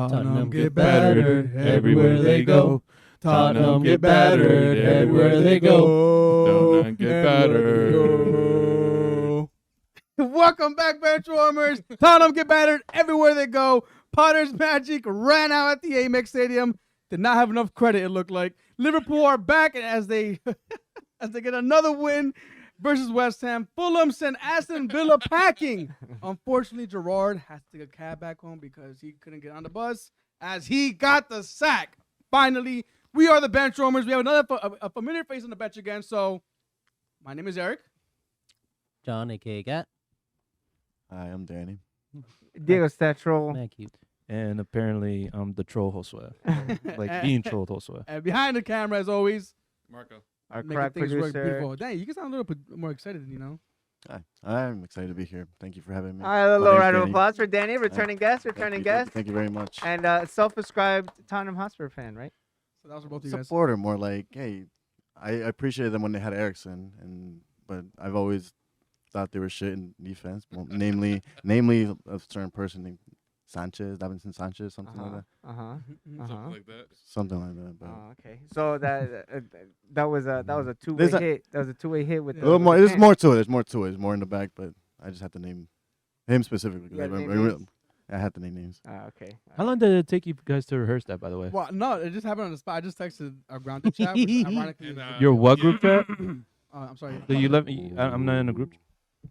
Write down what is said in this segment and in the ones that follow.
Tottenham get battered everywhere they go. Tottenham get battered everywhere they go. Tottenham get battered. Welcome back, benchwarmers. Tottenham get battered everywhere they go. Potter's Magic ran out at the Amex Stadium. Did not have enough credit, it looked like. Liverpool are back as they get another win versus West Ham. Fulham sent Aston Villa packing. Unfortunately, Gerrard has to take a cab back home because he couldn't get on the bus as he got the sack. Finally, we are the benchwarmers. We have another a familiar face on the bench again. So, my name is Eric. John, a.k.a. Gat. Hi, I'm Danny. Diego Stetro. Thank you. And apparently, I'm the troll Josue. Like being trolled Josue. And behind the camera, as always, Marco. Our making crack things work producer. beautiful. Dang, you can sound a little bit more excited than you know. Hi, I'm excited to be here. Thank you for having me. All right, a My little name's round of Danny. applause for Danny, returning guest, Thank returning you, guest, Thank you very much. and self-described Tottenham Hotspur fan, right? So that was for both of you guys. Supporter, more like, hey, I appreciated them when they had Ericsson, but I've always thought they were shit in defense. Well, namely a certain person named Sanchez, Davinson Sanchez, something like that. Something like that. Something like that. But Oh, okay. So that was a two-way There's a- hit. That was a two-way hit with Yeah. a little the more. There's fan. more to it. There's more to it. There's more in the back, but I just had to name him specifically. 'Cause You had to I name remember- names? I had to name names. Okay. How long did it take you guys to rehearse that, by the way? Well, no, it just happened on the spot. I just texted our grounded chat, which ironically, And, is- Your what group chat? I'm sorry. That you left me? I'm not in a group.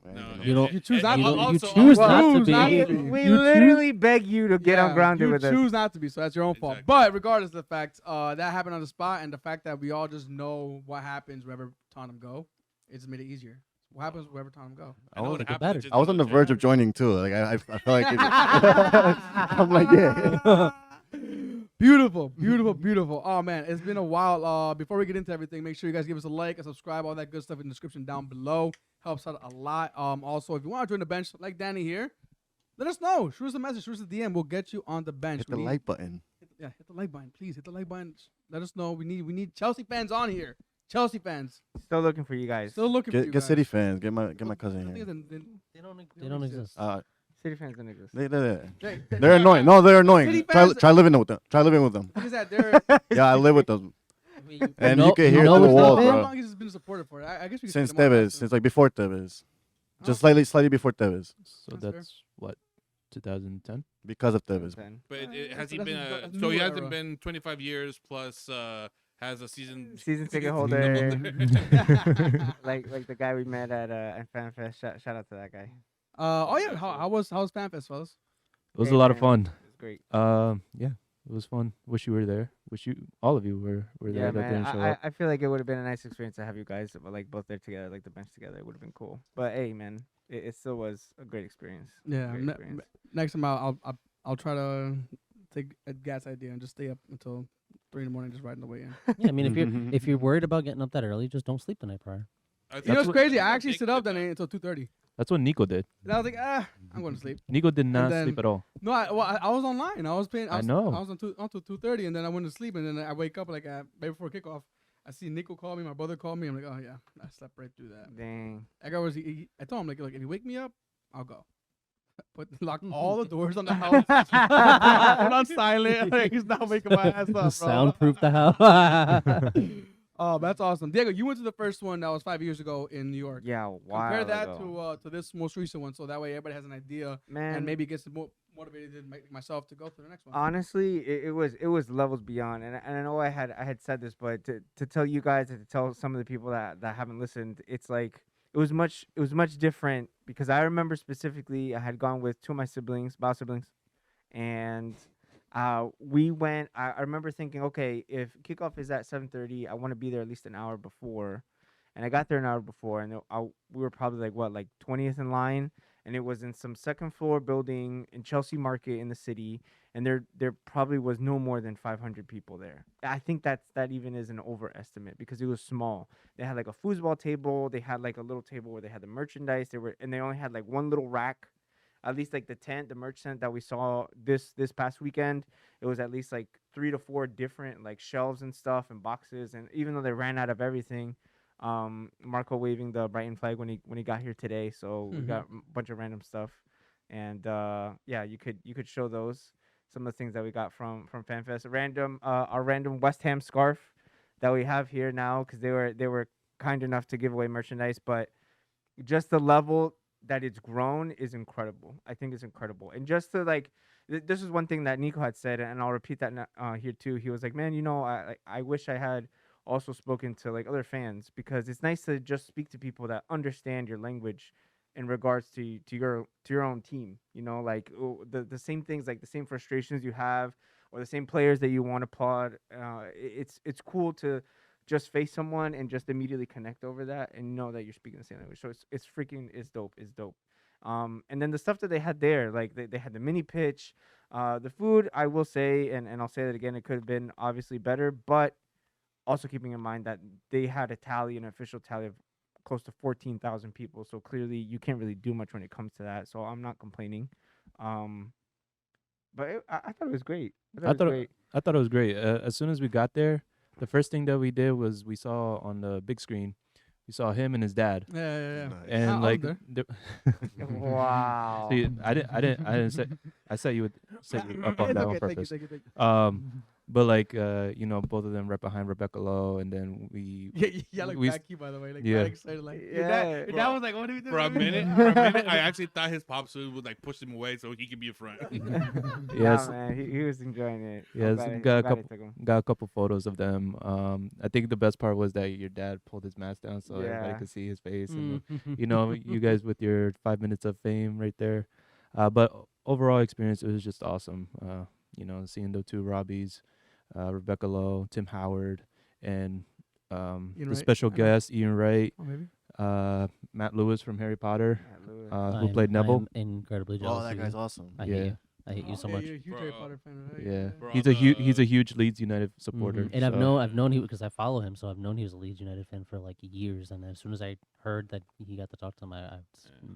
No, You don't- You choose not you to. don't- you also- choose Well, not to choose be. not to be. We You literally beg you to get on grounded you with us. choose not to be, so that's your own fault. Exactly. But regardless of the fact, that happened on the spot, and the fact that we all just know what happens wherever Tottenham go, it just made it easier. What happens wherever Tottenham go? I know what get happened. battered. It's just I was on the another verge of joining too. Like I felt like it, I'm like, yeah. Beautiful, beautiful, beautiful. Oh man, it's been a while. Before we get into everything, make sure you guys give us a like, a subscribe, all that good stuff in the description down below. Helps out a lot. Also, if you want to join the bench like Danny here, let us know. Shoot us a message, shoot us a DM. We'll get you on the bench. Hit the We need- like button. Yeah, hit the like button, please. Hit the like button. Let us know. We need Chelsea fans on here. Chelsea fans. Still looking for you guys. Still looking for you Get guys. City fans. Get my I cousin think here. They don't exist. City fans don't exist. They're annoying. No, they're annoying. City Try, fans- try living with them. Try living with them. Is that they're Yeah, I live with them. And know- you can hear know it through the it's walls, not how bad? bro. long has this been supported for? I guess we can Since say them all Tevez. back, Since like before Tevez. Just Oh. slightly before Tevez. So That's that's what, 2010? Because of Tevez. Then. But That's- has he that's been? a- that's a So he new hasn't era. been 25 years plus. Has a season Season ticket holder. like the guy we met at FanFest. Shout out to that guy. Oh yeah, how was FanFest, fellas? It was Hey, a lot of man, fun. It's great. Yeah, it was fun. Wish you were there. Wish all of you were there. Yeah, That man. didn't show I up. feel like it would have been a nice experience to have you guys like both there together, like the bench together. It would have been cool. But hey, man, it still was a great experience. Yeah. Great experience. Next time I'll try to take a gas idea and just stay up until 3 in the morning, just riding the way in. Yeah, I mean, if you're worried about getting up that early, just don't sleep the night prior. I think You know what's what- crazy? I actually stood up then until 2:30. That's what Nico did. And I was like, I'm going to sleep. Nico did not then- sleep at all. No, I was online. I was playing. I know. I was until 2:30, and then I went to sleep, and then I wake up like right before kickoff. I see Nico call me. My brother called me. I'm like, oh yeah, I slept right through that. Dang. That guy was. I told him like, look, if you wake me up, I'll go. Lock all the doors on the house. Put on silent. Like, he's not waking my ass up, bro. Soundproof the house. Oh, that's awesome, Diego. You went to the first one that was 5 years ago in New York. Yeah, wow. Compare that to this most recent one, so that way everybody has an idea man. and maybe gets motivated myself to go to the next one. Honestly, it was levels beyond, and I know I had said this, but to tell you guys and to tell some of the people that haven't listened, it's like it was much different because I remember specifically I had gone with two of my siblings, bio siblings, and we went. I remember thinking, okay, if kickoff is at 7:30, I want to be there at least an hour before, and I got there an hour before, and we were probably like 20th in line. And it was in some second floor building in Chelsea Market in the city, and there probably was no more than 500 people there. I think that even is an overestimate because it was small. They had like a foosball table, they had like a little table where they had the merchandise. They only had like one little rack. At least like the merch tent that we saw this past weekend, it was at least like 3 to 4 different like shelves and stuff and boxes. And even though they ran out of everything, Marco waving the Brighton flag when he got here today, so we got a bunch of random stuff, and yeah, you could show those. some of the things that we got from FanFest. Our random West Ham scarf that we have here now because they were kind enough to give away merchandise, but just the level that it's grown is incredible. I think it's incredible. And just to like, this is one thing that Nico had said, and I'll repeat that here too. He was like, "Man, I wish I had also spoken to like other fans because it's nice to just speak to people that understand your language in regards to your own team. Like the same things, like the same frustrations you have, or the same players that you want to applaud. It's cool to just face someone and just immediately connect over that and know that you're speaking the same language. So it's dope. It's dope. And then the stuff that they had there, like they had the mini pitch, the food, I will say, and I'll say that again, it could have been obviously better, but also keeping in mind that they had a tally, an official tally of close to 14,000 people. So clearly you can't really do much when it comes to that. So I'm not complaining. But I thought it was great. I thought it was great. As soon as we got there, the first thing that we did was we saw on the big screen, we saw him and his dad, Yeah. Nice. and I was like, there. Wow. see, I didn't say, I set you up on It's that on okay, purpose. Thank you. But like, both of them right behind Rebecca Lowe, and then we Yeah, like we back you by the way, like yeah. mad excited, like Yeah. your Bro, dad was like, "What are we doing?" For a minute, I actually thought his pops would like push him away so he could be a friend. Yes. Nah, man, he was enjoying it. I'm Yes, glad got a I'm glad I couple took him. got a couple photos of them. I think the best part was that your dad pulled his mask down so everybody Yeah. could see his face, and Mm. you guys with your 5 minutes of fame right there. But overall experience, it was just awesome. Seeing the two Robbies, Rebecca Lowe, Tim Howard, and Ian the Wright, special I know. guest Ian Wright, Oh, maybe. Matt Lewis from Harry Potter, Yeah, Lewis. who played Neville. I'm incredibly Oh, jealous. that of guy's you. awesome. I Yeah. hate you. I hate you so much. You're a huge Harry Potter fan, right? Yeah, For he's all he's a the- huge Leeds United supporter. And I've so- known he because I follow him, so I've known he was a Leeds United fan for like years. And as soon as I heard that he got to talk to him, I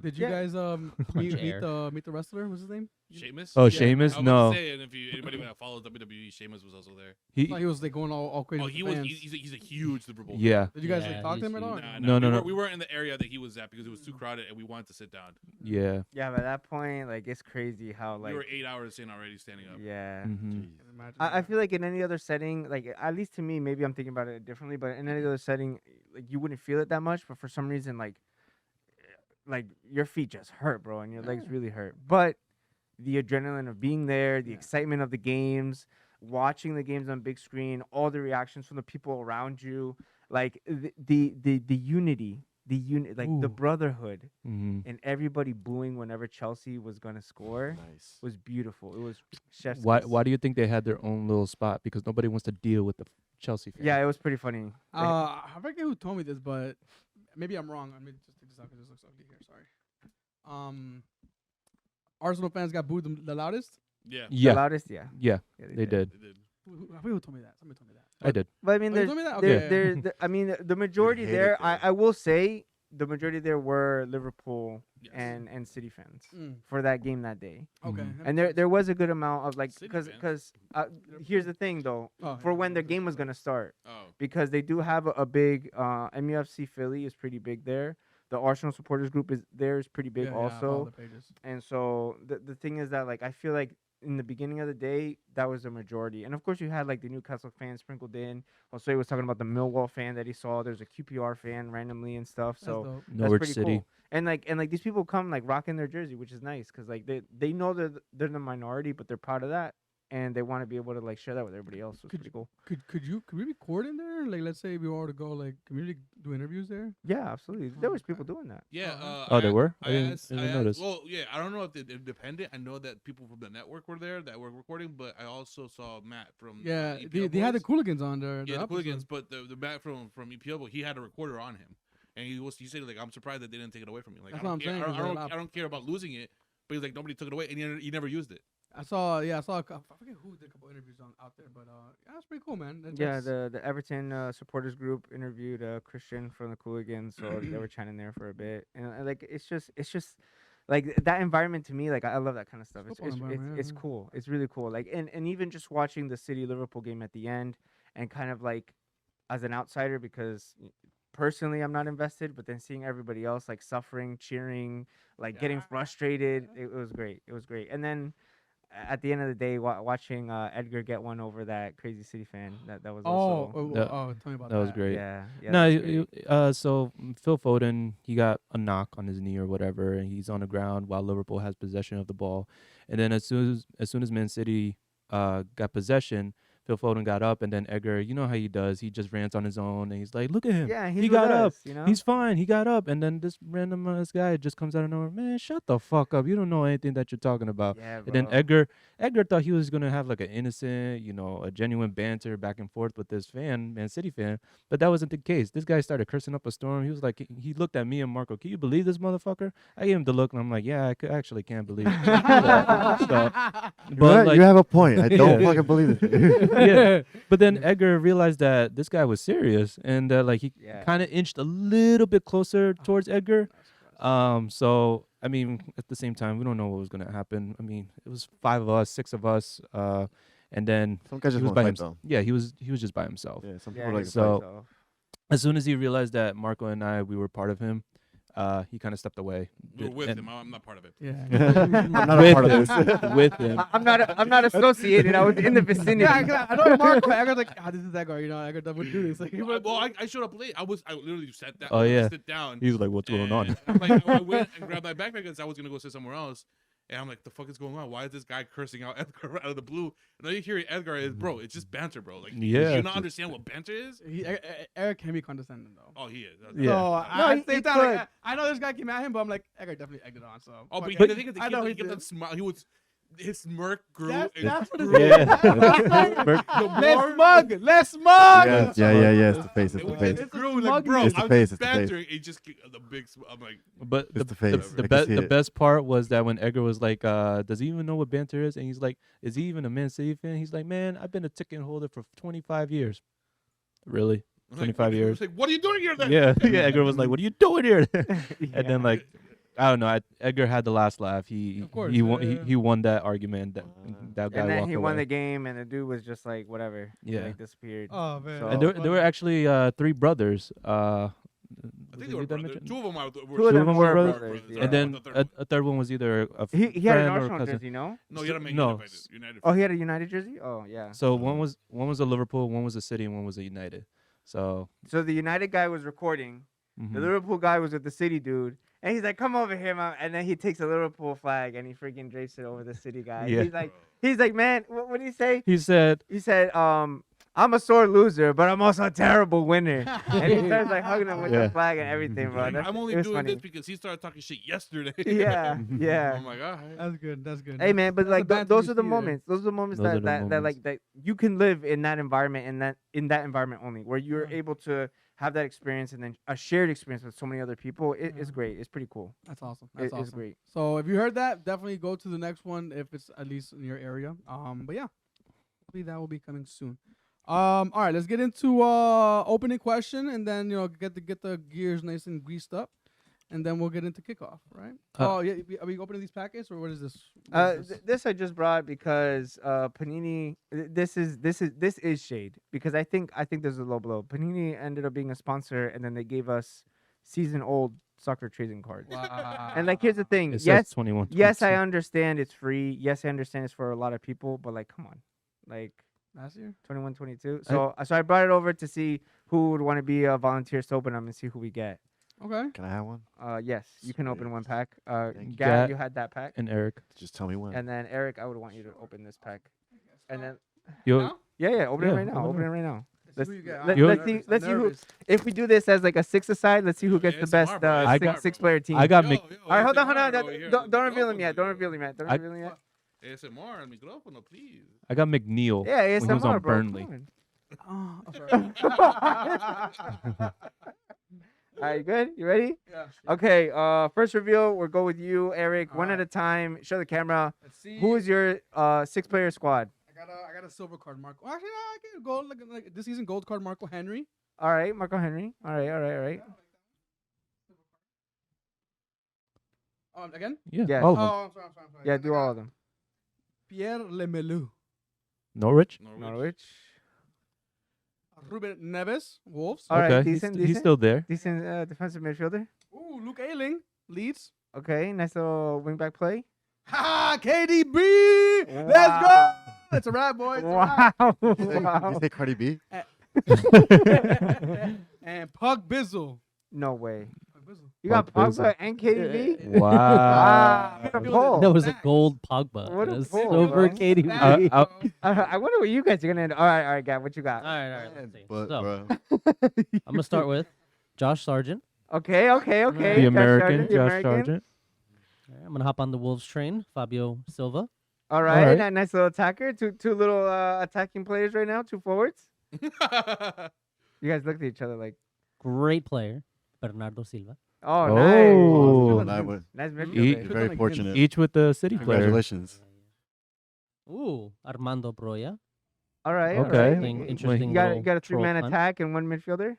Did you Yeah. guys Punch meet air. the wrestler? What's his name? Sheamus? Oh, Yeah. Sheamus? I was about No, to say, and if anybody that follows WWE, Sheamus was also there. Oh, he was like going all crazy. Oh, with he the was. fans. He's a huge Liverpool. fan. yeah, Did you guys Yeah, like talk to he's him at all? huge. No. We weren't in the area that he was at because it was too crowded and we wanted to sit down. yeah. Yeah, by that point, like it's crazy how We like were 8 hours in already standing up. yeah. hmm Jeez. Imagine I that. feel like in any other setting, like at least to me, maybe I'm thinking about it differently, but in any other setting, like you wouldn't feel it that much. But for some reason, like your feet just hurt, bro, and your legs really hurt. But the adrenaline of being there, the Yeah. excitement of the games, watching the games on big screen, all the reactions from the people around you, like the unity, like the Ooh. brotherhood, hmm and everybody booing whenever Chelsea was gonna score Nice. was beautiful. It was chef's Why kiss. why do you think they had their own little spot? Because nobody wants to deal with the Chelsea fans. Yeah, it was pretty funny. I forget who told me this, but maybe I'm wrong. Let me just take this out because this looks ugly here. Sorry. Arsenal fans got booed the loudest. Yeah. The Yeah, loudest, yeah. yeah, Yeah, they did. They did. I forget who told me that. Somebody told me that. I did. But I mean, Oh, you there's, told me that? there, Okay. there, I mean, the majority hate it there, there. I will say, the majority there were Liverpool Yes. and City fans Mm, for that game that day. okay. Mhm. And there was a good amount of like, City because here's the thing though, Oh, for yeah, when their yeah, game was gonna start, Oh. because they do have a big MUFC Philly is pretty big there. The Arsenal supporters group is pretty big yeah, yeah, I follow also. the pages. And so the thing is that like I feel like in the beginning of the day that was the majority, and of course you had like the Newcastle fans sprinkled in. Jose was talking about the Millwall fan that he saw. There's a QPR fan randomly and stuff. That's So dope. that's Norwich pretty City. cool. And like these people come like rocking their jersey, which is nice because like they know they're the minority, but they're proud of that, and they want to be able to like share that with everybody else. So it's Could pretty cool. Could we record in there? Like, let's say we were to go like community do interviews there. Yeah, absolutely. There was Okay. people doing that. Yeah. Oh, there were? I I didn't- asked, I didn't asked- notice. Well, yeah, I don't know if they're independent. I know that people from the network were there that were recording, but I also saw Matt from Yeah, EPL they had the Boys. Cooligans on there. Yeah, the episode. hooligans, but the Matt from EPL, but he had a recorder on him, and he said like, I'm surprised that they didn't take it away from me. Like, That's I what don't I'm care. saying, I 'cause don't, they're I, don't, allowed. I don't care about losing it, but he's like nobody took it away, and he never used it. I saw a forget who did a couple interviews out there, but yeah, that's pretty cool, man. Yeah, That's- the Everton supporters group interviewed Christian from the Cooligans, so they were chatting there for a bit, and like it's just like that environment to me, like I love that kind of stuff. It's Football environment, yeah, it's yeah. cool. It's really cool. Like and even just watching the City Liverpool game at the end, and kind of like as an outsider because personally I'm not invested, but then seeing everybody else like suffering, cheering, like getting Yeah. frustrated, it was great. It was great, and then. at the end of the day, watching Edgar get one over that crazy City fan, that was Oh, also tell me about That was great. yeah. No, that's great. so Phil Foden, he got a knock on his knee or whatever, and he's on the ground while Liverpool has possession of the ball. And then as soon as Man City got possession, Phil Foden got up, and then Edgar, you know how he does, he just rants on his own, and he's like, "Look at him, Yeah, he got up, you know. he's fine, he got up." And then this random guy just comes out of nowhere, "Man, shut the fuck up, you don't know anything that you're talking about." Yeah, And then bro. Edgar thought he was gonna have like an innocent, a genuine banter back and forth with this Man City fan, but that wasn't the case. This guy started cursing up a storm. He was like, he looked at me and Marco. "Can you believe this motherfucker?" I gave him the look, and I'm like, "Yeah, actually can't believe it." So, but like, you have a point. I don't Yeah. fucking believe it. yeah. But then Edgar realized that this guy was serious, and like he Yeah. kind of inched a little bit closer towards Edgar. So I mean, at the same time, we don't know what was gonna happen. I mean, it was 5 of us, 6 of us, and then Some guys he just was want by to fight himself. though. Yeah, he was just by himself. Yeah, some Yeah, people like he's to fight. So- so- As soon as he realized that Marco and we were part of him, he kind of stepped away. We're with And- him. I'm not part of it. Yeah. I'm not a with part of him, this. with him. I'm not associated. I was in the vicinity. Yeah, I know Marco. I got like, this is that guy. I got would do this. Like, he would- I showed up late. I literally sat down. Oh, yeah. Sit down. He was like, "What's going on?" and I'm like, I went and grabbed my backpack because I was gonna go sit somewhere else. And I'm like, the fuck is going on? Why is this guy cursing out Edgar out of the blue? And all you hear Edgar is, bro, it's just banter, bro. Like, Yeah. do you not understand what banter is? Eric can be condescending though. Oh, he is. That's- Yeah. So No, at he the same time, like, could. I know this guy came at him, but I'm like, Edgar definitely egged it on. So. Oh, fuck but it. the thing is, I know he he kept did. that smile. His smirk grew. That's and what it grew. is. Yeah. Let's mug. Let's mug. Yeah. It's the face. It's It the was face. just grew like, bro. It's the I was face, just it's the face. bantering. It just the big. I'm like, But It's the face. I can see the it. best part was that when Edgar was like, "Does he even know what banter is?" And he's like, "Is he even a Man City fan?" He's like, "Man, I've been a ticket holder for 25 years." Really? I'm 25 like, years. Like, what are you doing here? Then? Yeah. Yeah. Edgar was like, "What are you doing here?" Yeah. And then like, I don't know. Edgar had the last laugh. He Of course, he won. yeah. He won that argument. That guy and then walked he away. won the game, and the dude was just like, whatever. Yeah. Like, disappeared. Oh man. So- And there were actually 3 brothers. I think they were brothers. Two of them were. Two of them were brothers? brothers. Yeah. And then The third one. a third one was either a He had an friend or a Arsenal cousin. jersey, no? No, you had to make No. United. Oh, he had a United jersey. Oh, yeah. So one was a Liverpool, one was a City, and one was a United. So So the United guy was recording. mhm. The Liverpool guy was with the City dude. And he's like, "Come over here, man." And then he takes a Liverpool flag and he freaking drapes it over the City guy. Yeah. He's like, "Man, what did he say?" he said, He said, "I'm a sore loser, but I'm also a terrible winner." And he starts like hugging him with Yeah. the flag and everything, bro. Like, That's- I'm only it was doing funny. this because he started talking shit yesterday. Yeah, yeah. I'm like, all right. That's good. That's good. Hey man, but That's like the banter those you are the see there. moments. Those are the moments Those are that, the that moments. like that you can live in that environment in that environment only, where you're Yeah. able to have that experience and then a shared experience with so many other people. It's Yeah. great. It's pretty cool. That's awesome. That's It's awesome. great. So if you heard that, definitely go to the next one if it's at least in your area. But yeah, hopefully that will be coming soon. All right, let's get into opening question, and then get the gears nice and greased up, and then we'll get into kickoff. Right? Oh yeah, are we opening these packets or what is this? What is this? This I just brought because Panini. This is shade because I think there's a low blow. Panini ended up being a sponsor, and then they gave us season-old soccer trading cards. Wow. And like, here's the thing. it Yes, says 21. yes, I understand it's free. Yes, I understand it's for a lot of people, but like, come on, like. Last year. 21, 22. So I brought it over to see who would want to be volunteers to open them and see who we get. Okay. Can I have one? Yes, you can open Sweet. one pack. Thank you. Gab, Gat- you had that pack, And Eric. Just tell me when. and then Eric, I would want you to open this pack. And then Yo, Now? yeah, open it Yeah, right now. open Open it. it right now. Let's see who you get. let- I'm let's nervous. see- I'm let's see who- nervous. If we do this as like a 6-a-side, let's see who gets the ASMR, best bro. I got- six-player team. I got Yo, Mc. yo, All right, hold on, ASMR over here. Don't reveal him Micrófono, yet. Don't yo. reveal him yet. Don't I- reveal him yet. ASMR, el micrófono, please. I got McNeil. Yeah, when he was on ASMR, bro. Burnley. Come on. Oh, All right, good. You ready? yeah. Okay. First reveal. We'll go with you, Eric. One at Alright. a time. Show the camera. Let's see. Who is your 6-player squad? I got a silver card, Marco. Actually, no, I get a gold like this season gold card, Marco Henry. All right, Marco Henry. All right. Again? Yeah, Yeah. all of them. Oh, I'm sorry. Yeah, Then I do all got of them. Pierre Lemelu, Norwich. Norwich. Ruben Neves, Wolves. All right, Okay, decent, he's decent. still there. Decent defensive midfielder. Ooh, Luke Ayling, Leeds. Okay, nice little wingback play. Ha! KDB! Let's go! That's a wrap, boys. Wow. You say Cardi B? And Pug Bizzle. No way. Pug Bizzle. You got Pog Bizzle. Pogba and KDB? Wow. What a pull. That was a Facts. gold Pogba. What a and a pull, silver bro. KDB. Facts, bro. I wonder what you guys are gonna end. All right, Gab, what you got? All right. Let's see. But, So, bro. I'm gonna start with Josh Sargent. Okay. The Josh American, Sargent, the Josh American. Sargent. All right, I'm gonna hop on the Wolves train. Fabio Silva. All right, right. that nice little attacker. Two little attacking players right now. Two forwards. You guys looked at each other like, Great player, Bernardo Silva. oh, Oh. nice. Nice midfield. He- there. You're very fortunate. Each with the city player. Congratulations. Ooh, Armando Broya. All right. Okay. Interesting, interesting You got little a three-man troll punt. attack and one midfielder.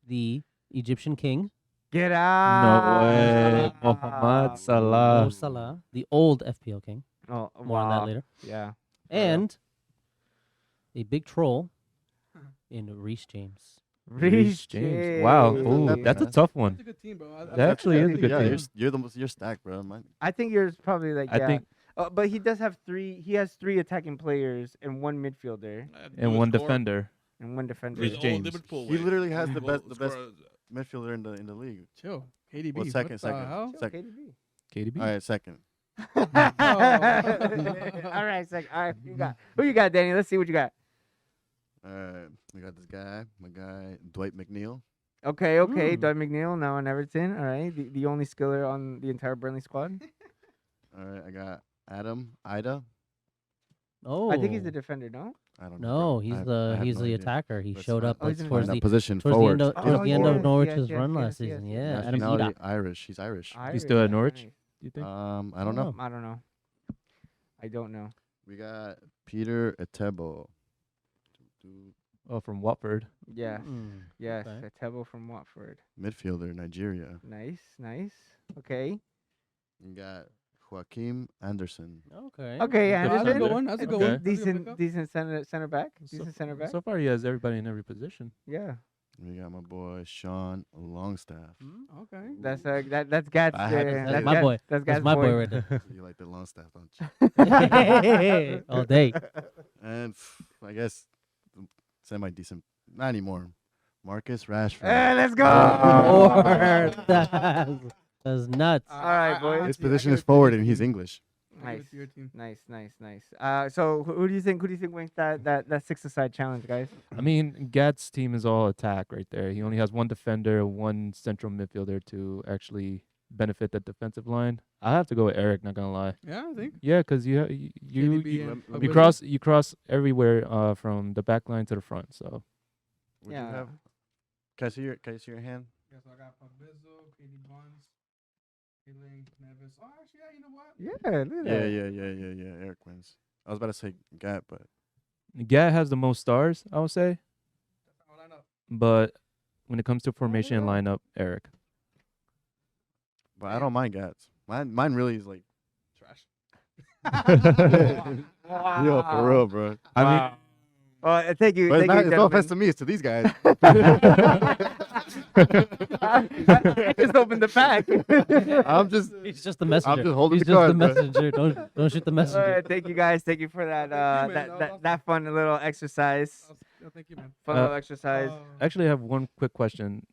The Egyptian king, Get out. No way. Mohamed Mo Salah. Salah, the old FPL king. Oh, More on that wow. later. Yeah. And a big troll in Reece James. Reece James. Wow. James. Ooh, that's a tough one. That's a good team, bro. That actually is a good Yeah, team. you're stacked, bro. I think yours probably like I think but he does have three. He has three attacking players and one midfielder and one defender. and one defender. Reece James. He literally has the best Score- midfielder in the league. Chill. KDB. Well, second. What the hell? Second. KDB. KDB. All right, second. All right, second. All right, who you got, Danny? Let's see what you got. All right, we got this guy, my guy Dwight McNeil. Okay, Mm. Doug McNeil now on Everton. All right, the only skiller on the entire Burnley squad. All right, I got Adam Ida. Oh, I think he's the defender, no? I don't know. No, bro. he's I have the no he's the idea. attacker. He Let's showed find- up Oh, he's in towards Find the that position towards forward. the end of, towards Oh, the end of yes, Norwich's yes, run yes, last yes, season. yes, Yeah, yes. Adam Nationality Ida. Irish. He's Irish. He's still at Irish, Norwich? nice. Do you think? I don't know. Oh. I don't know. I don't know. We got Peter Etebo. Oh, from Watford. Yeah. Mm, Yes. okay. A Tebo from Watford. Midfielder, Nigeria. Nice. Okay. We got Joaquim Anderson. Okay. Okay, Good Anderson. That's a good one. That's a good Okay. one. That's a good Decent, pickup. decent center back. Decent center back. So far, he has everybody in every position. Yeah. We got my boy Sean Longstaff. Okay. That's that's Gats. I had to say That's that. my boy. That's That's Gats' my boy right there. You like the Longstaff, don't you? All day. And I guess semi-decent. Not anymore. Marcus Rashford. Hey, let's go. Lord, that's nuts. All right, boys. His position is forward, and he's English. Nice. Your team. Nice. So who do you think wins that six-a-side challenge, guys? I mean, Gat's team is all attack right there. He only has one defender, one central midfielder to actually benefit the defensive line. I have to go with Eric. Not gonna lie. Yeah, I think. Yeah, because you KDB and you Pug you cross everywhere from the back line to the front. So Would Yeah. you have? Can I see your hand? Yeah, so I got Pug Bizzle, KD Buns, Link, Nevis. Oh, actually, yeah, you know what? Yeah, look at that. Yeah. Eric wins. I was about to say Gat, but Gat has the most stars, I would say. That's not what I know. But when it comes to formation and lineup, Eric. I don't mind Gats. Mine really is like Trash. yo for real, bro. I mean, Oh, thank you. But Thank you, it's no offense gentlemen. to me, it's to these guys. I just opened the pack. I'm just He's just the messenger. just holding He's the just card, the bro. messenger. Don't shoot the All messenger. right, thank you guys. Thank you for that Thank you, man. That was awesome. that fun little exercise. Thank you, man. Fun Uh, little exercise. actually, I have one quick question.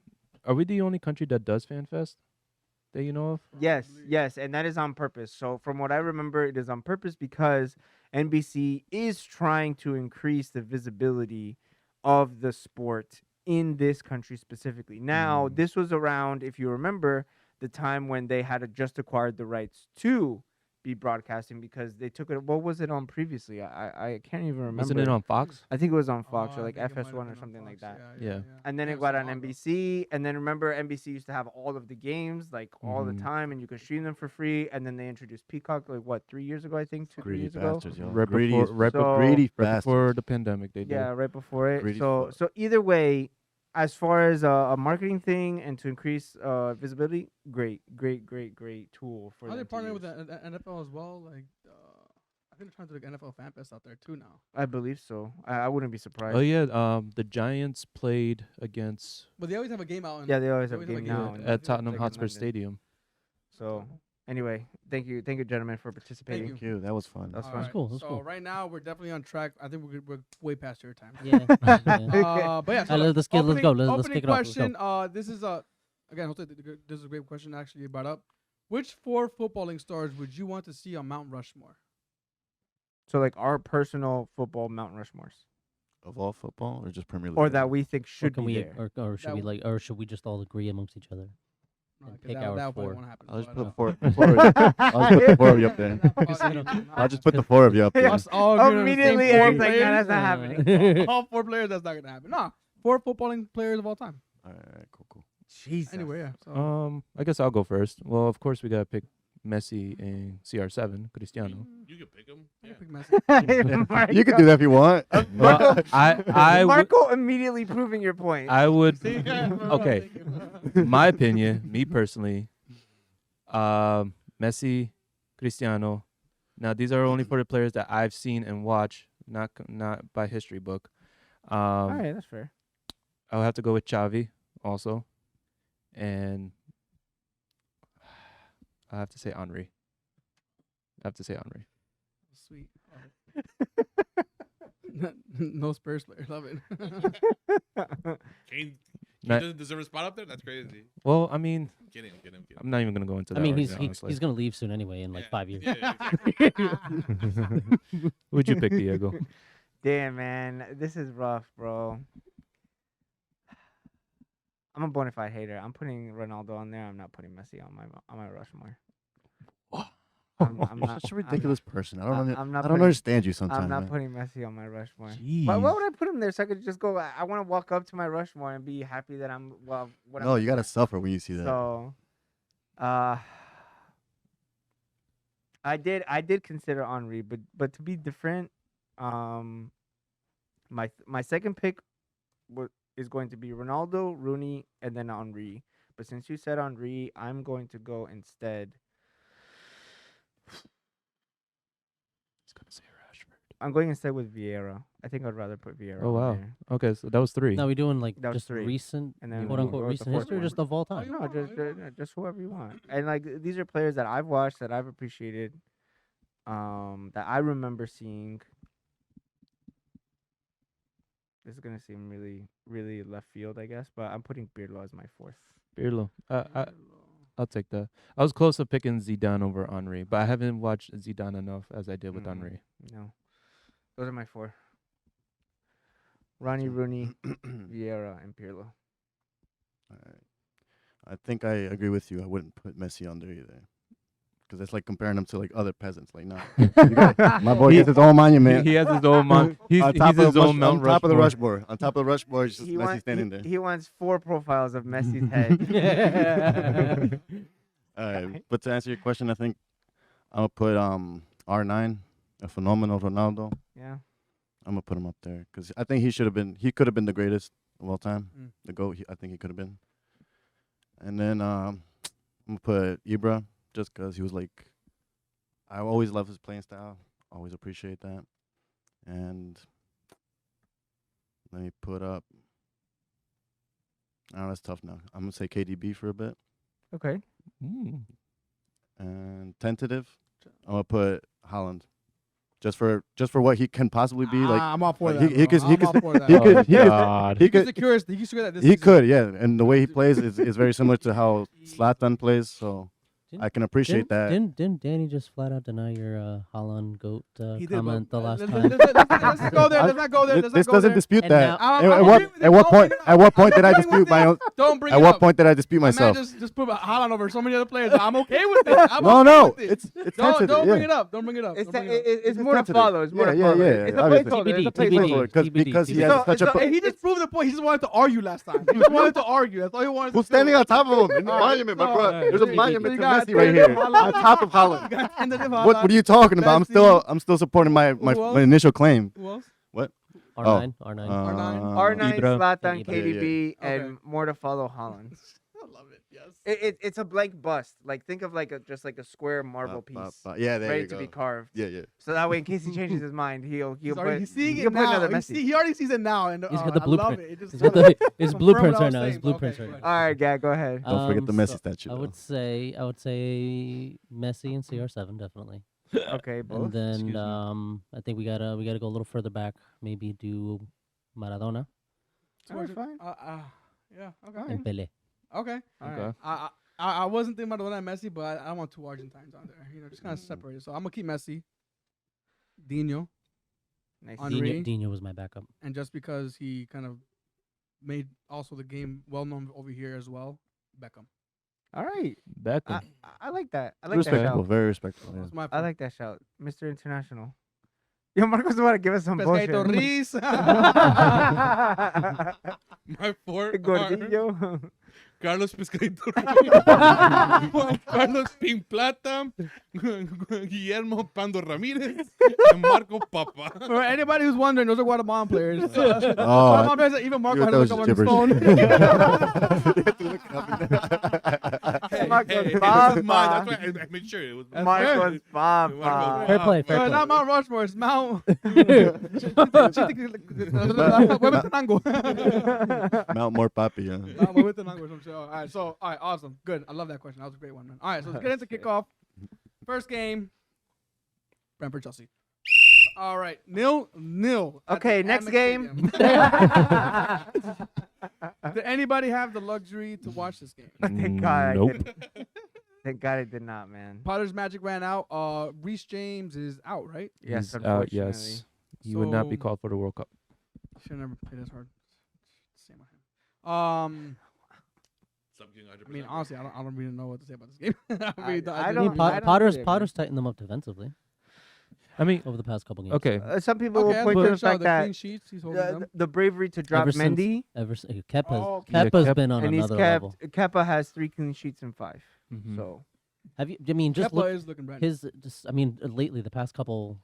Are we the only country that does FanFest that you know of? Yes, and that is on purpose. So from what I remember, it is on purpose because NBC is trying to increase the visibility of the sport in this country specifically. Now, this was around, if you remember, the time when they had just acquired the rights to be broadcasting because they took it. What was it on previously? I can't even remember. Wasn't it on Fox? I think it was on Fox Oh, or I like think it might have FS1 been or on something like Fox. that. Yeah. And then Yeah, it got so on long ago. NBC. And then remember, NBC used to have all of the games like all the Mhm. time, and you could stream them for free. And then they introduced Peacock like what 3 years ago, I think, 3 greedy years ago. bastards, yo. Right Greedy, before- right So- greedy Right before bastards. the pandemic, they did. Yeah, right before it. Greedy So fuck. so either way, as far as a marketing thing and to increase visibility, great tool for Are they them to partnering with use. the NFL as well? Like, I think they're trying to do like NFL fan fest out there too now. I believe so. I wouldn't be surprised. Oh yeah, the Giants played against But they always have a game out. Yeah, they always have a always have game a now. game and at it's Tottenham like in Hotspur London. Stadium. So Anyway, thank you, gentlemen, for participating. Thank you. That was fun. That was All fun. right, cool, that's So cool. right now we're definitely on track. I think we're way past your time. Yeah. yeah. But yeah, so Let's go. Let's opening kick it off. Let's go. question. This is again, Jose, this is a great question actually you brought up. Which 4 footballing stars would you want to see on Mount Rushmore? So like our personal football Mount Rushmores, Of all football or just Premier League? or that we think Or should can be we, there. or should That we w- or should we just all agree amongst each other? No, And 'cause pick that our probably 4. won't happen. I'll just but, put I'll just put the 4 of you up there. I'll just put the 4 of you up there. Us all agree on the same Immediately, 4 Eric's like, players? "No, that's not happening." All 4 players, that's not gonna happen. No, 4 footballing players of all time. All right, cool. Jesus. Anyway, yeah. So, I guess I'll go first. Well, of course we gotta pick Messi and CR7, Cristiano. You can pick him. I Yeah. can pick Messi. You can do that if you want. Well, I would Marco immediately proving your point. I would See? Yeah, bro, okay. thank you. My opinion, me personally, Messi, Cristiano. Now these are only for the players that I've seen and watched, not by history book. All right, that's fair. I'll have to go with Xavi also, and I have to say Henri. Sweet. No Spurs player. Love it. Kane Not- doesn't deserve a spot up there. That's crazy. Well, I mean, Get him. I'm not even gonna go into that. I mean, right he's now, he, honestly. he's gonna leave soon anyway in like Yeah. 5 years. Yeah, exactly. Who'd you pick, Diego? Damn, man, this is rough, bro. I'm a bona fide hater. I'm putting Ronaldo on there. I'm not putting Messi on my Rushmore. I'm You're not- such a I'm- ridiculous person. I don't, I'm not I don't putting- understand you sometimes. I'm not man. putting Messi on my Rushmore. Jeez. Why would I put him there so I could just go? I want to walk up to my Rushmore and be happy that I'm well. What No, I'm you gotta suffer when you see that. So, I did consider Henri, but to be different, my second pick is going to be Ronaldo, Rooney, and then Henri. But since you said Henri, I'm going to go instead. He's gonna say Rashford. I'm going instead with Vieira. I think I'd rather put Vieira. Oh, on wow. there. Okay, so that was 3. Now we doing like That was just 3. recent, And then quote we'll unquote go with the recent fourth history, or one. just of all Oh, time. you No, want- just whoever you want. And like these are players that I've watched, that I've appreciated, that I remember seeing. This is gonna seem really, really left field, I guess, but I'm putting Pirlo as my 4th. Pirlo. I'll take that. I was close to picking Zidane over Henri, but I haven't watched Zidane enough as I did with Henri. No, those are my 4. Ronnie, Rooney, Vieira, and Pirlo. All right. I think I agree with you. I wouldn't put Messi on there either. Because it's like comparing him to like other peasants. Like, no. My boy gets his own monument. He has his own Mount. He's on top, his of, the own Mount on top of the Rushmore. Rushmore. On top of the Rushmore, it's just Messi standing there. He wants 4 profiles of Messi's head. All right. But to answer your question, I think I'm going to put R9, a phenomenal Ronaldo. Yeah. I'm going to put him up there. Because I think he could have been the greatest of all time. Mm. The GOAT, I think he could have been. And then I'm going to put Ibra. Just because he was like, I always love his playing style. Always appreciate that. And let me put up. Oh, that's tough now. I'm going to say KDB for a bit. Okay. And tentative, I'm going to put Holland. Just for what he can possibly be. Like I'm all for like, that. he bro. could- I'm he could all st- for that. he could- he could- God. he He could could secure that this he season. could, yeah. And the way he plays is very similar to how Zlatan plays. So Didn't- I can appreciate that. Didn't Danny just flat out deny your Holland goat He did, comment but the last let's time? not go there. Let's not go there. Let's This not go doesn't there. dispute And that. now- I'm At agree with at what it. point? Don't bring it At what up. point did I I'm dispute agreeing my with own? it. Don't bring At it what up. point did I dispute My man myself? just put Haaland over so many other players. I'm okay with it. I'm No, okay no, with it. it's Don't tentative. bring yeah. it up. Don't bring it up. It's Don't bring it up. it's It's more to tentative. follow. It's more to Yeah, follow. yeah, It's a obviously. placeholder. It's a TBD. placeholder. Because he TBD. has such a. Hey, he just proved the point. He just wanted to argue last time. He just wanted to argue. That's all he wanted to Who's do. standing on top of him in the All right, monument, my so, bro? There's a you monument to got Messi right here tentative on top of You Holland. got tentative What are you talking about? I'm still supporting my Who else? my initial claim. Who else? R9, R9. R9. R9, Ibra. Zlatan, Yeah, KDB, yeah. and Okay. more to follow Holland. I love it. Yes. It's a blank bust. Like think of like just like a square marble piece Yeah, there ready you to go. be carved. Yeah. So that way, in case he changes his mind, he's seeing he'll it put another now. Messi. He already sees it now, and He's got the I love blueprint. it. It just He's got kinda his confirmed blueprints what I right was now. His saying. blueprints Okay, right go All ahead. right, Gag, go ahead. Don't forget the Messi So statue. I though. would say Messi and CR7 definitely. Okay, both. And then Excuse me. I think we gotta go a little further back. Maybe do Maradona That's fine. Yeah. Okay. Alright. and Pele. Okay. All right. Okay. I wasn't thinking about the one at Messi, but I want 2 Argentines on there. Just kind of Mm. separated. So I'm gonna keep Messi, Dino, Nice. Henry. Dino was my backup. and just because he kind of made also the game well known over here as well, Beckham. All right. Beckham. I like that. I like that Respectable, shout. very respectable. That's Yeah. my I like that shout, Mr. International. Yo, Marcos want to give us some bullshit. Pescadito Riz. My 4 are Gordillo. Carlos Pescadito, Juan Carlos Pin Plata, Guillermo Pando Ramírez, and Marco Papa. For anybody who's wondering, those are Guatemalan players. Oh, Guatemalan players that even Marco had to look up on his phone. Marcos Hey, this Papa. is mine. That's why I made sure it was. Marcos Papa. Marcos Fair play, fair Not play. Mount Rushmore, it's Mount. Huehuetenango. Mount More Papi. Yeah. Huehuetenango or some shit. All right, awesome. Good. I love that question. That was a great one, man. All right, so let's get into kickoff. First game, Brentford Chelsea. All right, 0-0. at Okay, the next Amex game. Stadium. Did anybody have the luxury to watch this game? Thank God I Nope. didn't. Thank God I did not, man. Potter's Magic ran out. Reece James is out, right? Yes, He's unfortunately. out, yes. He would not be So- called for the World Cup. Should never play this hard. Same with him. Stop getting 100%. I mean, honestly, I don't really know what to say about this game. I really don't. I I don't- don't. Potter's either, man. Potter's tightened them up defensively I mean, over the past couple games. okay. Some people Okay, will point to the that's a good fact shout. The that clean sheets, he's holding them. the bravery to drop Ever since- Mendy, Kepa's Oh, okay. Yeah, Kepa's Kepa- been on and he's another kept. level. Kepa has 3 clean sheets and 5. Mhm. So Have you? I mean, just Kepa look is looking brand. his. Just I mean, lately the past couple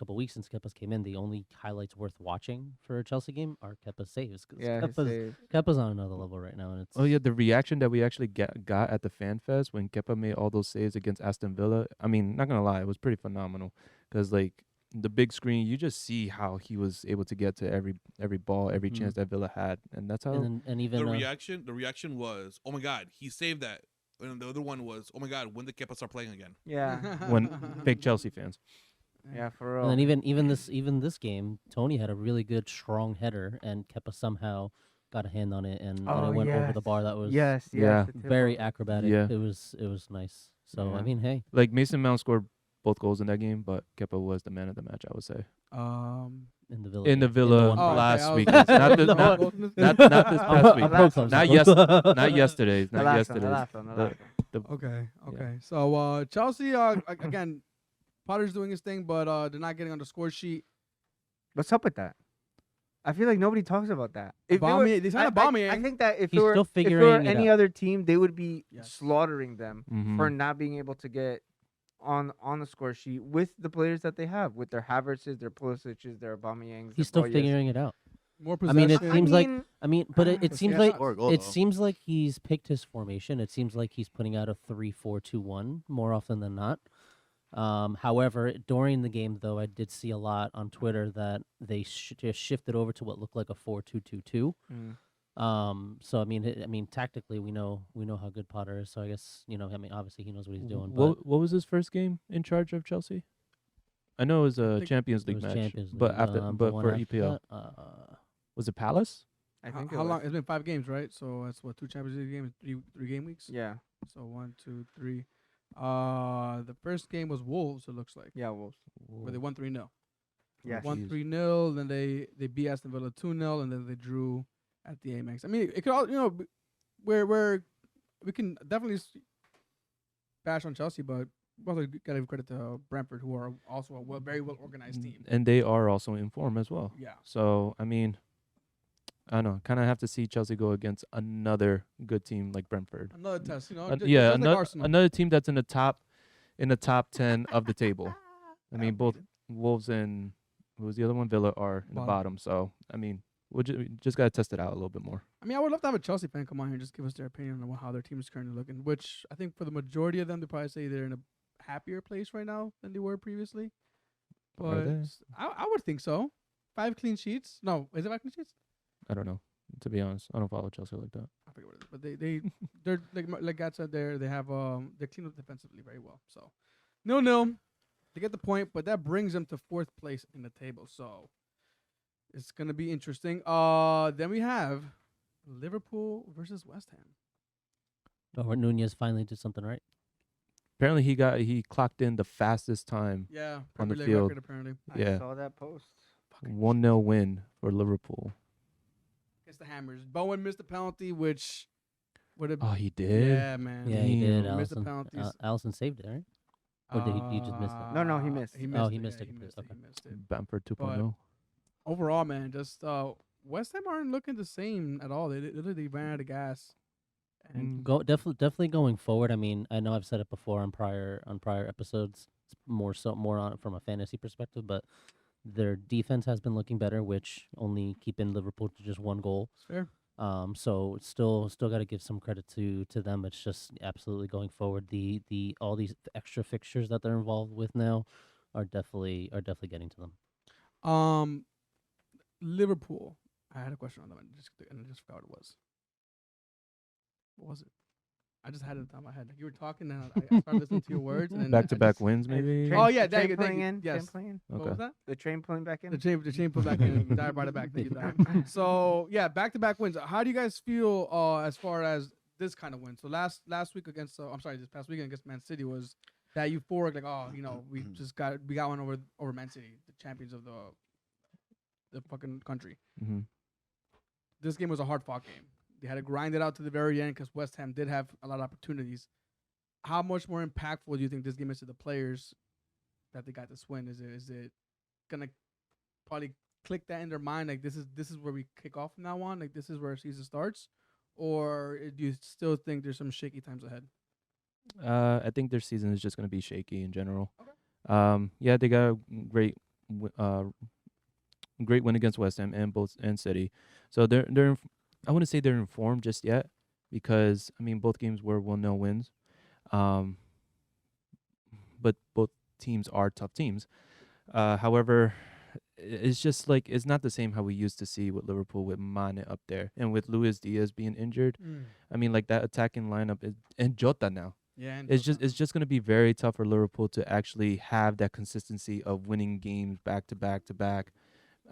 weeks since Kepa's came in, the only highlights worth watching for a Chelsea game are Kepa's saves. 'Cause yeah, his save. Kepa's on another level right now, and it's. Oh yeah, the reaction that we actually got at the Fan Fest when Kepa made all those saves against Aston Villa. I mean, not gonna lie, it was pretty phenomenal. Cause like the big screen, you just see how he was able to get to every ball, every Mhm. chance that Villa had, and that's how. and even The reaction was, oh my God, he saved that. And the other one was, oh my God, when did Kepa start playing again? Yeah, when fake Chelsea fans. yeah, for and real. then even this game, Tony had a really good strong header, and Kepa somehow got a hand on it, and Oh, it went over the yes. bar. That was Yes, Yeah. the tip very of- acrobatic. Yeah. It was nice. So Yeah. I mean, hey, Like Mason Mount scored both goals in that game, but Kepa was the man of the match, I would say. in the Villa In the game, Villa one Oh, okay, last I was- week, not this, No. not this past week, pro clubs, not pro yes, clubs. not yesterday's, The not last one, yesterday's. the last one, the The- last one. Okay. Yeah. Okay. So Chelsea, again, Potter's doing his thing, but they're not getting on the score sheet. What's up with that? I feel like nobody talks about that. If it were- Aubameyang- they signed I Aubameyang. think that if He's it were, still if it were figuring it any out. other team, they would be Yes. slaughtering them Mhm. for not being able to get on the score sheet with the players that they have, with their Havertzes, their Pulisic's, their Aubameyangs. He's their still Boyas. figuring it out. More I possession. mean, it seems like- mean, I mean, but it But seems yeah, like Score a goal, it though. seems like he's picked his formation. It seems like he's putting out a 3-4-2-1 more often than not. However, during the game, though, I did see a lot on Twitter that they just shifted over to what looked like a 4-2-2-2. So I mean, tactically, we know how good Potter is. So I guess I mean, obviously he knows what he's doing. But What was his first game in charge of Chelsea? I know it was a think Champions it League was match, Champions League. but after the but one for after EPL, that, was it Palace? I think how long? It's been 5 games, right? So that's what 2 Champions League games, 3 game weeks. Yeah, So 1, 2, 3. The first game was Wolves. It looks like yeah, Wolves. where they won 3-0. Yes. Won Jeez. 3-0. Then they beat Aston Villa 2-0, and then they drew at the Amex. I mean, it could all where we can definitely bash on Chelsea, but we also gotta give credit to Brentford, who are also a very well organized team. And they are also in form as well. Yeah. So I mean, I don't know. Kind of have to see Chelsea go against another good team like Brentford. Another test, Yeah, just like Arsenal. another team that's in the top 10 of the table. I mean, both Wolves and who was the other one? Villa are in the Bottom. bottom. So I mean, just gotta test it out a little bit more. I mean, I would love to have a Chelsea fan come on here and just give us their opinion on how their team is currently looking. Which I think for the majority of them, they probably say they're in a happier place right now than they were previously. Are But they? I would think so. 5 clean sheets. No, is it 5 clean sheets? I don't know. To be honest, I don't follow Chelsea like that. I forget what it is. But they're like God said, they have they're clean up defensively very well. So 0-0. They get the point, but that brings them to 4th place in the table. So it's gonna be interesting. Then we have Liverpool versus West Ham. Robert Nunez finally did something right. Apparently, he clocked in the fastest time. Yeah, On the Premier League field. record apparently. I Yeah. saw that post. 1-0 win for Liverpool. Against the Hammers. Bowen missed the penalty, which would have. Oh, he did. Yeah, man. Yeah, he did. Damn. Missed the Allison, penalties. Allison saved it, right? Or did he just miss it? No, he missed. He Oh, missed he it. missed Yeah, it he completely. missed it. Okay. He missed it. Bamford 2.0. Overall, man, just West Ham aren't looking the same at all. They literally ran out of gas. And Go definitely going forward. I mean, I know I've said it before on prior episodes. It's more on from a fantasy perspective, but their defense has been looking better, which only keeping Liverpool to just 1 goal. it's fair. So still got to give some credit to them. It's just absolutely going forward. The all these extra fixtures that they're involved with now are definitely getting to them. Liverpool. I had a question on that one, and I just forgot what it was. What was it? I just had it on top of my head. Like you were talking, and I started listening to your words, and then Back-to-back I just- wins, maybe. Oh, yeah, train thank you, pulling in. yes. Train pulling in. What Okay. was that? The train pulling back in. The chain put back in. I brought it back. Thank you, Dad. So yeah, back-to-back wins. How do you guys feel as far as this kind of win? So last week against, this past weekend against Man City was that euphoric, like we got one over Man City, the champions of the fucking country. Mm-hmm. This game was a hard-fought game. They had to grind it out to the very end because West Ham did have a lot of opportunities. How much more impactful do you think this game is to the players that they got this win? Is it gonna probably click that in their mind, like this is where we kick off from now on, like this is where our season starts, or do you still think there's some shaky times ahead? I think their season is just going to be shaky in general. Okay. Yeah, they got a great win against West Ham and City. So they're I wouldn't say they're informed just yet because I mean both games were 1-0 wins. But both teams are tough teams. However, it's just like it's not the same how we used to see with Liverpool with Mane up there and with Luis Diaz being injured. I mean, like that attacking lineup and Jota now. Yeah, and It's just going to be very tough for Liverpool to actually have that consistency of winning games back to back to back.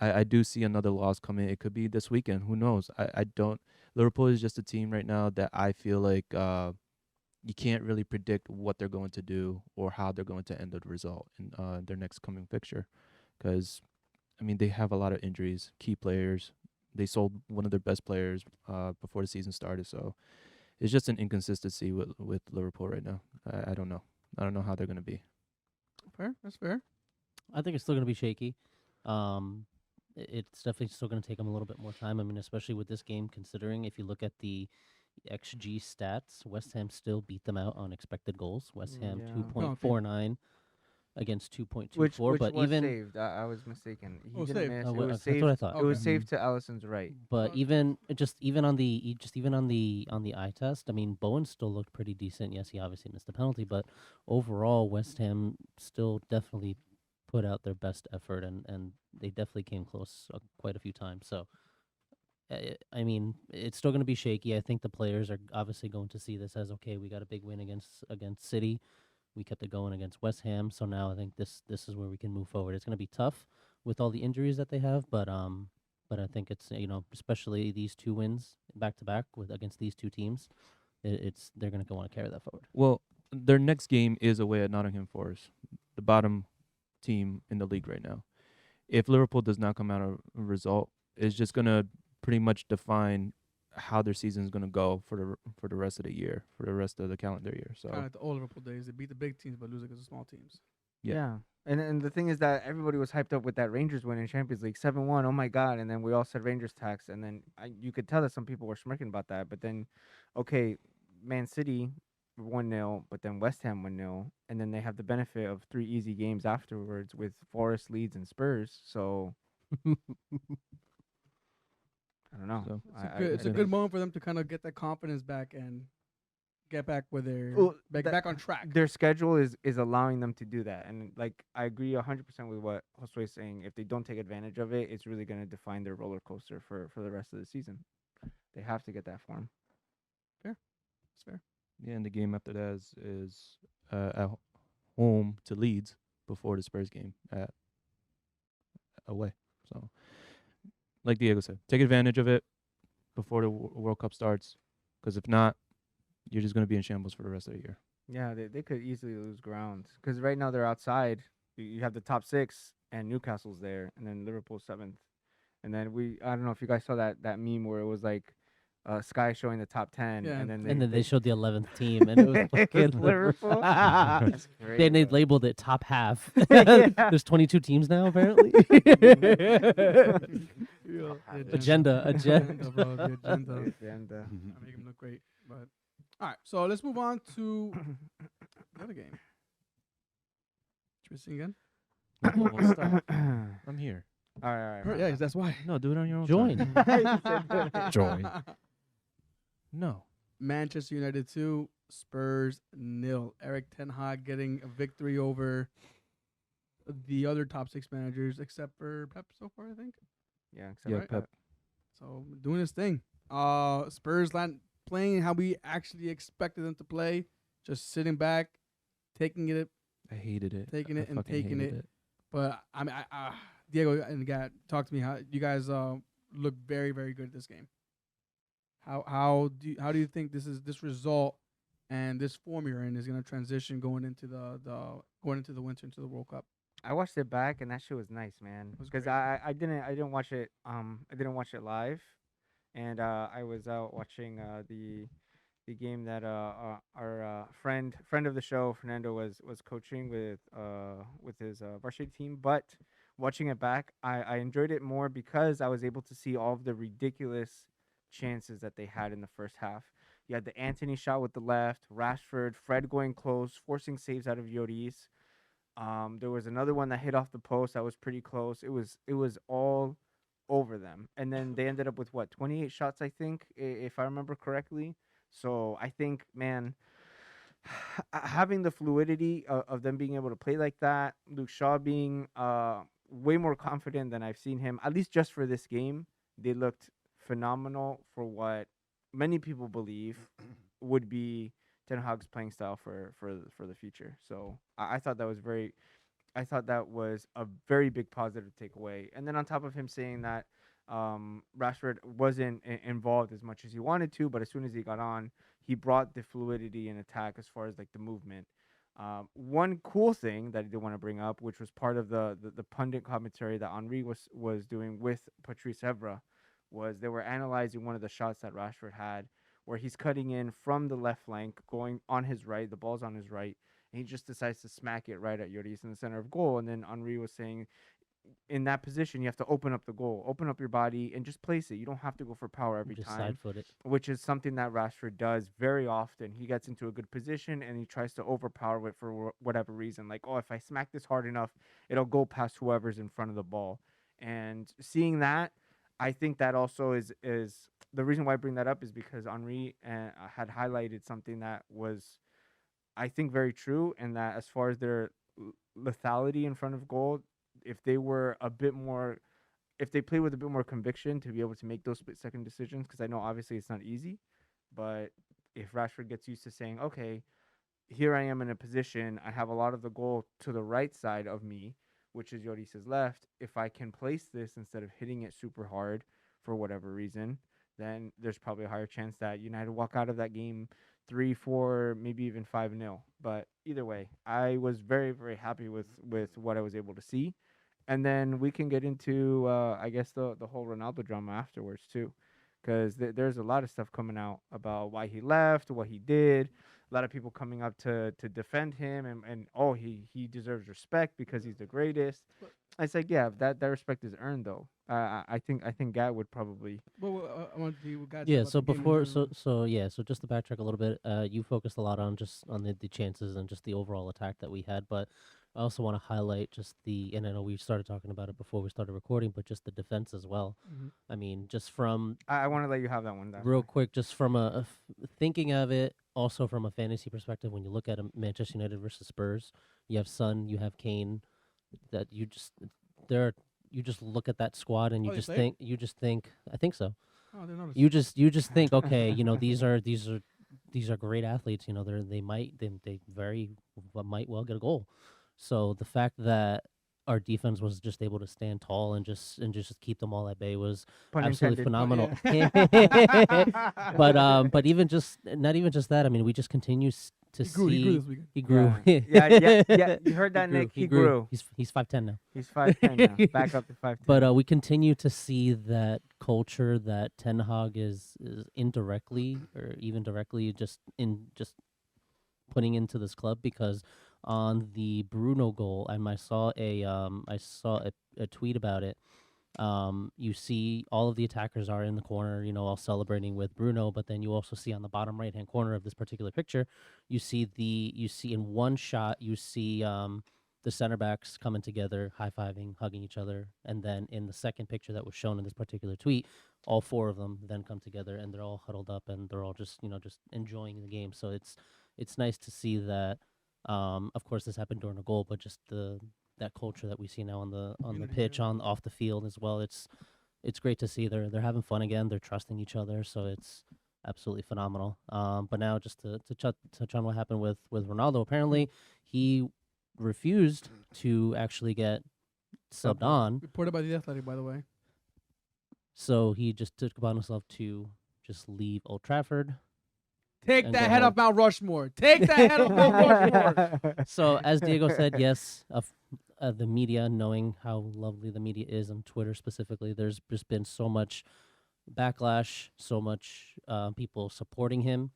I do see another loss coming. It could be this weekend. Who knows? I don't. Liverpool is just a team right now that I feel like you can't really predict what they're going to do or how they're going to end the result in their next coming fixture. Because, I mean, they have a lot of injuries, key players. They sold one of their best players before the season started. So it's just an inconsistency with Liverpool right now. I don't know. I don't know how they're going to be. fair. That's fair. I think it's still going to be shaky. It's definitely still going to take them a little bit more time. I mean, especially with this game, considering if you look at the XG stats, West Ham still beat them out on expected goals. West Ham Yeah. 2.49 against 2.24. Which but was even saved. I was mistaken. He Oh, didn't saved. miss. Oh, It well, was that's saved. what I thought. It was Okay. saved to Allison's right. But Okay. even on the eye test, I mean, Bowen still looked pretty decent. Yes, he obviously missed the penalty, but overall, West Ham still definitely put out their best effort, and they definitely came close quite a few times. So, I mean, it's still going to be shaky. I think the players are obviously going to see this as okay. We got a big win against City. We kept it going against West Ham. So now I think this is where we can move forward. It's going to be tough with all the injuries that they have, but I think it's especially these 2 wins back to back against these 2 teams, they're going to want to carry that forward. Well, their next game is away at Nottingham Forest, the bottom team in the league right now. If Liverpool does not come out a result, it's just going to pretty much define how their season is going to go for the rest of the year, for the rest of the calendar year. So Kind of like the old Liverpool days. They beat the big teams but lose against the small teams. Yeah. And the thing is that everybody was hyped up with that Rangers win in Champions League 7-1. Oh my god! And then we all said Rangers tax, and then you could tell that some people were smirking about that. But then, okay, Man City 1-0, but then West Ham 1-0, and then they have the benefit of 3 easy games afterwards with Forest, Leeds, and Spurs. So I don't know. So- It's a think- good moment for them to kind of get that confidence back and get back where they're Well, back on track. Their schedule is allowing them to do that, and like I agree 100% with what Josue is saying. If they don't take advantage of it, it's really going to define their roller coaster for the rest of the season. They have to get that form. It's fair. Yeah, and the game after that is at home to Leeds before the Spurs game at away. So, like Diego said, take advantage of it before the World Cup starts, because if not, you're just going to be in shambles for the rest of the year. Yeah, they could easily lose ground because right now they're outside. You have the top 6 and Newcastle's there, and then Liverpool's 7th, and then I don't know if you guys saw that meme where it was like Sky showing the top 10, Yeah. and then And then they showed the 11th team, and it was fucking Liverpool. That's great, Then they bro. labeled it top half. Yeah. There's 22 teams now, apparently. Yeah, Agenda. bro, the agenda. Agenda. I make him look great. But all right, so let's move on to the other game. Should we sing again? Well, stop. I'm here. All right. Yeah, that's why. No, do it on your own Join. time. Join. No. Manchester United 2, Spurs 0. Eric Ten Hag getting a victory over the other top 6 managers except for Pep so far, I think. Yeah, except Yeah, for Pep. So doing his thing. Spurs playing how we actually expected them to play, just sitting back, taking it. I hated it. Taking I it and fucking taking hated it. But I mean, Diego and Gat, talk to me. How you guys look very, very good at this game. How do you think this result and this form you're in is going to transition going into the winter into the World Cup? I watched it back and that shit was nice, man. was Because great. I didn't watch it I didn't watch it live, and I was out watching the game that our friend of the show Fernando was coaching with his varsity team. But watching it back, I enjoyed it more because I was able to see all of the ridiculous chances that they had in the first half. You had the Anthony shot with the left, Rashford, Fred going close, forcing saves out of Lloris. There was another one that hit off the post that was pretty close. It was all over them, and then they ended up with 28 shots, I think, if I remember correctly. So I think, man, having the fluidity of them being able to play like that, Luke Shaw being way more confident than I've seen him, at least just for this game, they looked phenomenal for what many people believe would be Ten Hag's playing style for the future. So I thought that was a very big positive takeaway. And then on top of him saying that Rashford wasn't involved as much as he wanted to, but as soon as he got on, he brought the fluidity in attack as far as like the movement. One cool thing that I did want to bring up, which was part of the pundit commentary that Henri was doing with Patrice Evra, was they were analyzing one of the shots that Rashford had, where he's cutting in from the left flank, going on his right, the ball's on his right, and he just decides to smack it right at Lloris in the center of goal. And then Henri was saying, in that position, you have to open up the goal, open up your body, and just place it. You don't have to go for power every Just time, side foot it. which is something that Rashford does very often. He gets into a good position and he tries to overpower it for whatever reason. Like, oh, if I smack this hard enough, it'll go past whoever's in front of the ball. And seeing that, I think that also is the reason why I bring that up is because Henri had highlighted something that was, I think, very true, and that as far as their lethality in front of goal, if they were a bit more, if they play with a bit more conviction to be able to make those split-second decisions, because I know obviously it's not easy, but if Rashford gets used to saying, okay, here I am in a position, I have a lot of the goal to the right side of me, which is Lloris's left. If I can place this instead of hitting it super hard for whatever reason, then there's probably a higher chance that United walk out of that game 3-4, maybe even 5-0. But either way, I was very, very happy with what I was able to see. And then we can get into, I guess, the whole Ronaldo drama afterwards, too. Because there's a lot of stuff coming out about why he left, what he did. A lot of people coming up to defend him. And oh, he deserves respect because he's the greatest. It's like, yeah, that respect is earned, though. I think Gat would probably. Well, I want to guys. Yeah. So before, so just to backtrack a little bit, you focused a lot on just on the chances and just the overall attack that we had, but I also want to highlight just and I know we started talking about it before we started recording, but just the defense as well. Mhm. I mean, just from I want to let you have that one. real quick, just from thinking of it, also from a fantasy perspective, when you look at Manchester United versus Spurs, you have Son, you have Kane, that there, you just look at that squad and Oh, they played? you just think, I think so. Oh, I didn't notice. You just think, okay, these are great athletes. You know, they very might well get a goal. So the fact that our defense was just able to stand tall and just keep them all at bay was Pun absolutely intended. phenomenal. But even just not even just that. I mean, we just continue to He grew see. this weekend. He grew. Yeah. You heard that, Nick? He grew. He's 5'10" now. He's 5'10" now. Back up to 5'10". But we continue to see that culture that Ten Hag is indirectly or even directly just putting into this club, because on the Bruno goal, I saw a tweet about it. You see all of the attackers are in the corner, you know, all celebrating with Bruno, but then you also see on the bottom right hand corner of this particular picture, you see in one shot, you see the center backs coming together, high fiving, hugging each other, and then in the second picture that was shown in this particular tweet, all four of them then come together and they're all huddled up and they're all just just enjoying the game. So it's nice to see that. Of course, this happened during a goal, but just that culture that we see now on the pitch, off the field as well. It's great to see they're having fun again. They're trusting each other, so it's absolutely phenomenal. But now just to touch on what happened with Ronaldo. Apparently, he refused to actually get subbed on, Reported by The Athletic, by the way. so he just took upon himself to just leave Old Trafford. Take And that go head home. off Mount Rushmore. Take that head off Mount Rushmore. So as Diego said, yes, the media, knowing how lovely the media is on Twitter specifically, there's just been so much backlash, so much people supporting him.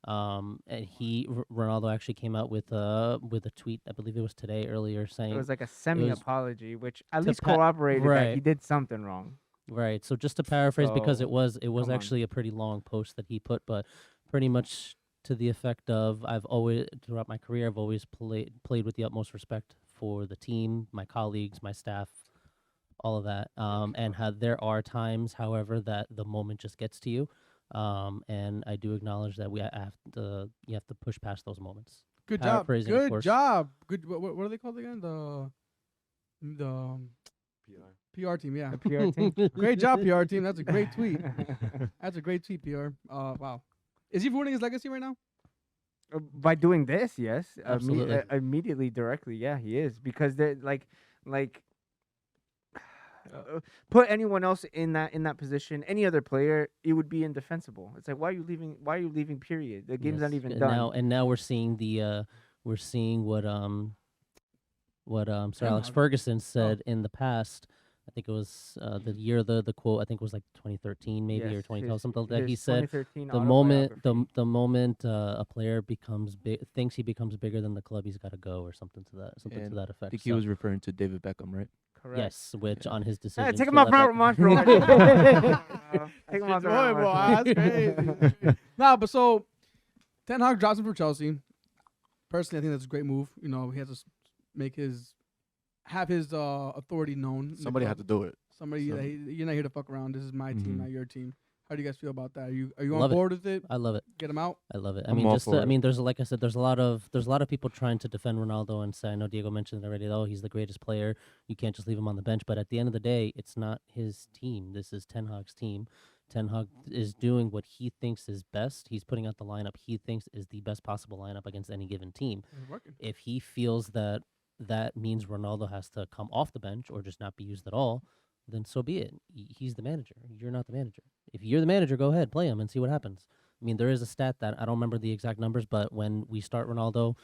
And Ronaldo actually came out with a tweet, I believe it was today earlier, saying It was like a semi-apology, which at to least pa- corroborated that he right. did something wrong. Right. So just to paraphrase, because it was come on. actually a pretty long post that he put, but pretty much to the effect of, I've always throughout my career I've always played with the utmost respect for the team, my colleagues, my staff, all of that. And how there are times, however, that the moment just gets to you. And I do acknowledge that you have to push past those moments. Good job. Paraphrasing, of Good course. job. Good. What are they called again? The PR team. Yeah. The PR team. Great job, PR team. That's a great tweet. That's a great tweet, PR. Wow. Is he ruining his legacy right now? By doing this, yes, Absolutely. immediately, directly, yeah, he is, because they're put anyone else in that position, any other player, it would be indefensible. It's like, why are you leaving? Why are you leaving? Period. The game's not Yes. even And done. now we're seeing what Sir Ten Alex Hag. Ferguson said in the past. I think it was the year the quote, I think it was like 2013 maybe, or Yes, 2012, something like that. He his said 2013 the moment autobiography. a player thinks he becomes bigger than the club, he's got to go, or something to And that effect. I think he was referring to David Beckham, right? Correct. Yes, which on his Hey, decision. take to him off let Montreal. Beckham- Take him off Boy, boy, Montreal. that's crazy. Nah, but so Ten Hag drops him for Chelsea. Personally, I think that's a great move. You know, he has to have his authority known. in the Somebody had club. to do it. Somebody. So- You're not here to fuck around. This is my team, Mhm. not your team. How do you guys feel about that? Are you on Love it. board with it? I love it. Get him out. I love it. I I'm mean, all just for I it. mean, there's like I said, there's a lot of people trying to defend Ronaldo and say, I know Diego mentioned it already. Oh, he's the greatest player. You can't just leave him on the bench. But at the end of the day, it's not his team. This is Ten Hag's team. Ten Hag is doing what he thinks is best. He's putting out the lineup he thinks is the best possible lineup against any given team. It's working. If he feels that means Ronaldo has to come off the bench or just not be used at all, then so be it. He's the manager. You're not the manager. If you're the manager, go ahead, play him and see what happens. I mean, there is a stat that I don't remember the exact numbers, but when we start Ronaldo,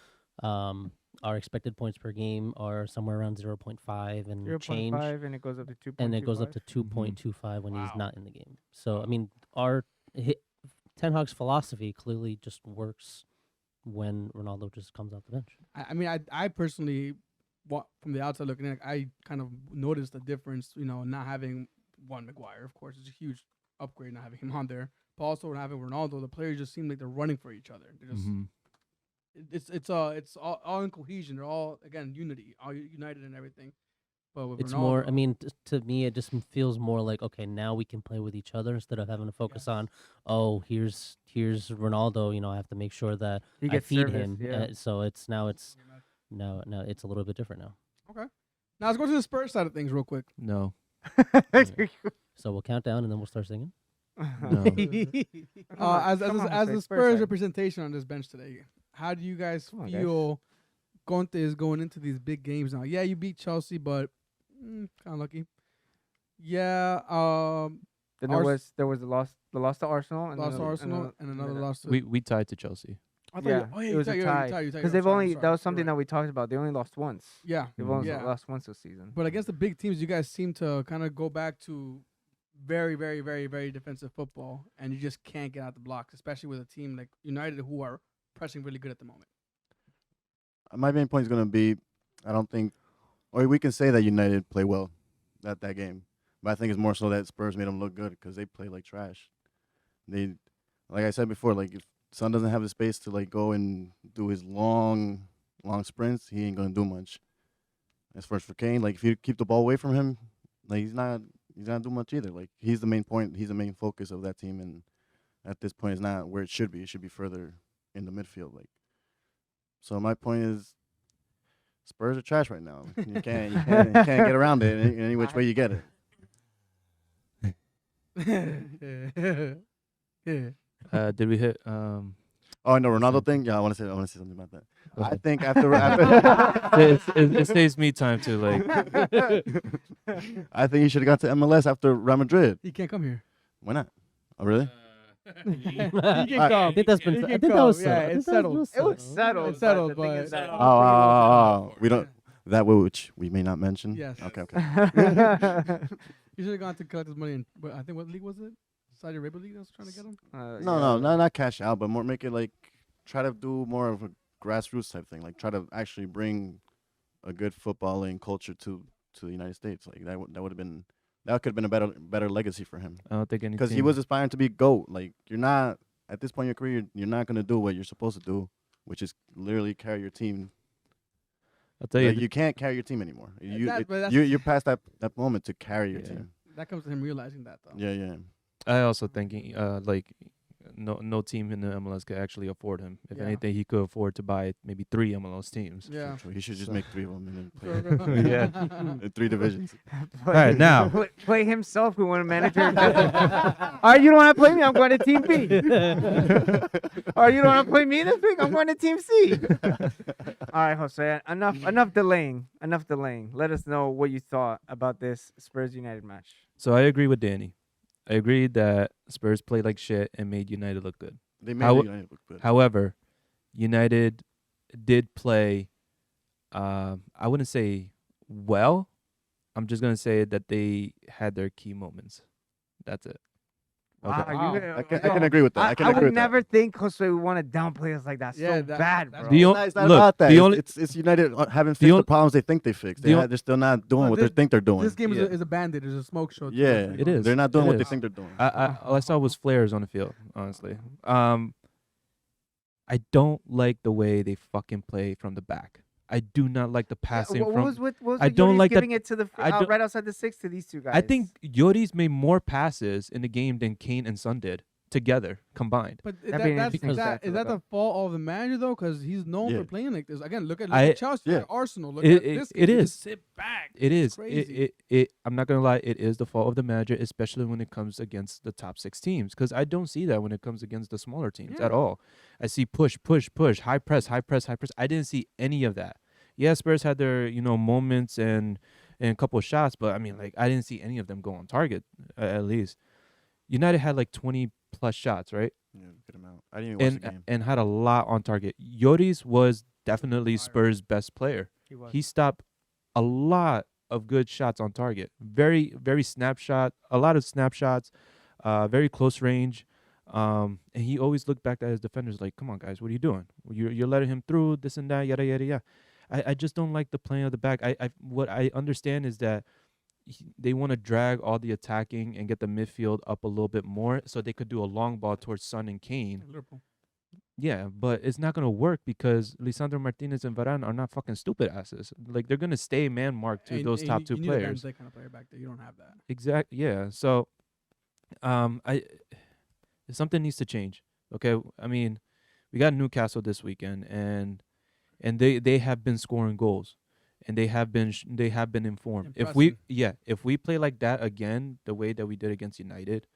our expected points per game are somewhere around 0.5 and 0.5, change, and it goes up to 2.25. and it goes up to 2.25 when Wow. he's not in the game. So I mean, Ten Hag's philosophy clearly just works when Ronaldo just comes off the bench. I mean, I personally, from the outside looking in, I kind of noticed the difference. You know, not having Maguire, of course, is a huge upgrade not having him on there. But also not having Ronaldo, the players just seem like they're running for each other. They're just Mhm. it's all in cohesion. They're all again unity, all united and everything. But with It's Ronaldo, more. I mean, to me, it just feels more like okay, now we can play with each other instead of having to focus on, oh, here's Ronaldo. You know, I have to make sure that He I gets feed service, him. yeah. So it's now it's a little bit different now. okay. Now let's go to the Spurs side of things real quick. No. So we'll count down and then we'll start singing. No. As Come on, as Jose, the Spurs Spurs side. representation on this bench today, how do you guys Come on, guys. feel Conte is going into these big games now? Yeah, you beat Chelsea, but kind of lucky. Yeah, Then Ars- there was the loss to Arsenal, and lost to then Arsenal and another then loss to. We tied to Chelsea. I thought yeah, you, oh yeah, it you was tied, a you tie tied, because they've only that was something that we talked about. They only lost once. Yeah, They've only yeah. lost once this season. But against the big teams, you guys seem to kind of go back to very, very, very, very defensive football, and you just can't get out the blocks, especially with a team like United who are pressing really good at the moment. My main point is going to be, I don't think, or we can say that United play well that game, but I think it's more so that Spurs made them look good because they play like trash. They, like I said before, like if Son doesn't have the space to like go and do his long sprints, he ain't gonna do much. As far as for Kane, like if you keep the ball away from him, like he's not do much either. Like he's the main point, he's the main focus of that team, and at this point, it's not where it should be. It should be further in the midfield, like. So my point is, Spurs are trash right now. You can't get around it in any which way you get it. Yeah. Did we hit? Oh no, Ronaldo thing. Yeah, I want to say something about that. I Okay. think after it saves me time to like. I think he should have gone to MLS after Real Madrid. He can't come here. Why not? Oh really? He can I come. I think that's been. He I can think that was come. Yeah, settled. I think it's that was settled. It was settled. It's settled, the thing is but- that- Oh, we don't that which we may not mention. Yes. Okay. He should have gone to collect his money. In, but I think what league was it? Saudi Arabia league that was trying to get him. No, not cash out, but more make it like try to do more of a grassroots type thing. Like try to actually bring a good footballing culture to the United States. Like that would have been that could have been a better legacy for him. I don't think any. Because he team- was aspiring to be GOAT. Like you're not at this point in your career, you're not gonna do what you're supposed to do, which is literally carry your team. I'll tell you. Like, you can't carry your team anymore. But that's- You're past that moment to carry your Yeah. team. That comes to him realizing that though. Yeah. I also think like no team in the MLS could actually afford him. If Yeah. anything, he could afford to buy maybe 3 MLS teams. Yeah. So he should just So- make 3 of them and then play Yeah. in 3 divisions. All right, now. play himself. We want a manager. All right, you don't want to play me. I'm going to Team B. All right, you don't want to play me this week. I'm going to Team C. All right, Jose. Enough delaying. Enough delaying. Let us know what you thought about this Spurs United match. So I agree with Danny. I agree that Spurs played like shit and made United look good. They made How- United look good. However, United did play, I wouldn't say well. I'm just going to say that they had their key moments. That's it. Okay. Wow. I can agree with that. I can agree would with that. never think Jose would want to downplay us like that. Yeah, So that- bad, that's- bro. The It's not look, about that. the only- It's United haven't fixed the the on- problems they think they fixed. the on- They're still not doing No, what this- they think they're doing. This game Yeah. is a bandit. It's a smoke show. Yeah, It is. They're not doing It what they is. think they're doing. All I saw was flares on the field, honestly. I don't like the way they fucking play from the back. I do not like the passing What from. was I don't like that- giving it to the I don't- right outside the 6 to these two guys. I think Yoris made more passes in the game than Kane and Son did together combined. But That'd be an that's interesting stat to is look that the up. fault of the manager though? Because he's known Yeah. for playing like this. Again, look at I- Chelsea, yeah. look at Arsenal. Look It- at it- this. it game. is. Just sit back. It is. crazy. I'm not gonna lie. It is the fault of the manager, especially when it comes against the top 6 teams. Because I don't see that when it comes against the smaller teams at Yeah. all. I see push, high press. I didn't see any of that. Yeah, Spurs had their moments and a couple of shots, but I mean, like I didn't see any of them go on target. At least United had like 20 plus shots, right? Yeah, good amount. I didn't even watch the game. And had a lot on target. Yoris was definitely Spurs' best player. he was. He stopped a lot of good shots on target. Very, very a lot of snapshots, very close range. And he always looked back at his defenders like, come on, guys, what are you doing? You're letting him through, this and that, yada, yada, yada. I just don't like the playing of the back. What I understand is that they want to drag all the attacking and get the midfield up a little bit more so they could do a long ball towards Son and Kane. Liverpool. Yeah, but it's not gonna work because Lisandro Martinez and Varane are not fucking stupid asses. Like they're gonna stay man marked to those top two you need a Van players. Dijk kind of player back there. You don't have that. Exactly. Yeah. So, I something needs to change. Okay. I mean, we got Newcastle this weekend, and they have been scoring goals, and they have been informed. If we play like that again, the way that we did against United,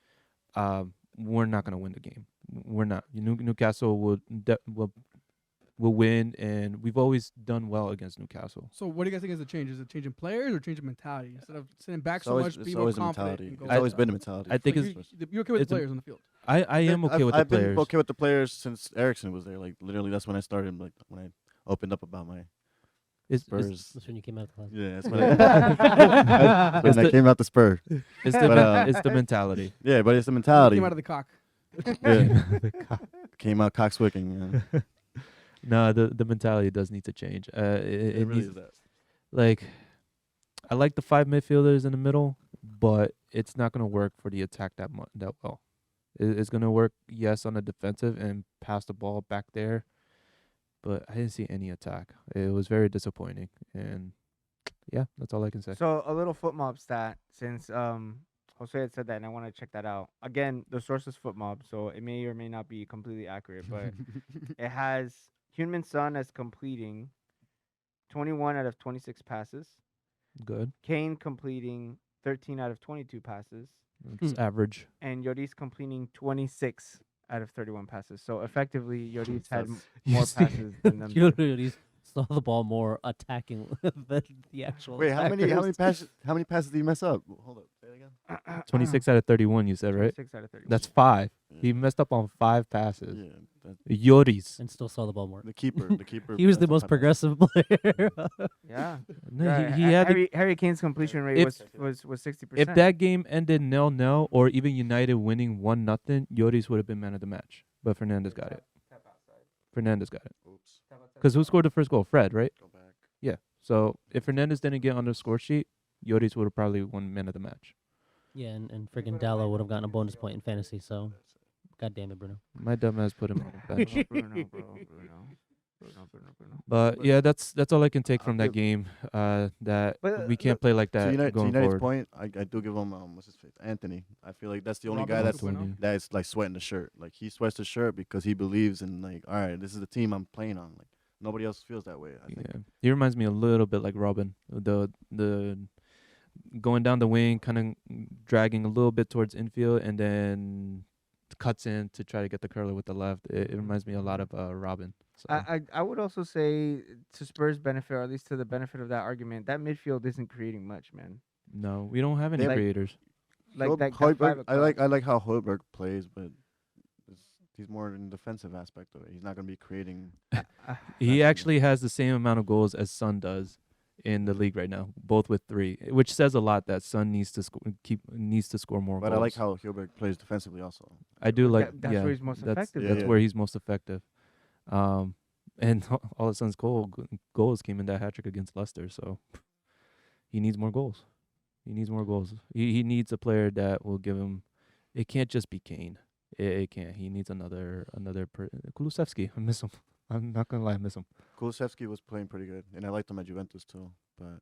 we're not gonna win the game. We're not. Newcastle will win, and we've always done well against Newcastle. So what do you guys think is the change? Is it changing players or changing mentality? Instead of sitting back It's so always, much, it's be more always a confident. mentality. and go It's always for been it? a mentality. I think So it's. you're okay with the it's a- players on the field. I am okay with the I've been players. okay with the players since Ericsson was there. Like literally, that's when I started. Like when I opened up about my It's Spurs. That's when you came out of class. Yeah, that's when I came out the Spurs. it's the it's the mentality. Yeah, but it's the mentality. Came out of the cock. Yeah. Came out cockswicking. Yeah. No, the mentality does need to change. It really needs, is that. like, I like the 5 midfielders in the middle, but it's not gonna work for the attack that well. It's gonna work, yes, on the defensive and pass the ball back there, but I didn't see any attack. It was very disappointing, and yeah, that's all I can say. So a little foot mob stat, since Jose had said that, and I want to check that out. Again, the source is foot mob, so it may or may not be completely accurate, but it has Heung-min Son as completing 21 out of 26 passes, Good, Kane completing 13 out of 22 passes, it's average. and Lloris completing 26 out of 31 passes. So effectively, Lloris had That's- more passes than them. two. You saw the ball more attacking than the actual. Wait, how many attackers. passes did you mess up? Hold up, say it again. 26 out of 31, you said, right? 26 out of 31. That's 5. Yeah. He messed up on 5 passes. Yeah, that, Yoris. And still saw the ball more. the keeper. He was the messed most up. progressive player. Yeah. No, Yeah, he had the Harry Kane's completion rate If- was 60%. If that game ended 0-0 or even United winning 1-0, Yoris would have been man of the match. But Fernandez got it. Fernandez got it. Oops. Because who scored the first goal? Fred, right? Go back. Yeah. So if Fernandez didn't get on the score sheet, Yoris would have probably won man of the match. Yeah, and friggin' Dallo would have gotten a bonus point in fantasy. So, god damn it, Bruno. My dumbass put him on the bench. Bruno. But yeah, that's all I can take from that give- game. That But, we can't play like To that United's going forward. point, I do give him what's his face, Anthony. I feel like that's the only Robin guy that's Bueno? that's like sweating the shirt. Like he sweats the shirt because he believes in like, all right, this is the team I'm playing on. Like nobody else feels that way. I think. Yeah, he reminds me a little bit like Robin. The going down the wing, kind of dragging a little bit towards infield, and then cuts in to try to get the curler with the left. It reminds me a lot of Robin. So. I would also say, to Spurs' benefit, or at least to the benefit of that argument, that midfield isn't creating much, man. No, we don't have any They- creators. Like that Højbjerg, five I like o'clock. how Højbjerg plays, but he's more in the defensive aspect of it. He's not gonna be creating. He actually has the same amount of goals as Son does in the league right now, both with 3, which says a lot that Son needs to score more But goals. I like how Højbjerg plays defensively also. I do like That's yeah, where he's most that's, effective. Yeah, That's yeah. where he's most effective. And all of Son's goals came in that hat trick against Leicester, so he needs more goals. He needs more goals. He needs a player that will give him. It can't just be Kane. It can't. He needs another Kulusevski. I miss him. I'm not gonna lie, I miss him. Kulusevski was playing pretty good, and I liked him at Juventus too. But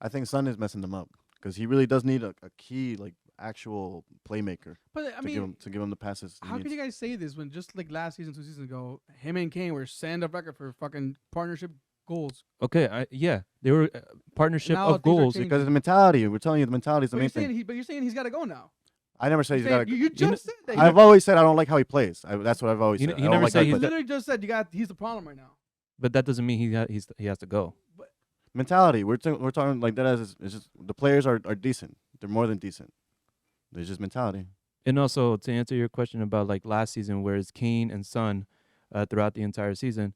I think Son is messing them up because he really does need a key, like actual playmaker But I mean, to give him the passes. he how can needs. you guys say this when just like last season, 2 seasons ago, him and Kane were stand up record for fucking partnership goals? Okay, they were partnership Now of things are goals. changing. Because of the mentality, we're telling you the mentality is the But main you're, saying thing. but you're saying he's got to go now. I never said he's got. You just said that. I've always said I don't like how he plays. That's what I've always You said. n- you I don't never like say how he You he's plays. literally just said he's the problem right now. But that doesn't mean he has to go. Mentality. We're talking like that as it's just the players are decent. They're more than decent. There's just mentality. And also to answer your question about like last season, whereas Kane and Son throughout the entire season,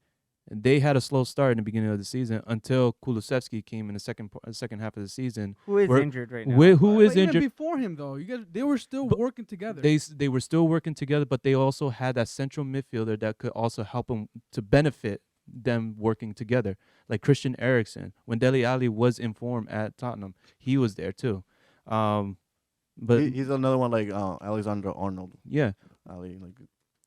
they had a slow start in the beginning of the season until Kulusevski came in the second half of the season. Who is We're- injured right now? Who is But even injured? before him though? They were still But working together. They were still working together, but they also had that central midfielder that could also help them to benefit them working together. Like Christian Eriksen, when Dele Alli was in form at Tottenham, he was there too. But He's another one like Alexander Arnold. yeah, Ali, like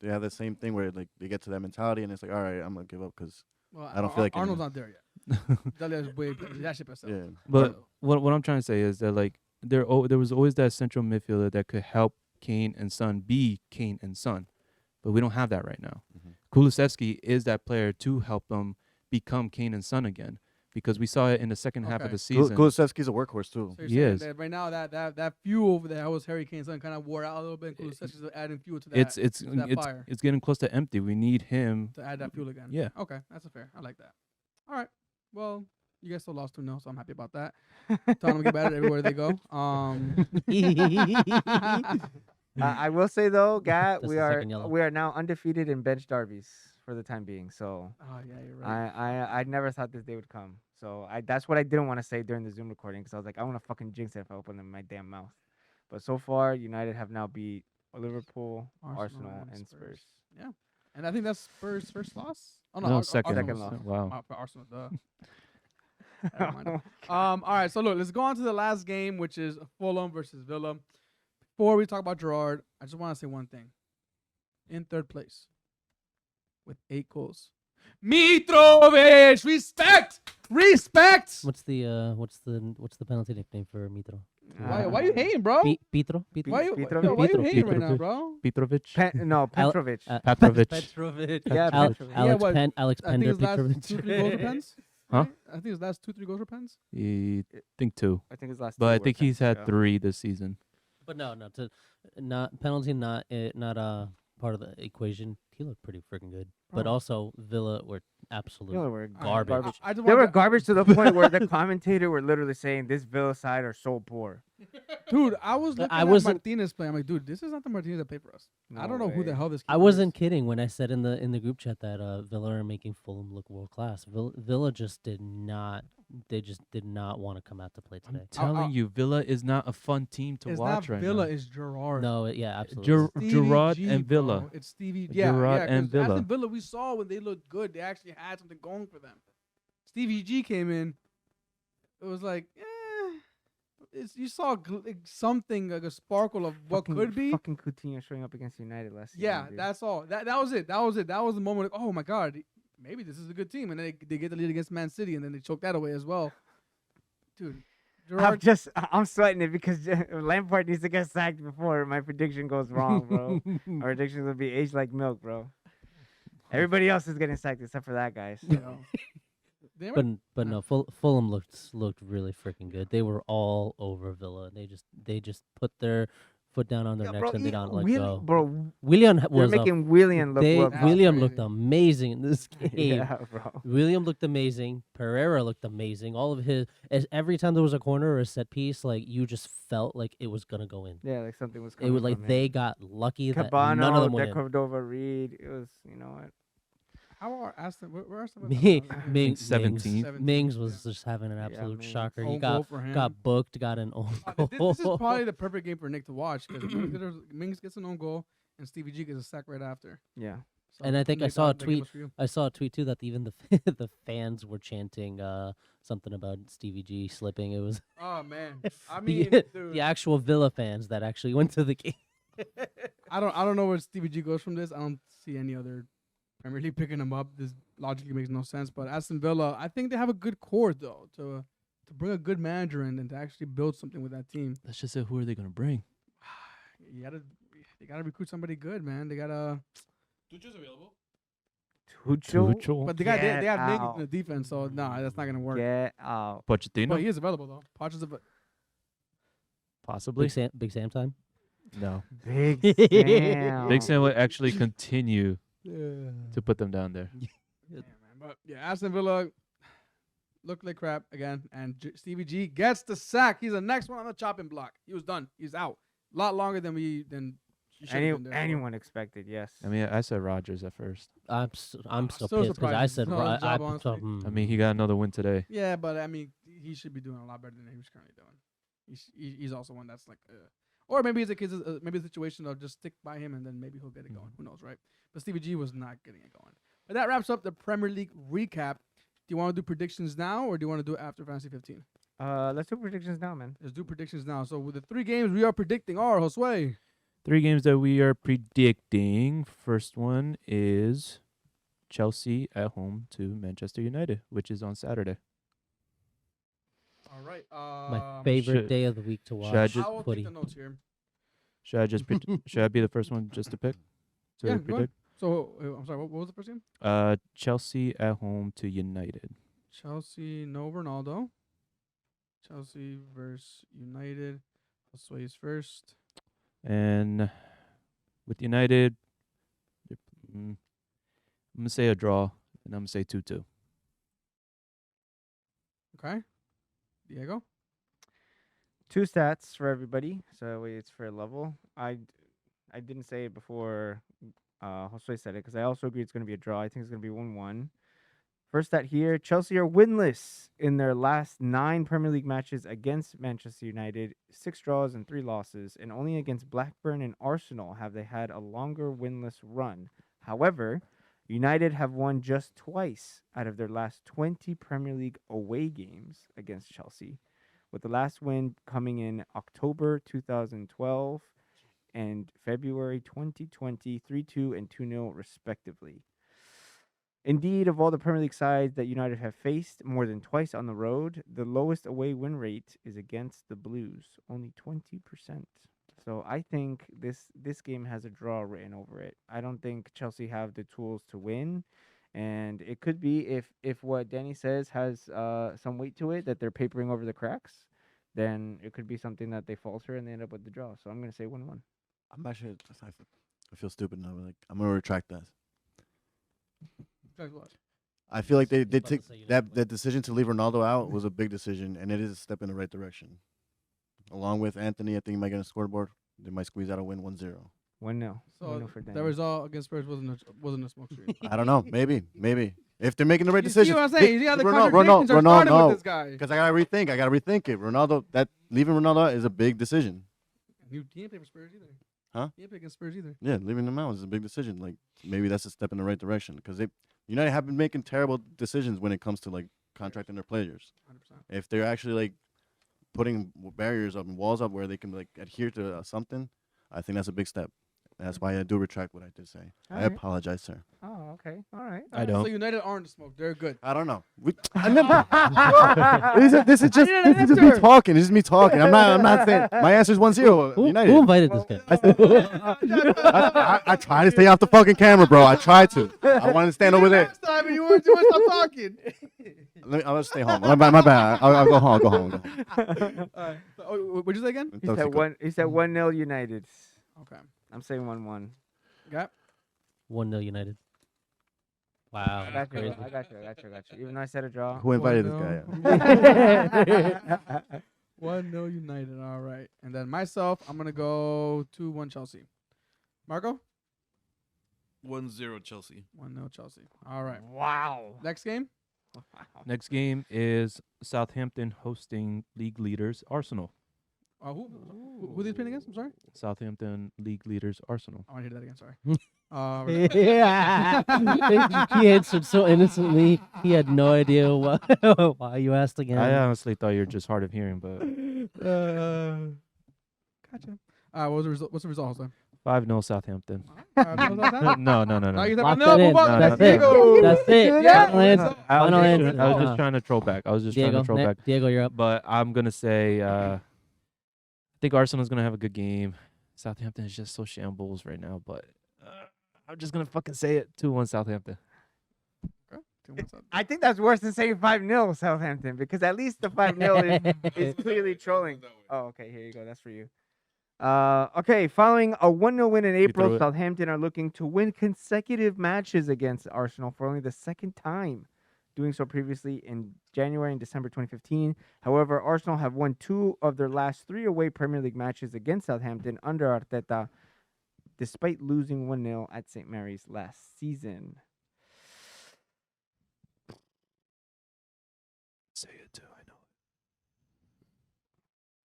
they have the same thing where like they get to that mentality and it's like, all right, I'm gonna give up because Well, I don't feel like Arnold's anymore. not there yet. Dalia's way that shit passed out. yeah. But what I'm trying to say is that like there was always that central midfielder that could help Kane and Son be Kane and Son, but we don't have that right now. Mhm. Kulusevski is that player to help them become Kane and Son again, because we saw it in the second half of Okay. the season. Kulusevski's a workhorse too. So you're Yes. saying that right now that fuel over there was Harry Kane's son kind of wore out a little bit. Kulusevski's adding fuel to that. that fire. It's getting close to empty. We need him. to add that fuel again. Yeah. Okay, that's fair. I like that. All right. Well, you guys still lost 2-0, so I'm happy about that. Tottenham get better everywhere they go. I will say though, Gat, That's we the are second yellow. we are now undefeated in bench derbies for the time being. So Oh yeah, you're right. I never thought this day would come. So that's what I didn't want to say during the Zoom recording because I was like, I want to fucking jinx it if I open them in my damn mouth. But so far, United have now beat Liverpool, Arsenal, and Spurs. Yeah, and I think that's Spurs' first loss. Oh no, No, second. Arsenal's- loss. Wow. For Arsenal, duh. Never mind. All right, so look, let's go on to the last game, which is Fulham versus Villa. Before we talk about Gerrard, I just want to say one thing. In third place, with 8 goals, Mitrovic. Respect. What's the penalty nickname for Mitro? Why you hating, bro? Petro? Why you Petrovic? why you hating right now, Petrovic. bro? Petrovic. No, Petrovic. Petrovic. Petrovic. Yeah, Alex Petrovic. Yeah, what, Alex I think Pender his last Petrovic. 2-3 goals were pens. Huh? Right? I think his last 2-3 goals were pens. I think 2, I think his last. but two I were think he's pens, had yeah. 3 this season. But no, not penalty, not part of the equation. He looked pretty freaking good. But Oh. also Villa were absolute They were garbage. I just They were want garbage to the point where the commentator were literally saying this Villa side are so poor. dude. I was looking I at wasn't- Martinez play. I'm like, dude, this is not the Martinez that played for us. I don't know who the way. hell this. I keeper wasn't is. kidding when I said in the group chat that Villa are making Fulham look world class. Villa just did not. They just did not want to come out to play I'm today. telling you, Villa is not a fun team to It's watch not right Villa. now. It's Gerrard. No, yeah, absolutely. Ger- Stevie Gerrard G, and Villa. bro. It's Stevie. Gerrard Yeah, and 'cause Villa. Aston Villa, we saw when they looked good, they actually had something going for them. Stevie G came in. It was like, you saw like something like a sparkle of what could be. Fucking Coutinho showing up against United last season. Yeah, dude. that's all. That was it. That was it. That was the moment. Like, oh my god, maybe this is a good team. And then they get the lead against Man City, and then they choke that away as well. Dude, Gerrard. I'm sweating it because Lampard needs to get sacked before my prediction goes wrong, bro. My predictions will be aged like milk, bro. Everybody else is getting sacked except for that guy. you So. know. Damn it. But no, Fulham looked really freaking good. They were all over Villa. They just put their foot down on their Yeah, necks bro, and they don't let Wheelie- go. Bro, William you're was making Willian look world That's William crazy. looked amazing in this game. Yeah, bro. William looked amazing. Pereira looked amazing. All of every time there was a corner or a set piece, like you just felt like it was gonna go in. Yeah, like something was It coming was like from him. they got lucky that Cabano, none of them went in. Cordova, Reed. It was, you know what? How are Aston? Where Aston? Mings, 17th. Mings was just having an Yeah, absolute Mings. shocker. He Own got goal for him. got booked, got an own goal. This is probably the perfect game for Nick to watch because Mings gets an own goal and Stevie G gets a sack right after. Yeah. So, And I think I Nick, saw a that game tweet- was for you. I saw a tweet too that even the the fans were chanting something about Stevie G slipping. It was Oh man, I the, mean, the dude, actual Villa fans that actually went to the game. I don't know where Stevie G goes from this. I don't see any other Premier League picking him up. This logically makes no sense. But Aston Villa, I think they have a good core though to bring a good manager in and to actually build something with that team. That's just it. Who are they gonna bring? They gotta recruit somebody good, man. They gotta, Tucho's available. Tuchel. but they got they have Mings out. in the defense, so no, that's not gonna work. Get out. Pochettino, But he is available though. Poch is possibly. Big Sam time. No, Big Sam. Big Sam would actually continue yeah. to put them down there. Yeah, man. But yeah, Aston Villa looked like crap again, and Stevie G gets the sack. He's the next one on the chopping block. He was done. He's out. A lot longer than he should have been there for. Anyone expected, yes. I mean, I said Rogers at first. I'm still still pissed because I surprised. said He's done a job, honestly. I mean, he got another win today. Yeah, but I mean, he should be doing a lot better than he was currently doing. He's also one that's like, or maybe it's a case, maybe a situation of just stick by him and then maybe he'll get it going. Who knows, right? But Stevie G was not getting it going. But that wraps up the Premier League recap. Do you want to do predictions now, or do you want to do it after Fantasy 15? Let's do predictions now, man. Let's do predictions now. So with the 3 games we are predicting are, Josue, 3 games that we are predicting. First one is Chelsea at home to Manchester United, which is on Saturday. All right. My favorite should- day of the week to watch. should I I just- will footy. take the notes here. Should I just should I be the first one just to pick? To Yeah, go ahead. predict? So I'm sorry. What was the first game? Chelsea at home to United. Chelsea, no Ronaldo. Chelsea versus United. Josue's first. And with United, I'm gonna say a draw, and I'm gonna say 2-2. Okay. Diego. 2 stats for everybody, so that way it's fair level. I didn't say it before Josue said it because I also agree it's going to be a draw. I think it's going to be 1-1. First stat here, Chelsea are winless in their last 9 Premier League matches against Manchester United, 6 draws and 3 losses, and only against Blackburn and Arsenal have they had a longer winless run. However, United have won just twice out of their last 20 Premier League away games against Chelsea, with the last win coming in October 2012 and February 2020, 3-2 and 2-0 respectively. Indeed, of all the Premier League sides that United have faced more than twice on the road, the lowest away win rate is against the Blues, only 20%. So I think this game has a draw written over it. I don't think Chelsea have the tools to win, and it could be if what Danny says has some weight to it, that they're papering over the cracks, then it could be something that they falter and they end up with the draw. So I'm going to say 1-1. I'm actually. I feel stupid now. Like I'm gonna retract that. Guys, what? I feel like they He's did about to take say United that win. that decision to leave Ronaldo out was a big decision, and it is a step in the right direction. Along with Anthony, I think he might get a scoreboard. They might squeeze out a win 1-0. 1-0. So 1-0 for Danny. that result against Spurs wasn't a smoke screen. I don't know. Maybe. If they're making the right You see decision. what I'm saying? You see how the Ronaldo, contradictions are starting with this guy. Because I gotta rethink it. Ronaldo, that leaving Ronaldo out is a big decision. He didn't play for Spurs either. Huh? He didn't play against Spurs either. Yeah, leaving him out is a big decision. Like maybe that's a step in the right direction because United have been making terrible decisions when it comes to like contracting their players. 100%. If they're actually like putting barriers up and walls up where they can like adhere to something, I think that's a big step. That's why I do retract what I did say. I Alright. apologize, sir. Oh, okay. All right. I So don't. United aren't the smoke. They're good. I don't know. I never. This is just I need an me answer. talking. This is me talking. I'm not saying my answer is 1-0 Who United. invited this guy? I try to stay off the fucking camera, bro. I try to. I want to stand over there. Last time and you weren't doing stop talking. I'll just stay home. My bad. I'll go home. All right. So, what'd you say again? He said 1-0 United. Okay. I'm saying 1-1. Got 1-0 United. Wow. I got you. crazy. I got you. Even though I said a draw. Who invited this guy? 1-0 United. All right. And then myself, I'm gonna go 2-1 Chelsea. Marco? 1-0 Chelsea. 1-0 Chelsea. All right. Wow. Next game? Next game is Southampton hosting league leaders Arsenal. Who they playing against? I'm sorry. Southampton league leaders Arsenal. I want to hear that again. Sorry. Yeah. He answered so innocently. He had no idea why you asked again. I honestly thought you were just hard of hearing, but Gotcha. What's the result, Jose? 5-0 Southampton. No, No. you Lock no, that in. move on. That's There you it. go. That's it. Yeah. Final answer. Final answer. I was just trying to troll back. Diego, you're up. But I'm gonna say I think Arsenal's gonna have a good game. Southampton is just so shambles right now, but I'm just gonna fucking say it. 2-1 Southampton. I think that's worse than saying 5-0 Southampton because at least the 5-0 is clearly trolling. Oh, okay. Here you go. That's for you. Okay. Following a 1-0 win in threw April, it. Southampton are looking to win consecutive matches against Arsenal for only the second time, doing so previously in January and December 2015. However, Arsenal have won 2 of their last 3 away Premier League matches against Southampton under Arteta, despite losing 1-0 at St. Mary's last season. Say it too. I know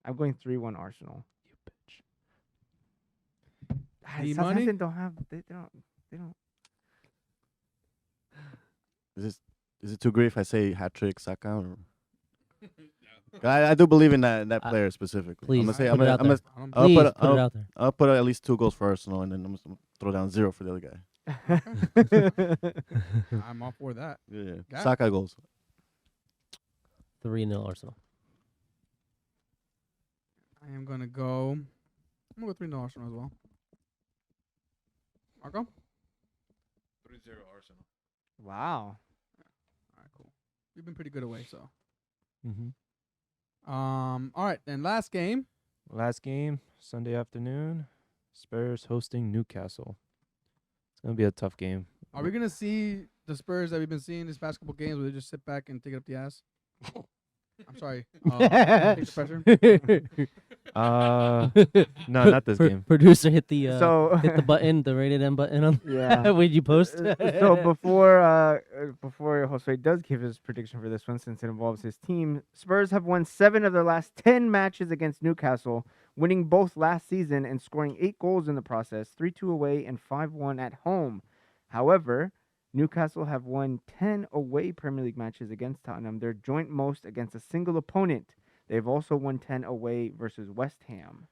I'm going 3-1 Arsenal. it. You bitch. Need Southampton money? don't have. They don't. Is it too great if I say hat trick Saka? Or? I do believe in that I- player specifically. please I'm gonna say put it out there. I don't- I'll Please put put it out there. I'll put at least 2 goals for Arsenal, and then I'm gonna throw down 0 for the other guy. I'm all for that. Yeah, Got it. Saka goals. 3-0 Arsenal. I am gonna go. I'm gonna go 3-0 Arsenal as well. Marco. 3-0 Arsenal. Wow. All right, cool. We've been pretty good away, so. Mm-hmm. All right, then last game. Last game, Sunday afternoon. Spurs hosting Newcastle. It's gonna be a tough game. Are we gonna see the Spurs that we've been seeing these past couple games, where they just sit back and take it up the ass? I'm sorry. Take the pressure. No, not this game. Producer hit the So hit the button, the rated M button on yeah. when you post. So before Jose does give his prediction for this one, since it involves his team, Spurs have won 7 of their last 10 matches against Newcastle, winning both last season and scoring 8 goals in the process, 3-2 away and 5-1 at home. However, Newcastle have won 10 away Premier League matches against Tottenham, their joint most against a single opponent. They've also won 10 away versus West Ham.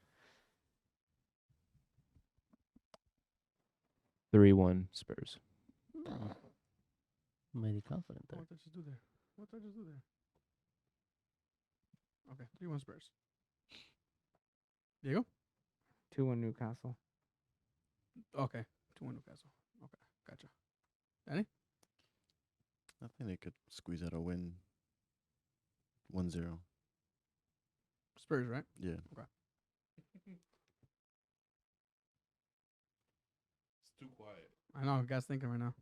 3-1 Spurs. Mighty confident there. What did I just do there? What did I just do there? Okay, 3-1 Spurs. Diego? 2-1 Newcastle. Okay, 2-1 Newcastle. Okay, gotcha. I think they could squeeze out a win. 1-0. Spurs, right? Yeah. It's too quiet. I know, guys thinking right now.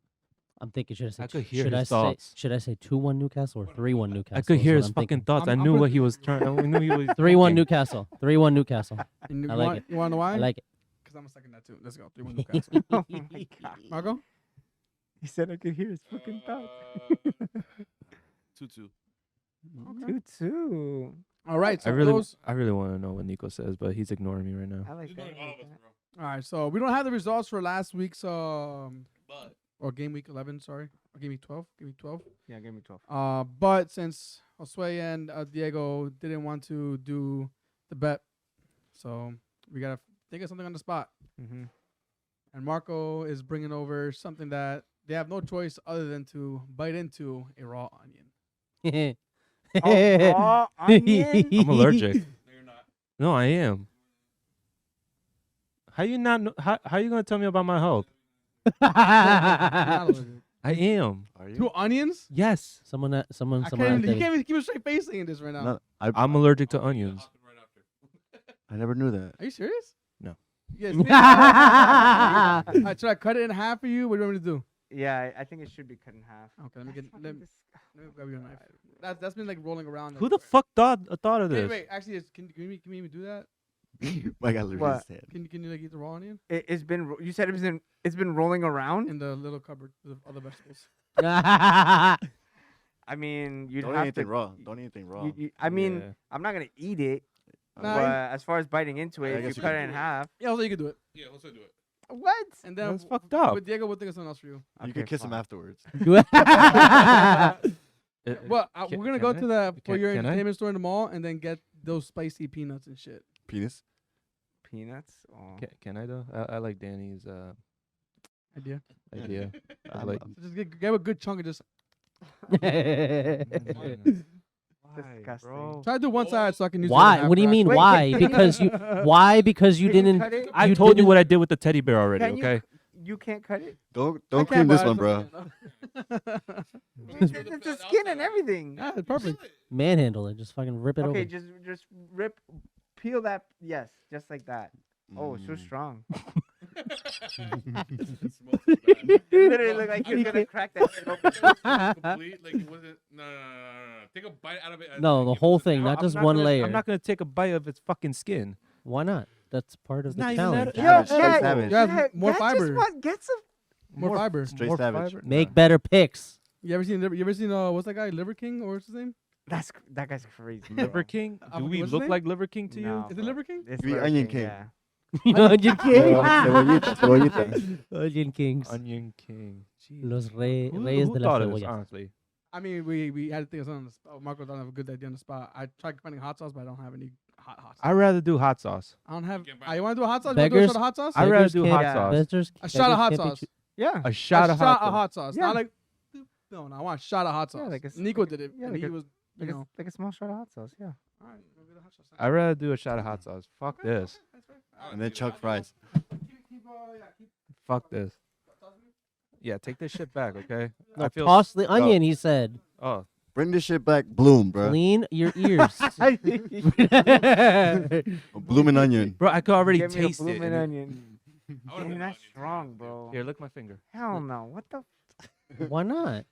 I'm thinking should I say I could hear should his I thoughts. say should I say 2-1 Newcastle or 3-1 Newcastle? I could is hear what his I'm fucking thinking. thoughts. I I'm knew gonna- what he was trying. I knew he was 3-1 thinking. Newcastle. 3-1 Newcastle. And I like it. You want to know why? I like it. Because I'm a second that too. Let's go. 3-1 Newcastle. Oh my god. Marco? He said I could hear his fucking thoughts. 2-2. 2-2. All right. So I really those, want to know what Nico says, but he's ignoring me right now. I like He's that. doing I all like of us, that. bro. all right. So we don't have the results for last week's But or game week 11. Sorry, or game week 12. Game week 12. Yeah, give me 12. But since Josue and Diego didn't want to do the bet, so we gotta think of something on the spot. Mm-hmm. And Marco is bringing over something that they have no choice other than to bite into a raw onion. Oh, onion? I'm allergic. no, you're not. No, I am. How you not? Know, how you gonna tell me about my health? Not allergic. I am. Are you? 2 onions? Yes, Someone. I someone. can't even, you can't even keep a straight face saying this right now. No, I'm allergic to onions. Happened right after. I never knew that. Are you serious? No. Yes. Should I cut it in half for you? What do you want me to do? Yeah, I think it should be cut in half. Okay, let me get. Fucking Let me grab your knife. That's been like rolling around. Who the fuck thought of Wait, this? wait. Actually, can you even do that? I got literally What? his hand. Can you like eat the raw onion It's been. You said it's been rolling around. in the little cupboard with other vegetables? I mean, you'd Don't eat have anything to. raw. Don't eat anything raw. I mean, Yeah. I'm not gonna eat it. Nah, But you- as far as biting into I it, if guess you you cut can it in do it. half. Yeah, also you can do it. Yeah, let's do it. What? And then That's fucked up. With Diego, we'll think of something else for you. You can kiss him afterwards. Well, Can- we're gonna go can to the for Can- your can I? entertainment store in the mall and then get those spicy peanuts and shit. Penis. Peanuts. Oh. Can I though? I like Danny's Idea. idea. I I'm- like. I'm- So just get a good chunk of just Disgusting. try to do one side so I can use. the Why? other half What do you for mean? Wait, Why? Because you. Why? Because you Can you didn't. cut it? I you told you didn't- what I did with the teddy bear already. Can you Okay. You can't cut it. Don't I cream can't, this but one, bro. It's the skin and everything. Yeah, it's perfect. Manhandle it. Just fucking rip it Okay, over. just rip, peel that. Yes, just like that. Oh, it's so Mm. strong. It smells so bad. It literally looked like I you're can't- gonna crack that shit open. Complete, like, was it? No. Take a bite out of it. and No, then the give whole it a thing, nap. not I'm just not one gonna- layer. I'm not gonna take a bite of its fucking skin. Why not? That's part of It's the not even that- challenge. Savage, Yeah, straight yeah, savage. Yeah, more fiber. Get some. More fiber. Straight more savage. fiber? Make better picks. You ever seen what's that guy, Liver King, or what's his name? That guy's crazy. Liver King? I Do forget we what's his look name? like Liver King to you? No. Is it Liver King? It's You eat Burger Onion King, King. yeah. Onion King. Cebollita. Onion Kings. Onion King. Jeez. Los Who reyes de la thought of this, cebolla. honestly? I mean, we had to think of something on the spot. Marco don't have a good idea on the spot. I tried finding hot sauce, but I don't have any hot sauce. I'd rather do hot sauce. I don't have. Can't buy You want to do a hot sauce? You want to do a Beggars- shot of hot sauce? I'd rather Beggars do can't- hot Yeah. sauce. Beggars- A shot of hot beggars can't be sauce. Yeah. A shot of hot sauce. hot sauce. Yeah. Not like. No, I want a shot of hot sauce. Yeah, like a s- Nico did it, yeah, and like he a- was. You know. Like a small shot of hot sauce. Yeah. All right, we'll do the hot sauce. I'd rather do a shot of hot sauce. Fuck this. And then chuck fries. Fuck this. Yeah, take this shit back, okay? No, I feel. toss the onion, he said. Oh, Bring this shit back, bloom, bro. Clean your ears. A blooming onion. bro, I could already Give me a taste it. blooming and it- onion. I would've Damn, been that's onion. strong, bro. Here, lick my finger. Hell no. What the? Why not?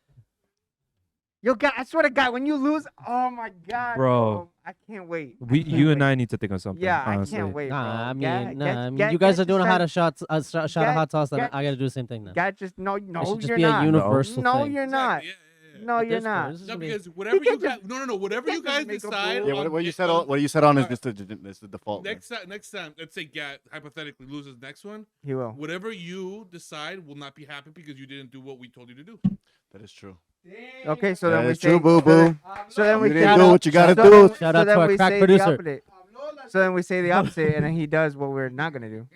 Yo, God, I swear to God, when you lose, oh my God, Bro. I can't wait. You and I need to think of something. Yeah, honestly. I can't wait, bro. Nah, I mean, Get- nah. get- I mean, get- you guys get are doing a just shot of get- hot sauce, then get- I gotta do the same thing then. God, just no, It no, should just you're be not. a universal No, thing. you're not. Exactly, yeah. No, At you're this point, not. this is No, gonna be- because whatever you can't guys, no, whatever you you can't guys make a decide. rule. Yeah, on- what you yeah, said. on- What you said on is Alright. just the default. man. Next time, let's say Gat hypothetically loses next one. He will. Whatever you decide will not be happy because you didn't do what we told you to do. That is true. Okay, so That then we is say. true, boo boo. So then we You say. didn't do what you gotta so do. then- Shout so out then to our we crack say producer. The opposite. So then we say the opposite, and then he does what we're not gonna do.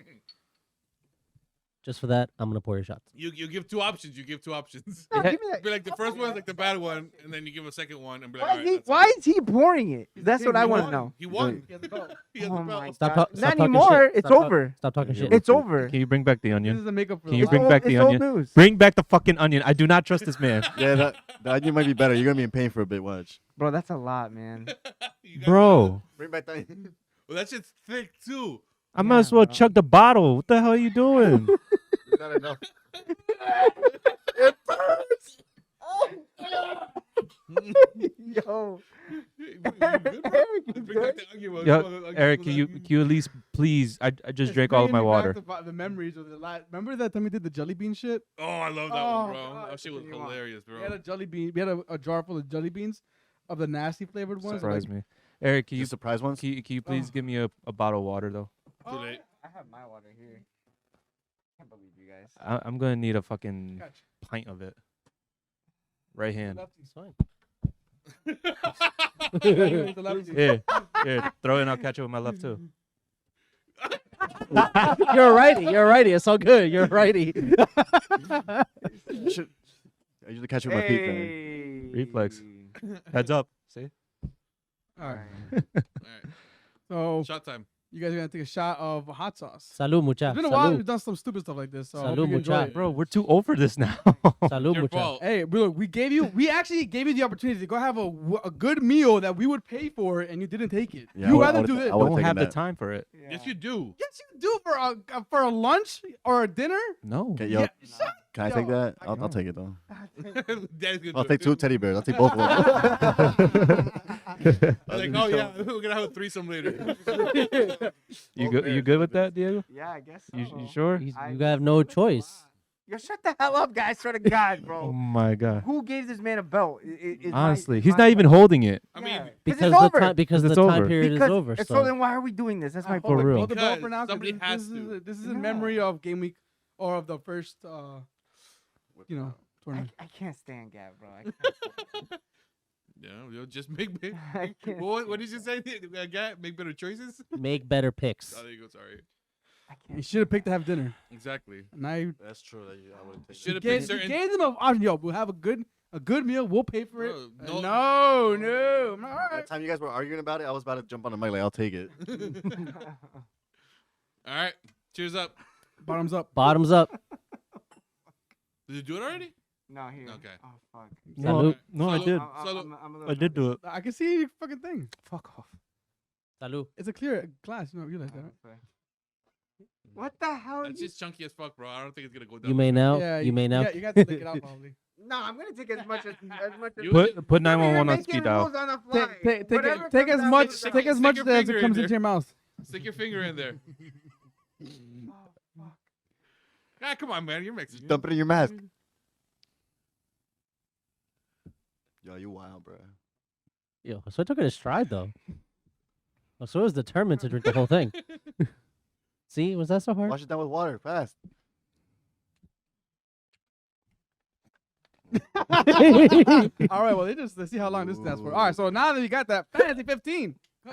Just for that, I'm gonna pour your shots. You give two options. You give two options. No, Yeah. give me that. Be like the first one's like the bad one, and then you give a second one, and be like, Why all is right, he? that's Why is he pouring it? That's what king. I He want to won. know. He won. He has the belt. He has Oh the my belt. Stop, God. stop Not talking anymore. shit. It's Stop talk- over. Stop talking Yeah, shit. we're It's over. Can you bring back the This onion? is the makeup for Can you the bring live. back the It's old onion? news. Bring back the fucking onion. I do not trust this man. Yeah, the onion might be better. You're gonna be in pain for a bit. Watch. Bro, that's a lot, man. You got Bro, Bring back the onion. that. Well, that shit's thick too. I might as well bro. chug the bottle. What the hell are you doing? Not enough. Yo. You good, bro? Eric, you Bring back good? the onion, bro. Yo, Come on, Eric, come can on. you at least please? I just It's drank all of my bringing me water. back the memories of the last. Remember that time we did the jelly bean shit? Oh, I love that Oh, one, bro. God, That shit was you want. hilarious, bro. We had a jelly bean. We had a jar full of jelly beans, of the nasty flavored ones. Surprise me, Eric. Can You you surprise ones? can you please Oh. give me a bottle of water though? Too late. I have my water here. Can't believe you guys. I'm gonna need a fucking Gotcha. pint of it. Right hand. It's fine. The lefty. Here, here. Throw it and I'll catch it with my left too. You're a righty. You're a righty. It's all good. You're a righty. Should- I usually catch it with my feet. Man. Hey. Reflex. Heads up. See? All right. All right. So Shot time. you guys are gonna take a shot of hot sauce. Salud, mucha. It's been a while. Salud. We've done some stupid stuff like this. So I hope Salud, you enjoy mucha. it. Bro, we're too old for this now. Salud, Your mucha. fault. Hey, look, we actually gave you the opportunity to go have a good meal that we would pay for, and you didn't take it. Yeah, you I rather would've do ta- this. I would've Don't taken have the that. time for it. Yes, you do. Yes, you do for a lunch or a dinner. No. Okay, yo, Yeah, can I take yo, that? I I'll know. take it though. Daddy's gonna I'll do it take two too. teddy bears. I'll take both of them. I'm like, oh yeah, we're gonna have a threesome later. You good? You good with that, Diego? Yeah, I guess so. You sure? You I- have no choice. Yo, shut the hell up, guys. Swear to God, Oh bro. my god. Who gave this man a belt? Honestly, he's not even holding it. I mean, Because it's the over. time because Because the it's time over. period is over. So So then why are we doing this? That's my hold For the- real. hold the belt for Because now, 'cause somebody this, has this to. Is, this is in No. memory of game week or of the first, tournament. I can't stand Gav, bro. I can't. yeah, just make. I can't What did you say? Guy, make better choices. make better picks. Oh, there you go. Sorry. I You can't. should have picked to have dinner. Exactly. Now you That's true. I would take Should have gave, picked certain. you gave them an option. Yo, we'll have a good meal. We'll pay for it. Bro, No. I'm like, all That right. time you guys were arguing about it, I was about to jump on the mic like, I'll take it. All right. Cheers up. Bottoms up. Bottoms up. Did you do it already? No, here. Okay. Oh, fuck. No, Salud. no, I Salud. did. I'm a little I did do it. I can see your fucking thing. Fuck off. Salud. It's a clear glass. You know, you like that. Right? What the hell? That's You... just chunky as fuck, bro. I don't think it's gonna go down. You may now. Yeah, You may now. Yeah, you got to lick it out probably. No, I'm gonna take as much as You- Put You're 911 on making speed dial. rules on the fly. Take Whatever as comes out much is the take as Stick much your as finger it in comes there. into your mouth. Stick your finger in there. Oh, fuck. Ah, come on, man. You're Mexican. Dump it in your mask. Yo, you wild, bro. Yo, so I took it in stride though. So I was determined to drink the whole thing. See, was that so hard? Wash it down with water, fast. All right, well, let's see how long this stands for. All right, so now that you got that, fantasy 15. Go.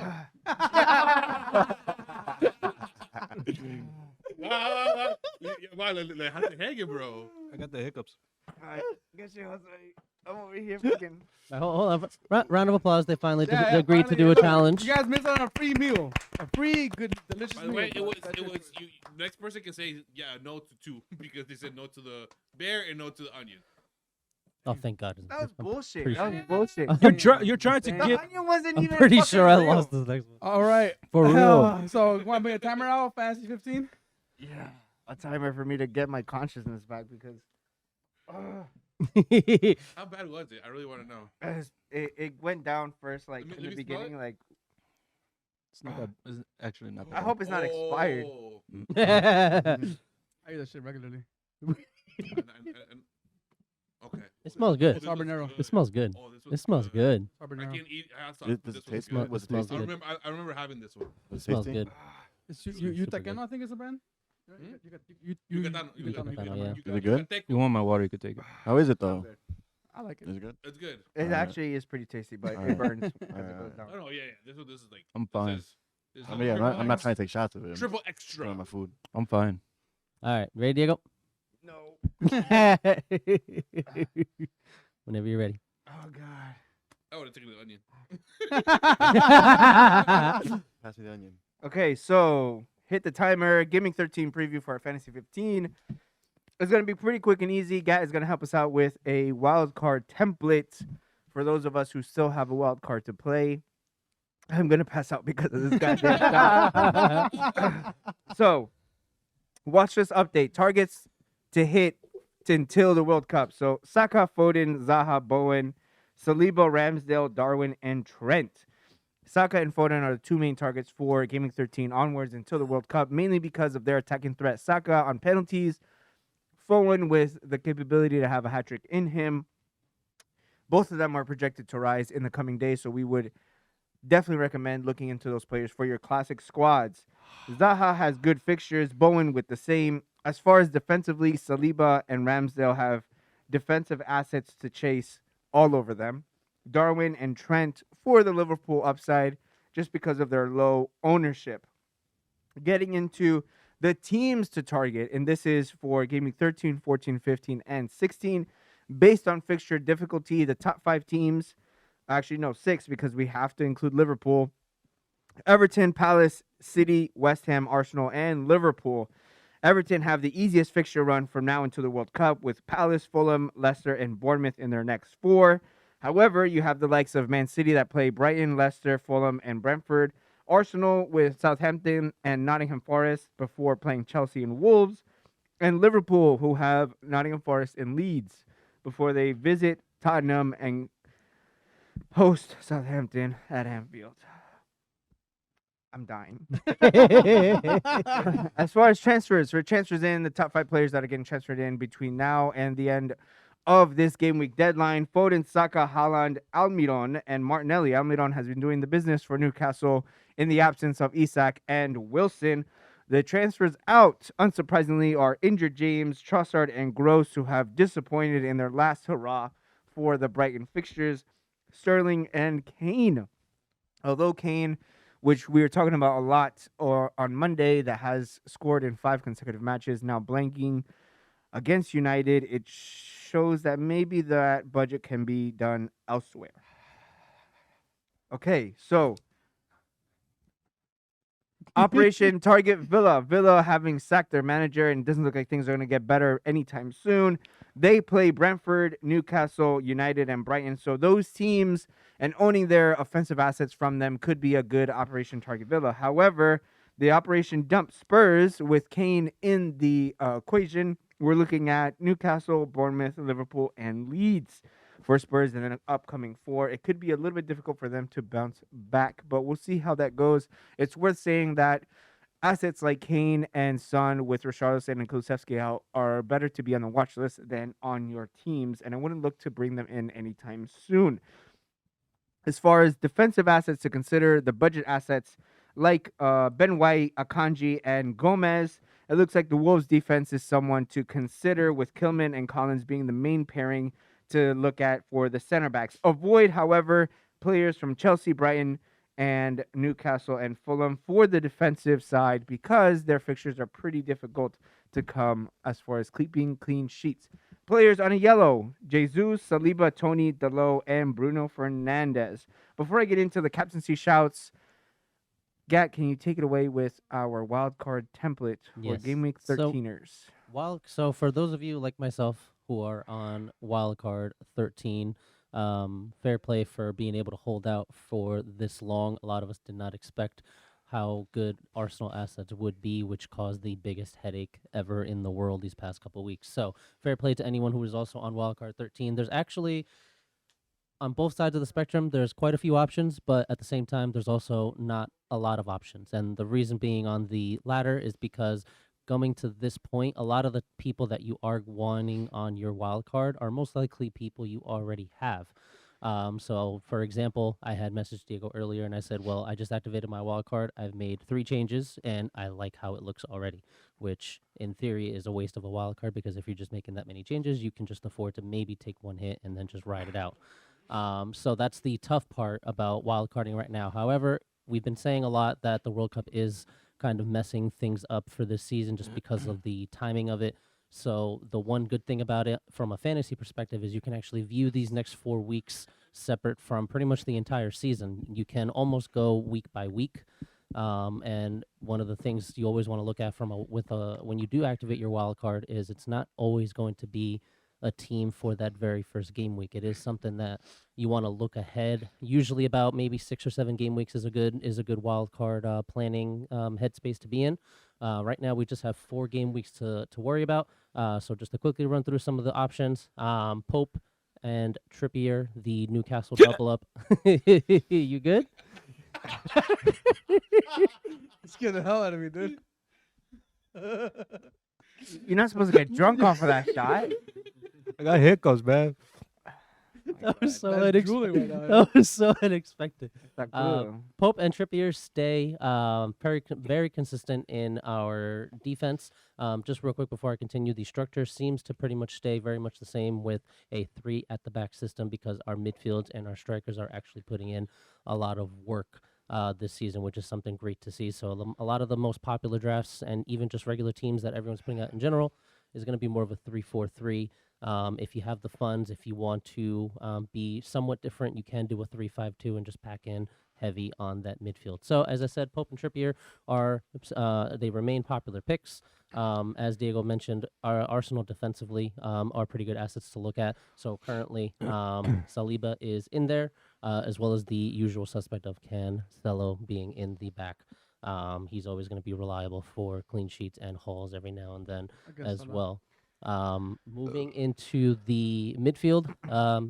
Wow, how's it hanging, bro? I got the hiccups. Alright, guess you, Jose. I'm over here freaking. Hold on. Round of applause. They finally Yeah, agreed to finally, do a look, challenge. You guys missed out on a free meal. A free, good, delicious By the meal. way, bro. it was you. Next person can say no to 2 because they said no to the bear and no to the onion. Oh, thank God. That was bullshit. Pretty That was bullshit. You're trying to The get. onion wasn't I'm even pretty fucking sure I real. lost this next one. All right. For real. So, you want to bring a timer out, fantasy 15? Yeah, a timer for me to get my consciousness back because How bad was it? I really want to know. it went down first, like Let in me the smell beginning. it. Like It's not that. It's actually not I that. hope it's not expired. Oh. I eat that shit regularly. Okay. It smells good. this looks Habanero. good. It smells good. Oh, this It looks smells good. I Habanero. can't eat. I saw Does this it one taste good. good? Was it smells tasty? I good. remember. I remember having this one. Was It smells tasty? good. It's Super Yucatecano, good. I think it's a brand. Hmm? Yucatano. Yucatano, yeah. Is it good? If you want my water, you could take it. How is it though? I like it. Is it good? It's good. It Alright. actually is pretty tasty, but it Alright. burns as it Alright. goes down. Oh no, yeah. This is like. I'm fine. This is I mean, yeah, I'm not triple trying to take shots of it. I'm Triple just extra. trying my food. I'm fine. All right. Ready, Diego? No. Whenever you're ready. Oh god. I would have taken the onion. Pass me the onion. Okay, so hit the timer. Gaming 13 preview for our Fantasy 15. It's going to be pretty quick and easy. Gat is going to help us out with a wild card template for those of us who still have a wild card to play. I'm going to pass out because of this goddamn shot. So, watch this update. Targets to hit until the World Cup. So, Saka, Foden, Zaha, Bowen, Saliba, Ramsdale, Darwin, and Trent. Saka and Foden are the two main targets for Gaming 13 onwards until the World Cup, mainly because of their attacking threat. Saka on penalties, Foden with the capability to have a hat-trick in him. Both of them are projected to rise in the coming days, so we would definitely recommend looking into those players for your classic squads. Zaha has good fixtures, Bowen with the same. As far as defensively, Saliba and Ramsdale have defensive assets to chase all over them. Darwin and Trent for the Liverpool upside just because of their low ownership. Getting into the teams to target, and this is for Gaming 13, 14, 15, and 16. Based on fixture difficulty, the top 5 teams, actually no, 6 because we have to include Liverpool, Everton, Palace, City, West Ham, Arsenal, and Liverpool. Everton have the easiest fixture run from now until the World Cup with Palace, Fulham, Leicester, and Bournemouth in their next 4. However, you have the likes of Man City that play Brighton, Leicester, Fulham, and Brentford. Arsenal with Southampton and Nottingham Forest before playing Chelsea and Wolves. And Liverpool, who have Nottingham Forest and Leeds before they visit Tottenham and host Southampton at Anfield. I'm dying. As far as transfers, for transfers in, the top 5 players that are getting transferred in between now and the end of this game week deadline: Foden, Saka, Haaland, Almiron, and Martinelli. Almiron has been doing the business for Newcastle in the absence of Isak and Wilson. The transfers out, unsurprisingly, are injured James, Trossard, and Gross, who have disappointed in their last hurrah for the Brighton fixtures. Sterling and Kane. Although Kane, which we were talking about a lot on Monday, that has scored in 5 consecutive matches, now blanking against United, it shows that maybe that budget can be done elsewhere. Okay, so Operation Target Villa. Villa having sacked their manager, and it doesn't look like things are going to get better anytime soon. They play Brentford, Newcastle, United, and Brighton. So those teams and owning their offensive assets from them could be a good Operation Target Villa. However, the Operation Dump Spurs with Kane in the equation, we're looking at Newcastle, Bournemouth, Liverpool, and Leeds for Spurs in an upcoming 4. It could be a little bit difficult for them to bounce back, but we'll see how that goes. It's worth saying that assets like Kane and Son with Richarlison and Kulusevski are better to be on the watch list than on your teams, and I wouldn't look to bring them in anytime soon. As far as defensive assets to consider, the budget assets like Ben White, Akanji, and Gomez, it looks like the Wolves defense is someone to consider, with Kilman and Collins being the main pairing to look at for the center backs. Avoid, however, players from Chelsea, Brighton, and Newcastle and Fulham for the defensive side because their fixtures are pretty difficult to come as far as keeping clean sheets. Players on a yellow: Jesus, Saliba, Tony, Dalot, and Bruno Fernandes. Before I get into the captaincy shouts, Gat, can you take it away with our wild card template for Yes. Game Week So- 13ers? So for those of you like myself who are on wildcard 13, fair play for being able to hold out for this long. A lot of us did not expect how good Arsenal assets would be, which caused the biggest headache ever in the world these past couple weeks. So fair play to anyone who is also on wildcard 13. There's actually on both sides of the spectrum, there's quite a few options, but at the same time, there's also not a lot of options. And the reason being on the latter is because coming to this point, a lot of the people that you are wanting on your wild card are most likely people you already have. So, for example, I had messaged Diego earlier and I said, well, I just activated my wild card. I've made 3 changes and I like how it looks already, which in theory is a waste of a wild card because if you're just making that many changes, you can just afford to maybe take one hit and then just ride it out. So that's the tough part about wild carding right now. However, we've been saying a lot that the World Cup is kind of messing things up for this season just because of the timing of it. So the one good thing about it from a fantasy perspective is you can actually view these next 4 weeks separate from pretty much the entire season. You can almost go week by week. And one of the things you always want to look at when you do activate your wild card is it's not always going to be a team for that very first game week. It is something that you want to look ahead. Usually, about maybe 6 or 7 game weeks is a good wild card planning headspace to be in. Right now, we just have 4 game weeks to worry about. So just to quickly run through some of the options: Pope and Trippier, the Newcastle double up. You good? Scared the hell out of me, dude. You're not supposed to get drunk off of that shot. I got hiccups, man. That was so That's drooling right now. That was so unexpected. That Uh, glue. Pope and Trippier stay very consistent in our defense. Just real quick before I continue, the structure seems to pretty much stay very much the same with a 3 at the back system because our midfields and our strikers are actually putting in a lot of work this season, which is something great to see. So a lot of the most popular drafts and even just regular teams that everyone's putting out in general is going to be more of a 3-4-3. If you have the funds, if you want to be somewhat different, you can do a 3-5-2 and just pack in heavy on that midfield. So as I said, Pope and Trippier they remain popular picks. As Diego mentioned, our Arsenal defensively are pretty good assets to look at. So currently, Saliba is in there, as well as the usual suspect of Cancelo being in the back. He's always going to be reliable for clean sheets and hauls every now and then as well. Moving into the midfield,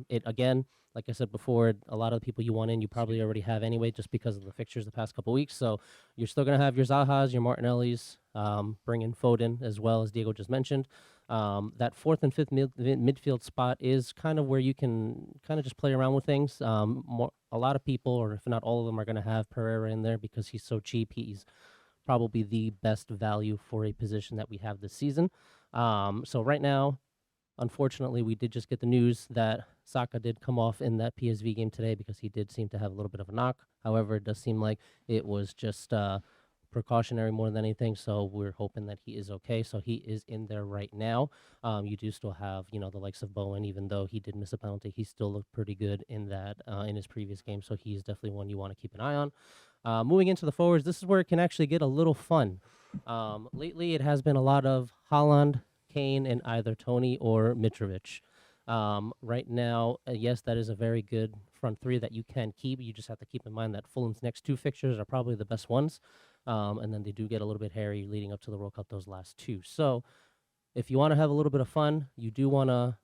it again, like I said before, a lot of the people you want in, you probably already have anyway, just because of the fixtures the past couple weeks. So you're still gonna have your Zahas, your Martinellis, bring in Foden as well as Diego just mentioned. That 4th and 5th midfield spot is kind of where you can kind of just play around with things. A lot of people, or if not all of them, are gonna have Pereira in there because he's so cheap. He's probably the best value for a position that we have this season. So right now, unfortunately, we did just get the news that Saka did come off in that PSV game today because he did seem to have a little bit of a knock. However, it does seem like it was just precautionary more than anything. So we're hoping that he is okay. So he is in there right now. You do still have, the likes of Bowen, even though he did miss a penalty, he still looked pretty good in that in his previous game. So he's definitely one you want to keep an eye on. Moving into the forwards, this is where it can actually get a little fun. Lately, it has been a lot of Haaland, Kane, and either Tony or Mitrovic. Right now, yes, that is a very good front 3 that you can keep. You just have to keep in mind that Fulham's next 2 fixtures are probably the best ones. And then they do get a little bit hairy leading up to the World Cup, those last 2. So if you want to have a little bit of fun, you do want to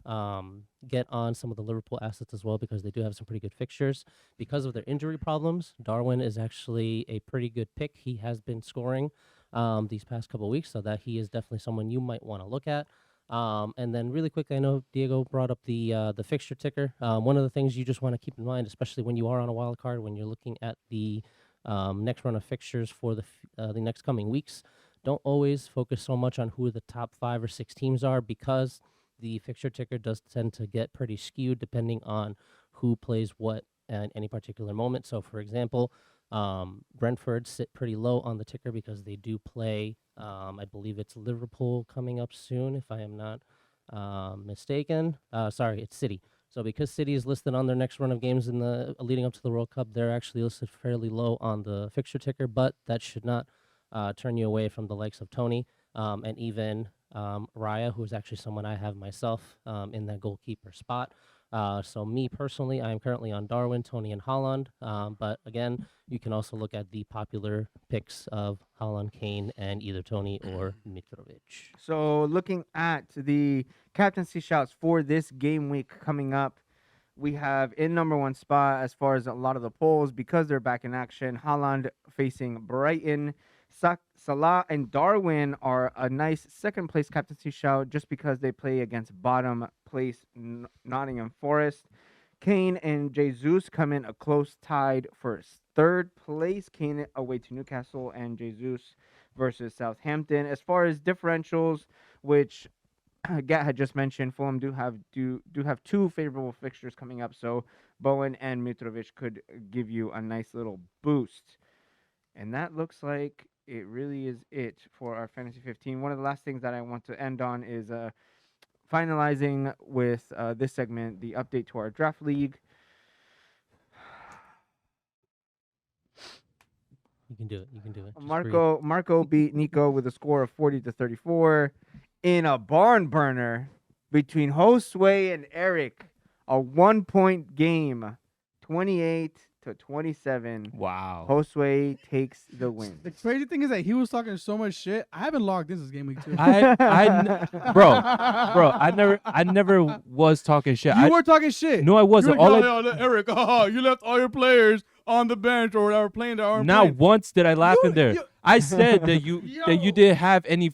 get on some of the Liverpool assets as well because they do have some pretty good fixtures. Because of their injury problems, Darwin is actually a pretty good pick. He has been scoring these past couple of weeks, so that he is definitely someone you might want to look at. And then really quickly, I know Diego brought up the fixture ticker. One of the things you just want to keep in mind, especially when you are on a wild card, when you're looking at the next run of fixtures for the next coming weeks, don't always focus so much on who the top 5 or 6 teams are because the fixture ticker does tend to get pretty skewed depending on who plays what at any particular moment. So, for example, Brentford sit pretty low on the ticker because they do play. I believe it's Liverpool coming up soon, if I am not mistaken. Sorry, it's City. So because City is listed on their next run of games in the leading up to the World Cup, they're actually listed fairly low on the fixture ticker. But that should not turn you away from the likes of Tony and even Raya, who is actually someone I have myself in that goalkeeper spot. So me personally, I am currently on Darwin, Tony, and Holland. But again, you can also look at the popular picks of Holland, Kane, and either Tony or Mitrovic. So looking at the captaincy shouts for this game week coming up, we have in number one spot as far as a lot of the polls because they're back in action. Haaland facing Brighton. Salah and Darwin are a nice second place captaincy shout just because they play against bottom place Nottingham Forest. Kane and Jesus come in a close tied for third place. Kane away to Newcastle and Jesus versus Southampton. As far as differentials, which Gat had just mentioned, Fulham do have two favorable fixtures coming up, so Bowen and Mitrovic could give you a nice little boost. And that looks like it really is it for our Fantasy 15. One of the last things that I want to end on is finalizing with this segment, the update to our draft league. You can do it. You can do it. Just breathe. Marco beat Nico with a score of 40-34 in a barn burner between Josue and Eric. A 1-point game, 28-27. Wow. Josue takes the win. The crazy thing is that he was talking so much shit. I haven't logged this game week 2. Bro, I never was talking shit. You were talking shit. No, I wasn't. All Eric, you left all your players on the bench or whatever playing that aren't not playing. once did I laugh in there. you- I said that you didn't have any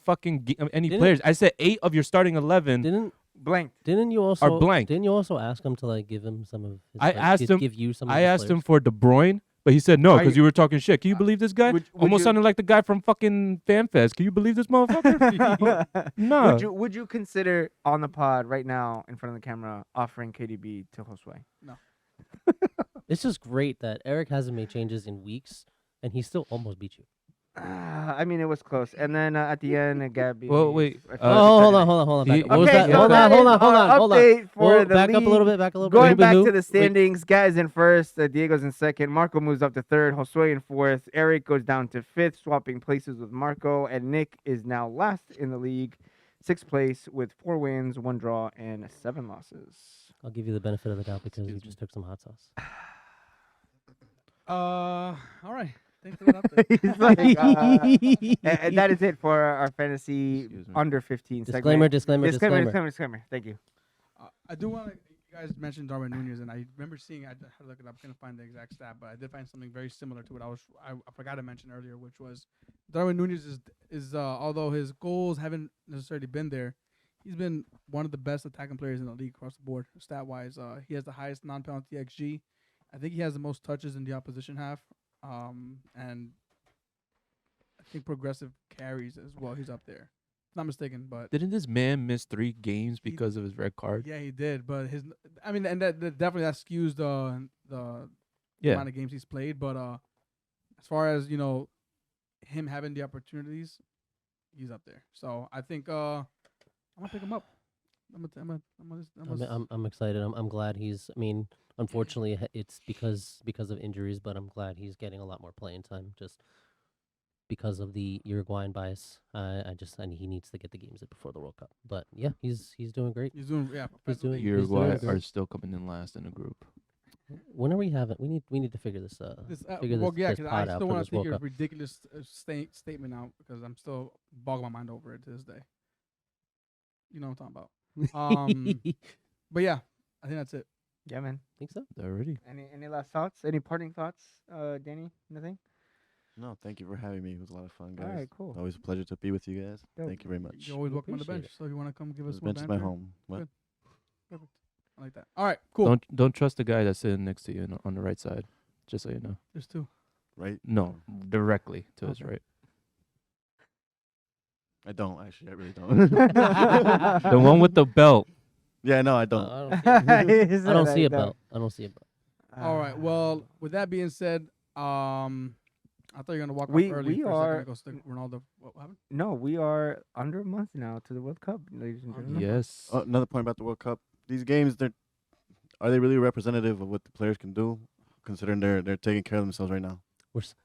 any Didn't- players. I said 8 of your starting 11 Didn't you also are blank. Didn't you also ask him to like give him some of his, I asked him- give you some of I his asked him players? for De Bruyne, but he said no Are because you- you were talking shit. Can you believe this guy? Would Almost you- sounded like the guy from fucking FanFest. Can you believe this motherfucker? No. Would you consider on the pod right now in front of the camera offering KDB to Josue? It's just great that Eric hasn't made changes in weeks and he still almost beat you. I mean, it was close. And then at the end, Gabby. Well, wait, hold on. Back he- up. What was Okay, that? so Hold that on. Update for Whoa, the back up a league. little bit. Back a little Going bit. back Who? to the Wait. standings, Gaz in first, Diego's in second, Marco moves up to third, Josue in fourth, Eric goes down to fifth, swapping places with Marco, and Nick is now last in the league, sixth place with 4 wins, 1 draw, and 7 losses. I'll give you the benefit of the doubt because you Excuse me. just took some hot sauce. All right. Thanks for that update. He's like, and that is it for our fantasy Excuse me. under 15 Disclaimer. Disclaimer. Thank you. I do want to. You guys mentioned Darwin Nunez, and I remember seeing. I had to look it up. Couldn't find the exact stat, but I did find something very similar to what I forgot to mention earlier, which was Darwin Nunez is although his goals haven't necessarily been there, he's been one of the best attacking players in the league across the board, stat wise. He has the highest non-penalty XG. I think he has the most touches in the opposition half. And I think progressive carries as well. He's up there. Not mistaken, but Didn't this man miss 3 games because of his red card? yeah, he did. But and that definitely that skews the Yeah. amount of games he's played. But as far as him having the opportunities, he's up there. So I think I'm gonna pick him up. I'm excited. I'm glad he's. I mean, unfortunately, it's because of injuries, but I'm glad he's getting a lot more playing time just because of the Uruguayan bias. He needs to get the games in before the World Cup. But yeah, he's doing great. He's doing He's doing- Uruguay good. are still coming in last in the group. When are we having? We need to figure this. Figure well, this, yeah, this because pod I out still for want this to take World your Cup. ridiculous statement out because I'm still boggling my mind over it to this day. You know what I'm talking about. But yeah, I think that's it. Yeah, man. Think so? Already. Any last thoughts? Any parting thoughts, Danny? Nothing? No, thank you for having me. It was a lot of fun, guys. All right, cool. Always a pleasure to be with you guys. Dope. Thank you very much. You're always welcome on the appreciate bench. So if you want to come give us This more bench is my banter, home. What? Good. Perfect. I like that. All right, cool. Don't trust the guy that's sitting next to you on the right side. Just so you know. There's 2. Right? No, directly to his Okay. right. I don't actually. I really don't. The one with the belt. Yeah, no, I don't. I don't see a belt. I don't see a belt. All right. Well, with that being said, I thought you were gonna walk We- up early we for a second are- and go stick Ronaldo. What happened? No, we are under a month now to the World Cup, ladies and gentlemen. Yes. Oh, another point about the World Cup. These games, are they really representative of what the players can do, considering they're taking care of themselves right now? We're s-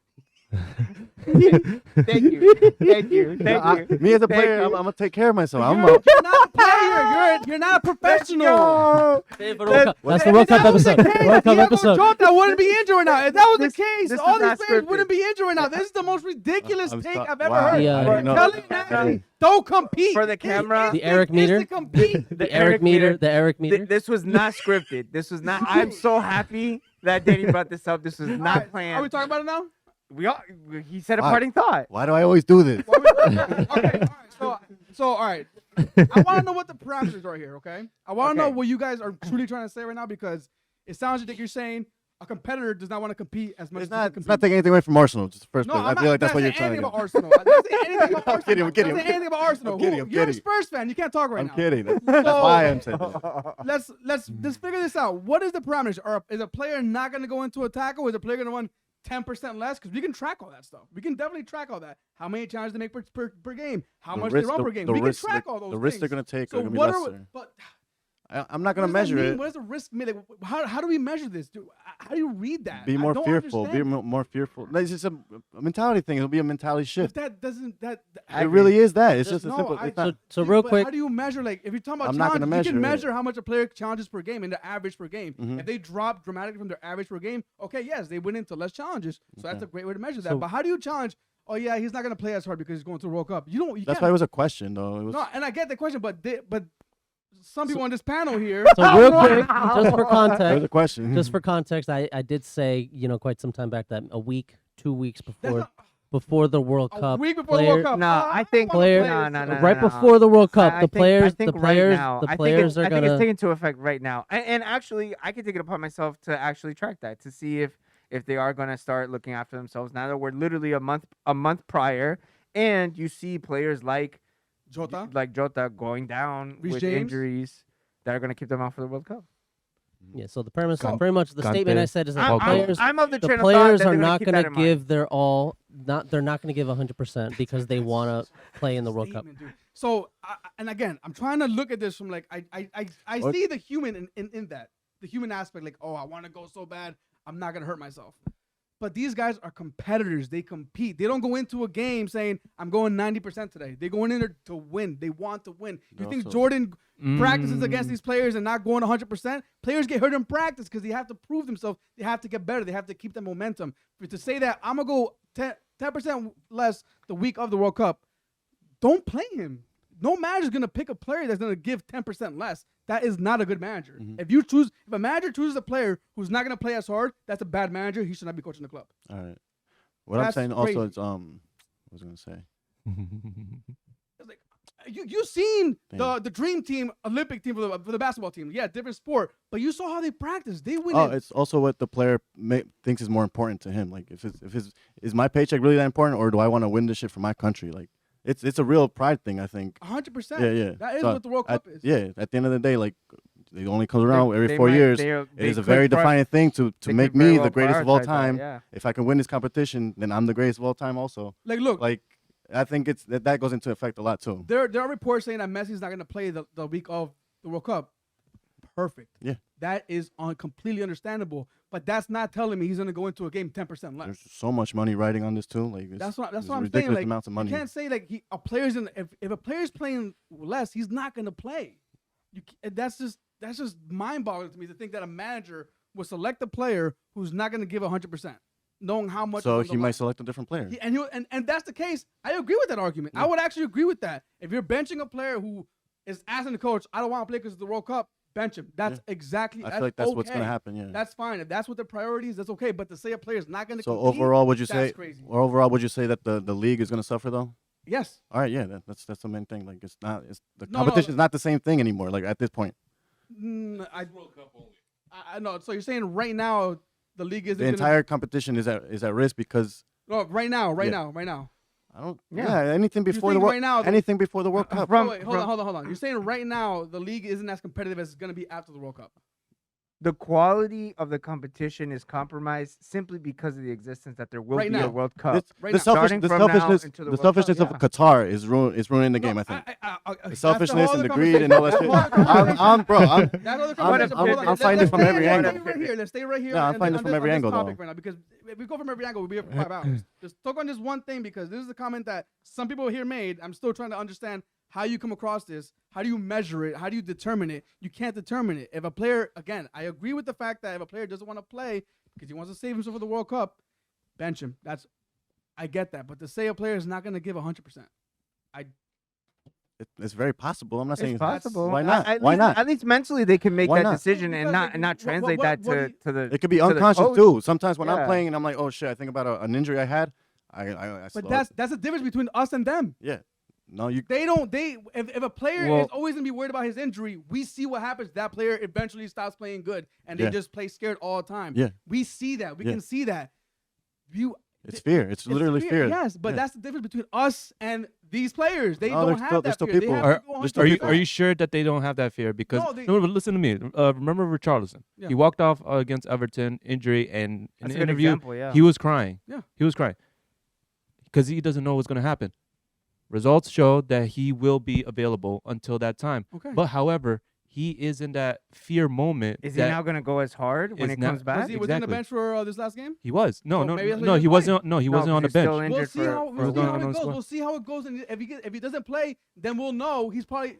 Thank you, thank you, thank you. Me as a Thank player, I'm you. gonna take care of myself. I'm You're not a player. You're not a professional. Yo! That's the World Cup episode. World Cup episode. Jota wouldn't be injured right now. If that was This- the case, this all is these not players scripted. wouldn't be injured right now. This is the most ridiculous I'm take sto- I've ever wow. heard. Yeah. I didn't know. Telling I that didn't- don't compete For the camera. The Eric Is meter. to compete. The Eric meter. The Eric meter. This was not scripted. This was not. I'm so happy that Danny brought this up. This was All not right, planned. Are we talking about it now? We all. He said a Why? parting thought. Why do I always do this? Okay, all right. So all right. I want to know what the parameters are here. Okay. I want to know Okay. what you guys are truly trying to say right now because it sounds like you're saying a competitor does not want to compete as much. It's as not. you It's compete. not taking anything away from Arsenal. Just the first No, place. I'm I feel like that's not what you're saying trying to anything do. about Arsenal. I'm not saying anything about Arsenal. kidding, I'm kidding, I'm not saying anything about Arsenal. I'm kidding, I'm You're a kidding. Spurs fan. You can't talk right I'm now. kidding. That's why I'm saying that. Let's figure this out. What is the parameters? Is a player not going to go into a tackle? Is a player going to run 10% less? Because we can track all that stuff. We can definitely track all that. How many challenges they make per game? How much they run per game? We can track all those The things. risks they're going to take So are going to be what lesser. but I'm not what going to does that measure mean? it. What does the risk mean? Like, how do we measure this? How do you read that? Be I more don't fearful. Be understand. more fearful. No, it's just a mentality thing. It'll be a mentality If shift. that doesn't that. It really is that. It's just a No, simple. I- It's not. So real but quick. how do you measure? Like, if you're talking about I'm not challenges, gonna you can measure it. measure how much a player challenges per game and the average per game. Mhm. If they drop dramatically from their average per game, okay, yes, they went into less challenges. So that's Okay. a great way to measure that. So- But how do you challenge? Oh yeah, he's not gonna play as hard because he's going to the World Cup. You don't. You That's can't, why it was a question, though. It was. No, and I get the question, but some people on this panel here. So real quick, just for That was context, a question. just for context, I did say quite some time back that a week, 2 weeks That's before not, before the World a Cup, week before the World Cup. Nah, I think- player- No, right no. before the World Cup, I the think- I players, think the right players, now- the I think players are I think gonna. it's taken into effect right now, and actually, I can take it upon myself to actually track that to see if they are going to start looking after themselves now that we're literally a month prior, and you see players like Jota. Jota going down Reece with James? injuries that are going to keep them out for the World Cup. Yeah. So the premise, Con- pretty much the statement I Conte. said is that I'm, the I'm, players, I'm of the the train of players thought that are they're not keep going that to in mind. give their all. They're not going to give 100% because they want to play in the World Cup. Statement, dude. So, and again, I'm trying to look at this from like I What? see the human in that, the human aspect. Like, oh, I want to go so bad, I'm not gonna hurt myself. But these guys are competitors. They compete. They don't go into a game saying, I'm going 90% today. They go in there to win. They want to win. You think Also- Jordan practices against Mm. these players and not going 100%? Players get hurt in practice because they have to prove themselves. They have to get better. They have to keep the momentum. But to say that I'm going to go 10% less the week of the World Cup, don't play him. No manager is going to pick a player that's going to give 10% less. That is not a good manager. Mhm. If a manager chooses a player who's not going to play as hard, that's a bad manager. He should not be coaching the club. All right. What I'm That's saying also crazy. is what was I gonna say? It's like you seen Damn. the dream team, Olympic team for the basketball team. Yeah, different sport, but you saw how they practice. They win. Oh, it. it's also what the player thinks is more important to him. Like, if is my paycheck really that important, or do I want to win this shit for my country? Like, it's a real pride thing, I think. 100%. Yeah, yeah. That is So, what the World Cup is. Yeah, at the end of the day, like, it only comes around every They 4 might- years. they It is a could very pri- defining thing to they make could very me well the greatest of all prioritize that, time. yeah. If I can win this competition, then I'm the greatest of all time also. Like, look, Like, I think that goes into effect a lot too. there are reports saying that Messi's not going to play the week of the World Cup. Perfect. Yeah. That is completely understandable, but that's not telling me he's going to go into a game 10% less. There's so much money riding on this too. Like, That's what it's I'm saying. ridiculous Like, amounts of money. you can't say like if a player's playing less, he's not going to play. That's just mind-boggling to me to think that a manager will select a player who's not going to give 100%, knowing how much. So is on the he might line. select a different player. And that's the case. I agree with that argument. I would actually agree with that. If you're benching a player who is asking the coach, I don't want to play because of the World Cup, bench him. That's exactly. I feel like that's what's okay. gonna happen. Yeah. That's fine. If that's what the priority is, that's okay. But to say a player is not going to So compete, overall, would you that's say? crazy. Or overall, would you say that the league is gonna suffer though? Yes. All right, yeah, that's the main thing. Like, it's not. It's the No, competition is not the same thing anymore. Like, at this point, World Cup only. I know. So you're saying right now the league isn't the gonna, entire competition is at risk because No, right now, Yeah. now. I don't. Yeah. Yeah, anything You before the think World. right now? Anything before the World Cup. Wait, hold on. You're saying right now the league isn't as competitive as it's gonna be after the World Cup. The quality of the competition is compromised simply because of the existence that there will Right be now. a World Cup. This, Right the now. Starting the from now selfishness, into the the World Cup, selfishness yeah. of Qatar is ruining the game. I think. The selfishness and the greed and all that shit. I'm bro. I'm finding it from every angle. Let's stay right here. Yeah, I'm on finding this- it from on every this angle, topic though. right now, because if we go from every angle, we'll be here for 5 hours. Just talk on this one thing, because this is a comment that some people here made. I'm still trying to understand how you come across this. How do you measure it? How do you determine it? You can't determine it. If a player, again, I agree with the fact that if a player doesn't want to play because he wants to save himself for the World Cup, bench him. I get that. But to say a player is not going to give 100%, It's very possible. I'm not saying It's possible. Why not? At Why least, not? At least mentally, they can make Why that not? decision and Because, not like, and not what- translate what- that what do to the. It could be to the unconscious coach. too. Sometimes when Yeah. I'm playing and I'm like, oh shit, I think about an injury I had. I but slow- that's the difference between us and them. yeah. No, you. If a player Well- is always gonna be worried about his injury, we see what happens. That player eventually stops playing good, and they Yeah. just play scared all the time. Yeah. We see that. We Yeah. can see that. It's fear. It's literally fear. Yes, but Yeah. that's the difference between us and these players. They No, don't there's have still- that there's still fear. people- They Are, have to go there's still 100%. are you sure that they don't have that fear? Because No, they- no, but listen to me. Remember Richarlison? Yeah. He walked off against Everton, injury, and in That's a the good interview, example, yeah. he was crying. Yeah. He was crying because he doesn't know what's going to happen. Results show that he will be available until that time. Okay. But however, he is in that fear moment. Is he that now going to go as hard when is it not- comes back? was he on the Exactly. bench for this last game? He was So no maybe that's what no he he was wasn't no he No, wasn't on the 'cause he's still bench. We'll injured see for- how for we'll a see while. how On it the goes. squad. We'll see how it goes, and if he doesn't play, then we'll know he's probably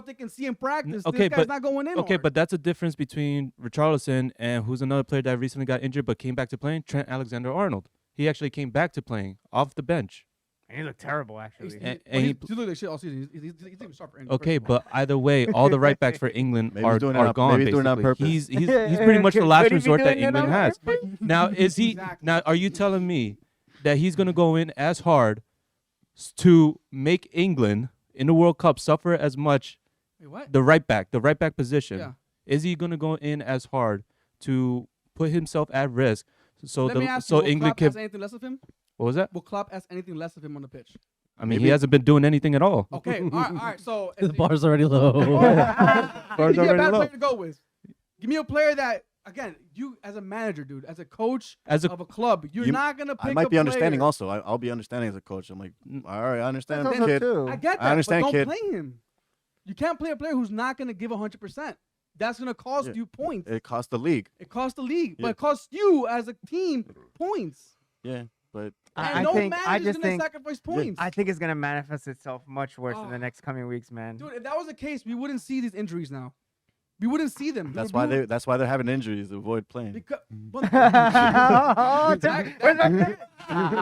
they can see in practice. Okay, this guy's but- not going in. Okay, hard. but that's a difference between Richarlison and who's another player that recently got injured but came back to playing, Trent Alexander-Arnold. He actually came back to playing off the bench. And he looked terrible, actually. And he's he- looked like shit all season. He's even sharper. Okay, but either way, all the right backs for England Maybe he's are doing it on- gone. maybe he's doing it on basically. purpose. He's pretty much the last Could he be resort that doing it England on has. Now is he? Exactly. Now are you telling me that he's gonna go in as hard to make England in the World Cup suffer as much? Wait, what? The right back position. Yeah. Is he gonna go in as hard to put himself at risk? So Let me ask you, will England Klopp ask can. anything less of him? What was that? Will Klopp ask anything less of him on the pitch? I mean, he Maybe- hasn't been doing anything at all. Okay, all right. So The bar's already low. Give me a already bad low. player to go with. Give me a player that, again, you as a manager, dude, as a coach As a of a club, you're You- not gonna pick. I might a be understanding player. also. I'll be understanding as a coach. I'm like, all right, I understand, That's also kid. too. I get that. I understand, but kid. don't play him. You can't play a player who's not gonna give 100%. That's gonna cost Yeah. you points. It cost the league. It costs the league, but Yeah. it costs you as a team points. Yeah, but And I no think- I manager's just gonna think- sacrifice points. I think it's going to manifest itself much worse in Oh. the next coming weeks, man. Dude, if that was the case, we wouldn't see these injuries now. We wouldn't see them. that's why they're having injuries to avoid playing. Because, Oh, That- where's my that- tip?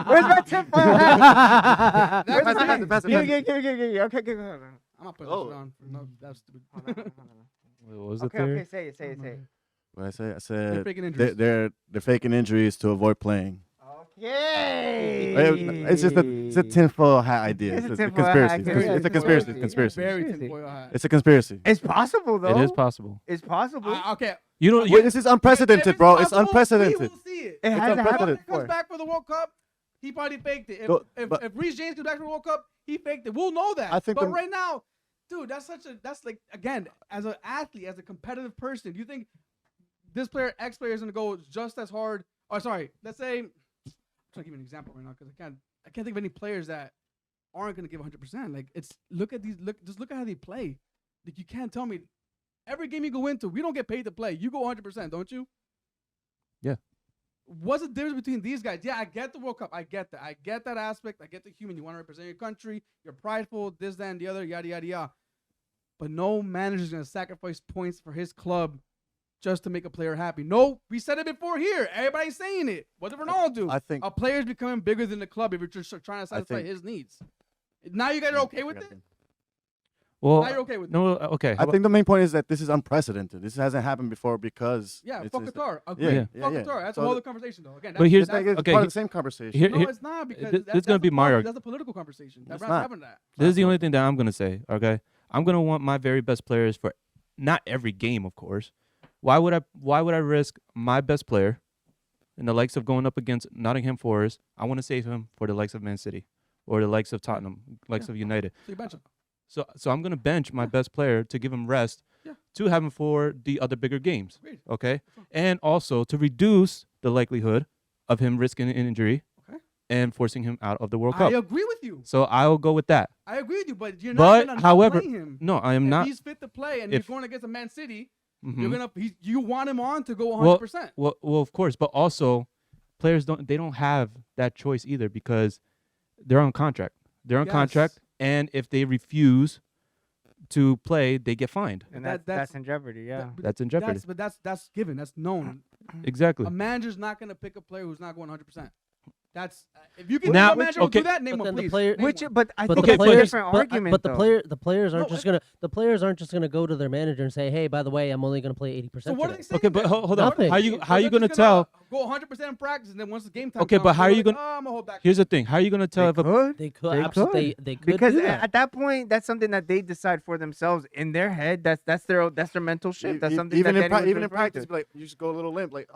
Where's my tip? That's Where's my my thing. pass it, Give pass me, it. give me. Okay, give me. I'm not putting Oh. this on. No, that's stupid. What was the Okay, theory? okay, say it. What I say? I They're said faking injuries. they're faking injuries to avoid playing. Okay. It's just a tinfoil hat idea. It's a It's a tinfoil hat conspiracy. idea. It's a conspiracy. Conspiracy. Very Seriously. tinfoil hat. It's a conspiracy. It's possible, though. It is possible. It's possible. Okay. You don't. Wait, this is unprecedented, If bro. It's possible, unprecedented. We will see it. It It's hasn't happened unprecedented. If he comes before. back for the World Cup, he probably faked it. If, No, if, but- if Reece James comes back for the World Cup, he faked it. We'll know that. I think but the- right now, dude, that's like, again, as an athlete, as a competitive person, do you think this player, X player, is going to go just as hard? Oh, sorry. Let's say, I'm trying to give you an example right now because I can't think of any players that aren't going to give 100%. Like, just look at how they play. Like, you can't tell me every game you go into, we don't get paid to play. You go 100%, don't you? Yeah. What's the difference between these guys? Yeah, I get the World Cup. I get that. I get that aspect. I get the human. You want to represent your country. You're prideful, this, that, and the other, yada, yada, yada. But no manager's going to sacrifice points for his club just to make a player happy. No, we said it before here. Everybody's saying it. What did Ronaldo do? I think A player's becoming bigger than the club if you're just trying to satisfy think- his needs. Now you guys are okay with it? Well, Now you're okay with it? no. Okay. I think the main point is that this is unprecedented. This hasn't happened before because Yeah, it's- fuck it's- Qatar. Yeah, Agree. yeah, Fuck yeah. Qatar. That's So a whole the- other conversation, though. Again, But here's that's, it's okay, part he- of the same conversation. Here- no, it's not because this that's gonna be my argument. That's a political conversation. It's That's not. having that. This is the only thing that I'm gonna say. Okay, I'm gonna want my very best players for not every game, of course. Why would I risk my best player in the likes of going up against Nottingham Forest? I want to save him for the likes of Man City. or the likes of Tottenham, likes of United. So you bench him. So I'm gonna bench my best player to give him rest Yeah. to have him for the other bigger games. Agreed. Okay, fine. and also to reduce the likelihood of him risking an injury Okay. and forcing him out of the World I Cup. agree with you. So I'll go with that. I agree with you, but you're But, not gonna however, not play him. No, I am If not. he's fit to play, and if- you're going against a Man City, Mhm. you're gonna you want him on to go 100%. Well, of course, but also players don't have that choice either because they're on contract. They're on contract, Yes. and if they refuse to play, they get fined. And That- that's in jeopardy. Yeah. That's in jeopardy. That's given. That's known. Exactly. A manager's not gonna pick a player who's not going 100%. That's if you can Now- name a manager who okay. do that, name But one, then the please. player- Name Which, one. but I But think the it's a players, different but, argument. but though. the players aren't No, just gonna go to their manager and say, hey, by the way, I'm only gonna play 80%. So what are today." they saying? Okay, but then? hold on. Nothing. How you They're gonna just tell? Go 100% in practice, and then once the game time Okay, comes, but how they're are you like, gonna- Oh, I'm gonna hold back. Here's the thing. How are you gonna tell if a could. They could They absolutely could. they could Because do that. at that point, that's something that they decide for themselves in their head. That's their mental shift. That's something even that in Danny was even in referring practice, to. be like you just go a little limp, like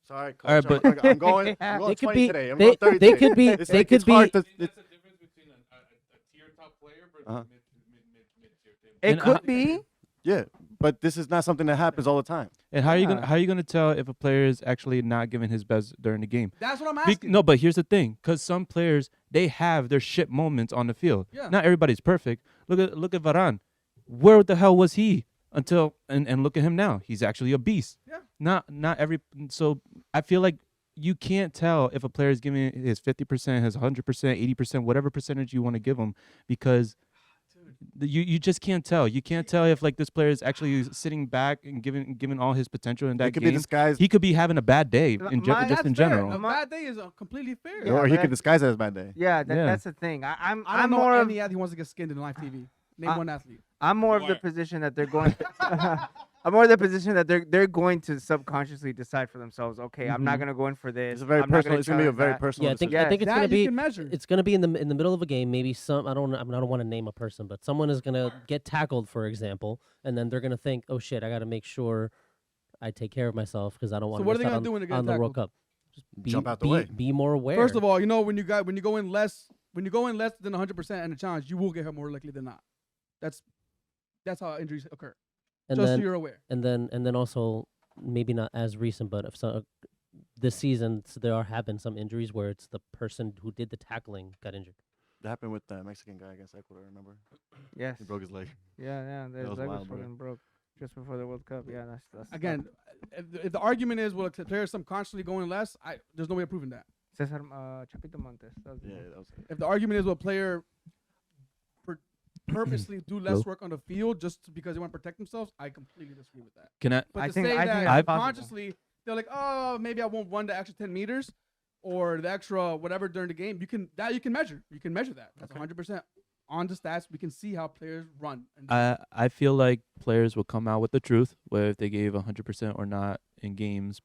sorry, coach, All right, but- I'm going Yeah. 20 They could be. today. I'm They, going 30 they today. could be. It's They like, could it's hard be. to- That's the difference between a tier top player versus Uh-huh. mid-tier team. It And could be. Yeah, but this is not something that happens all the time. and how are you gonna Yeah. how are you gonna tell if a player is actually not giving his best during the game? That's what I'm Be- asking. no, but here's the thing, because some players they have their shit moments on the field. Yeah. Not everybody's perfect. Look at Varane. Where the hell was he until and look at him now? He's actually a beast. Yeah. Not every. So I feel like you can't tell if a player is giving his 50%, his 100%, 80%, whatever percentage you want to give him, because you just can't tell. You can't tell if like this player is actually sitting back and giving all his potential in that It could be game. disguised, He could be having a bad day in My- just That's in fair. general. A bad day is completely fair. Yeah, or he but could disguise it as bad day. Yeah, Yeah. that's the thing. I'm I don't know more of any athlete who wants to get skinned in live TV. Name I- one athlete. I'm more of the Why? position that they're going. I'm more of the position that they're going to subconsciously decide for themselves. Okay, I'm not Mhm. gonna go in for this. It's a very I'm not personal. It's gonna be a challenge very that. personal. Yeah, I think decision. I think it's that gonna you be. can measure. It's gonna be in the middle of a game. Maybe I don't want to name a person, but someone is gonna get tackled, for example, and then they're gonna think, oh shit, I got to make sure I take care of myself because I don't want to what are miss they out gonna on, do when they get on the World tackled? Cup. Just be, Jump out the be, way. Be more aware. First of all, you know when you go in less than 100% in a challenge, you will get hurt more likely than not. That's how injuries occur. and Just then so you're aware. and then also maybe not as recent, but if this season there have been some injuries where it's the person who did the tackling got injured. That happened with the Mexican guy against Ecuador. Remember? Yes. He broke his leg. Yeah. Their was leg was wild, bro. fucking broke just before the World Cup. Yeah, that's Again, if the argument is, well, the players subconsciously going less, there's no way of proving that. Cesar Chapito Montes. That was his Yeah, name. that was it. If the argument is, well, a player purposely do less Hello? work on the field just because they want to protect themselves, I completely disagree with that. Can I? But I to think- say I think that that's possible. consciously, they're like, oh, maybe I won't run the extra 10 meters or the extra whatever during the game. You can measure. You can measure that. That's 100% on the stats. We can see how players run. And I feel like players will come out with the truth, whether if they gave 100% or not in games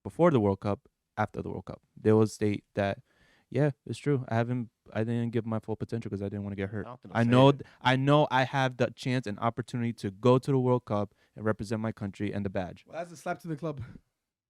before the World Cup, after the World Cup. They will state that, yeah, it's true. I didn't give my full potential because I didn't want to get hurt. I don't think I they'll say know, it. I know, I have the chance and opportunity to go to the World Cup and represent my country and the badge. well, that's a slap to the club.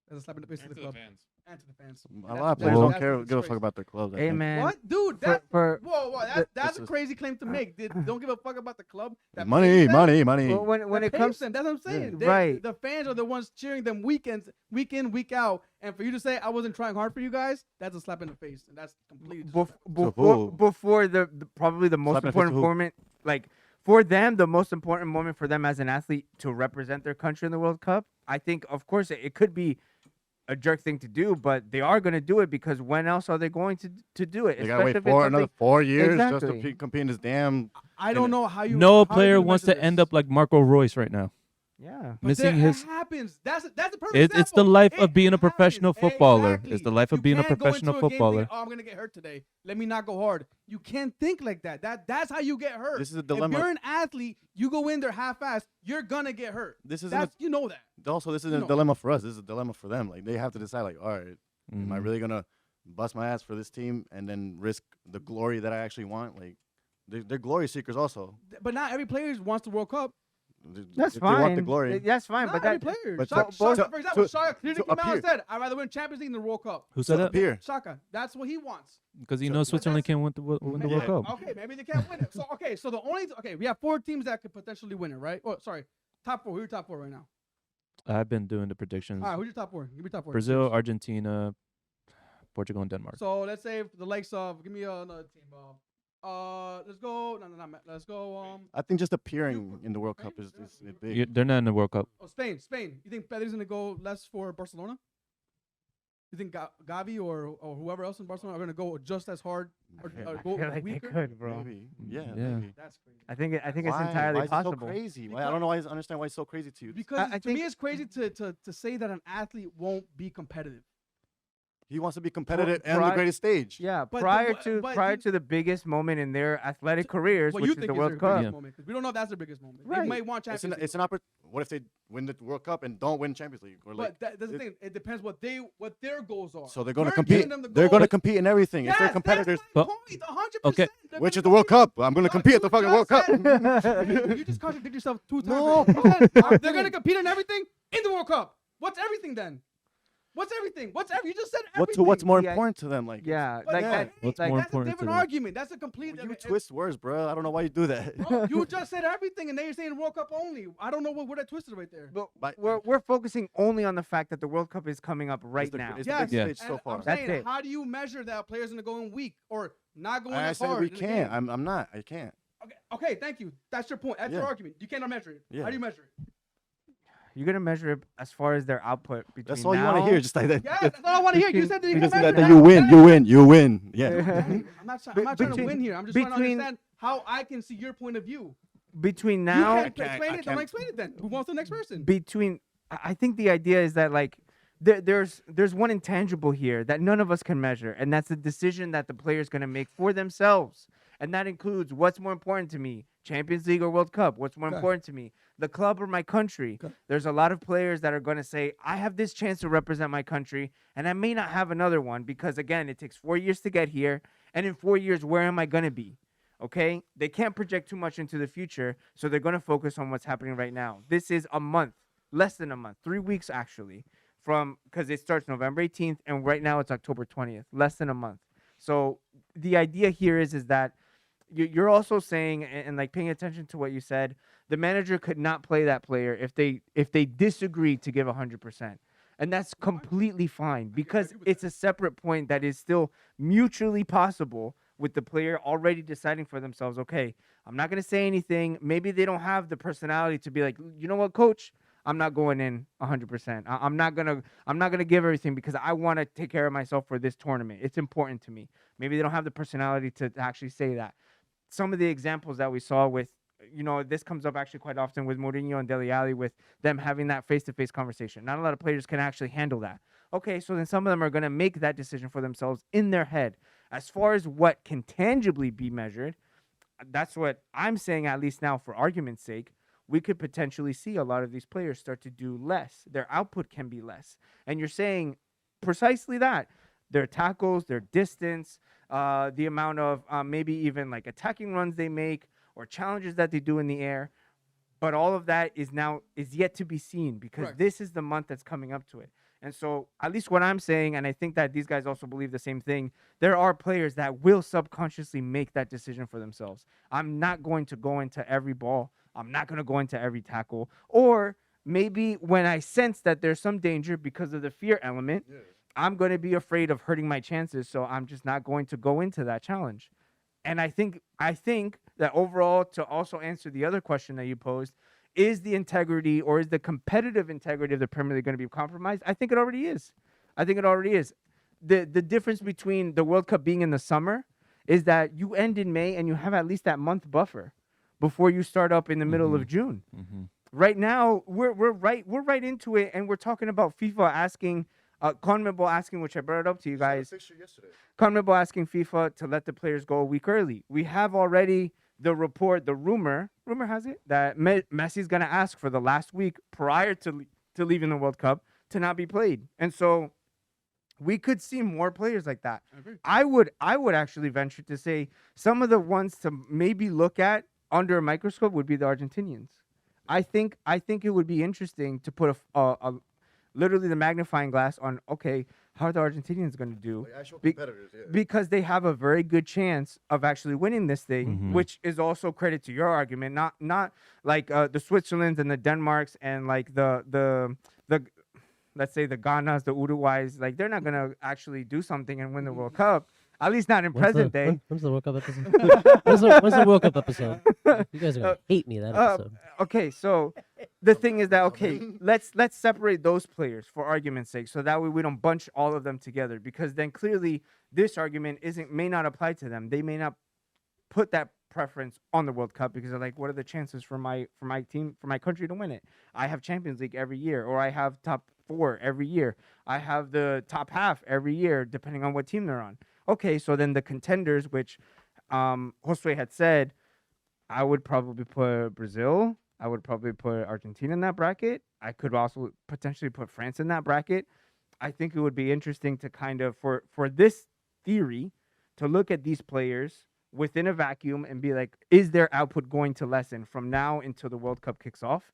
That's a slap in the face And to to the the club fans. and to the fans. A lot of That's- players don't that's care. a Give a fuck disgrace. about their clubs. I Hey think. man, What, dude? For- That for- whoa, that's this a is- crazy claim to make. Don't give a fuck about the club. That Money, pays them, money. well, when that it pays comes them. That's what I'm saying. They- right. The fans are the ones cheering them week in, week out, and for you to say I wasn't trying hard for you guys, that's a slap in the face, and that's completely. who? before the probably the most Slap in the face to important who? moment, like for them, the most important moment for them as an athlete to represent their country in the World Cup. I think, of course, it could be a jerk thing to do, but they are going to do it because when else are they going to do it? They gotta wait Especially if it's another something- 4 years just to Exactly. compete in this damn. I don't know how you. No how player you wants measure to end this. up like Marco Royce right now. Yeah. But missing that his. happens. That's a perfect It's the example. life It of being a happens. professional footballer. Exactly. It's the life of You being a can't go professional into a game footballer. thinking, oh, I'm gonna get hurt today. Let me not go hard. You can't think like that. That's how you get hurt. This is a If dilemma. you're an athlete, you go in there half-assed, you're gonna get hurt. This isn't. That's you know that. Also, this isn't No. a dilemma for us. This is a dilemma for them. Like they have to decide. Like, all right, am I Mhm. really gonna bust my ass for this team and then risk the glory that I actually want? Like, they're glory seekers also. But not every player wants the World Cup. That's If fine. They want the glory. That's fine, Not but every that player. but Shaka, to- for example, to- Shaka clearly to came out and appear. said, "I'd rather win Champions League than the World Cup." Who said that? Appear. Shaka, that's what he wants. Because he So- knows but Switzerland that's- can't win the World Yeah. Cup. Okay, maybe they can't win it. So we have 4 teams that could potentially win it, right? Oh, sorry, top 4. Who's your top 4 right now? I've been doing the predictions. All right, who's your top 4? Give me top 4. Brazil, Argentina, Portugal, and Denmark. So let's say the likes of give me another team. Let's go. Let's go. I think just appearing in the World Cup is big. They're not in the World Cup. Spain. You think Pedri's gonna go less for Barcelona? You think Gavi or whoever else in Barcelona are gonna go just as hard or I go feel like weaker? they could, bro. Maybe. Yeah. Yeah. Maybe. That's crazy. I think it's Why? entirely Why is it possible. so crazy? Why? I don't know why. I understand why it's so crazy to you. Because I to me, think- it's crazy to say that an athlete won't be competitive. He wants to be competitive Pri- on the greatest stage. Yeah, But prior the- but prior you- to the biggest moment in their athletic careers, What which you is think the is World their Cup. biggest Yeah. moment? 'Cause we don't know if that's their biggest moment. Right. They might want It's Champions an League. it's an What if they win the World Cup and don't win Champions League? Or like, But that's the it- thing. It depends what their goals are. so they're going to We're compete. giving them the They're goal. going to compete in everything. Yes, if they're competitors, that's my But- point. 100%. Okay. They're which gonna is the World compete. Cup. I'm going to No, compete at you the fucking just World Cup. said- you just contradict yourself 2 times. No. They're going to compete in everything in the World Cup. What's everything then? What's everything? You just said everything. What's more Yeah. important to them? Like, Yeah, But like yeah, that. What's like, more that's a important to different them? argument. That's a complete. you twist words, bro. I don't know why you do that. Bro, you just said everything, and then you're saying World Cup only. I don't know where that twisted right there. But But- we're focusing only on the fact that the World Cup is coming up right It's the- now. it's Yes, the Yeah. big stage so and far. I'm That's saying, it. how do you measure that a player's gonna go in weak or not going I as said hard? we in the can't. game? I'm not. I can't. Okay, thank you. That's your point. That's your Yeah. argument. You cannot measure it. Yeah. How do you measure it? You're gonna measure it as far as their output between That's all you want to hear. Just like that. Yeah, that's all I want to hear. You said that you Because can't that, measure that it. you win. Yeah. I'm not trying to Between- win here. I'm just trying to between- understand how I can see your point of view. Between now, You can't can't- explain I it. Don't can't- explain it then. Move on to the next person. I think the idea is that like there's one intangible here that none of us can measure, and that's the decision that the player's gonna make for themselves, and that includes what's more important to me, Champions League or World Cup. What's more Okay. important to me, the club or my country? Okay. There's a lot of players that are gonna say, I have this chance to represent my country, and I may not have another one because again, it takes 4 years to get here, and in 4 years, where am I gonna be? Okay, they can't project too much into the future, so they're going to focus on what's happening right now. This is a month, less than a month, 3 weeks actually, from because it starts November 18th, and right now it's October 20th, less than a month. So the idea here is that you're also saying, and like paying attention to what you said, the manager could not play that player if they disagree to give 100%. And that's completely fine because it's a separate point that is still mutually possible with the player already deciding for themselves, okay, I'm not going to say anything. Maybe they don't have the personality to be like, you know what, coach, I'm not going in 100%. I'm not going to give everything because I want to take care of myself for this tournament. It's important to me. Maybe they don't have the personality to actually say that. Some of the examples that we saw with, this comes up actually quite often with Mourinho and Dele Alli with them having that face-to-face conversation. Not a lot of players can actually handle that. Okay, so then some of them are going to make that decision for themselves in their head. As far as what can tangibly be measured, that's what I'm saying, at least now for argument's sake, we could potentially see a lot of these players start to do less. Their output can be less. And you're saying precisely that. Their tackles, their distance, the amount of maybe even like attacking runs they make or challenges that they do in the air. But all of that is yet to be seen because Correct. this is the month that's coming up to it. And so at least what I'm saying, and I think that these guys also believe the same thing, there are players that will subconsciously make that decision for themselves. I'm not going to go into every ball. I'm not going to go into every tackle. Or maybe when I sense that there's some danger because of the fear element, I'm going to be afraid of hurting my chances. So I'm just not going to go into that challenge. And I think that overall, to also answer the other question that you posed, is the integrity or is the competitive integrity of the Premier League going to be compromised? I think it already is. The difference between the World Cup being in the summer is that you end in May and you have at least that month buffer before you start up in the middle of June. Mm-hmm. Right now, we're right into it, and we're talking about FIFA asking, CONMEBOL asking, which I brought it up to you guys. CONMEBOL asking FIFA to let the players go a week early. We have already the report, the rumor has it that Messi's going to ask for the last week prior to leaving the World Cup to not be played. And so we could see more players like that. I would actually venture to say some of the ones to maybe look at under a microscope would be the Argentinians. I think it would be interesting to put literally the magnifying glass on. Okay, how are the Argentinians going to do? Like actual Be- competitors, yeah. Because they have a very good chance of actually winning this thing, Mhm. which is also credit to your argument. Not like the Switzerlands and the Denmarks and like the let's say the Ghanas, the Uruguays. Like they're not gonna actually do something and win the World Cup. At least not in present day. When's the World Cup episode? when's the World Cup episode? You guys are gonna hate me that episode. Okay, so the thing is that let's separate those players for argument's sake, so that way we don't bunch all of them together. Because then clearly this argument may not apply to them. They may not put that preference on the World Cup because they're like, what are the chances for my team, for my country to win it? I have Champions League every year, or I have top 4 every year. I have the top half every year, depending on what team they're on. Okay, so then the contenders, which Josue had said, I would probably put Brazil. I would probably put Argentina in that bracket. I could also potentially put France in that bracket. I think it would be interesting to kind of, for this theory, to look at these players within a vacuum and be like, is their output going to lessen from now until the World Cup kicks off?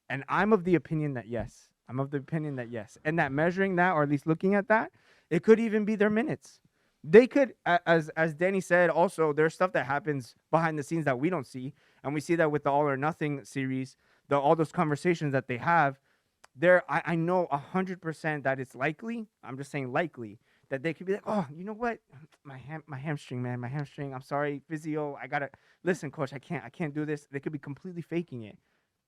And I'm of the opinion that yes. And that measuring that, or at least looking at that, it could even be their minutes. They could, as Danny said, also there's stuff that happens behind the scenes that we don't see, and we see that with the All or Nothing series, all those conversations that they have. I know 100% that it's likely. I'm just saying likely that they could be like, oh, you know what, my hamstring, man, my hamstring. I'm sorry, physio. I gotta listen, coach. I can't do this. They could be completely faking it.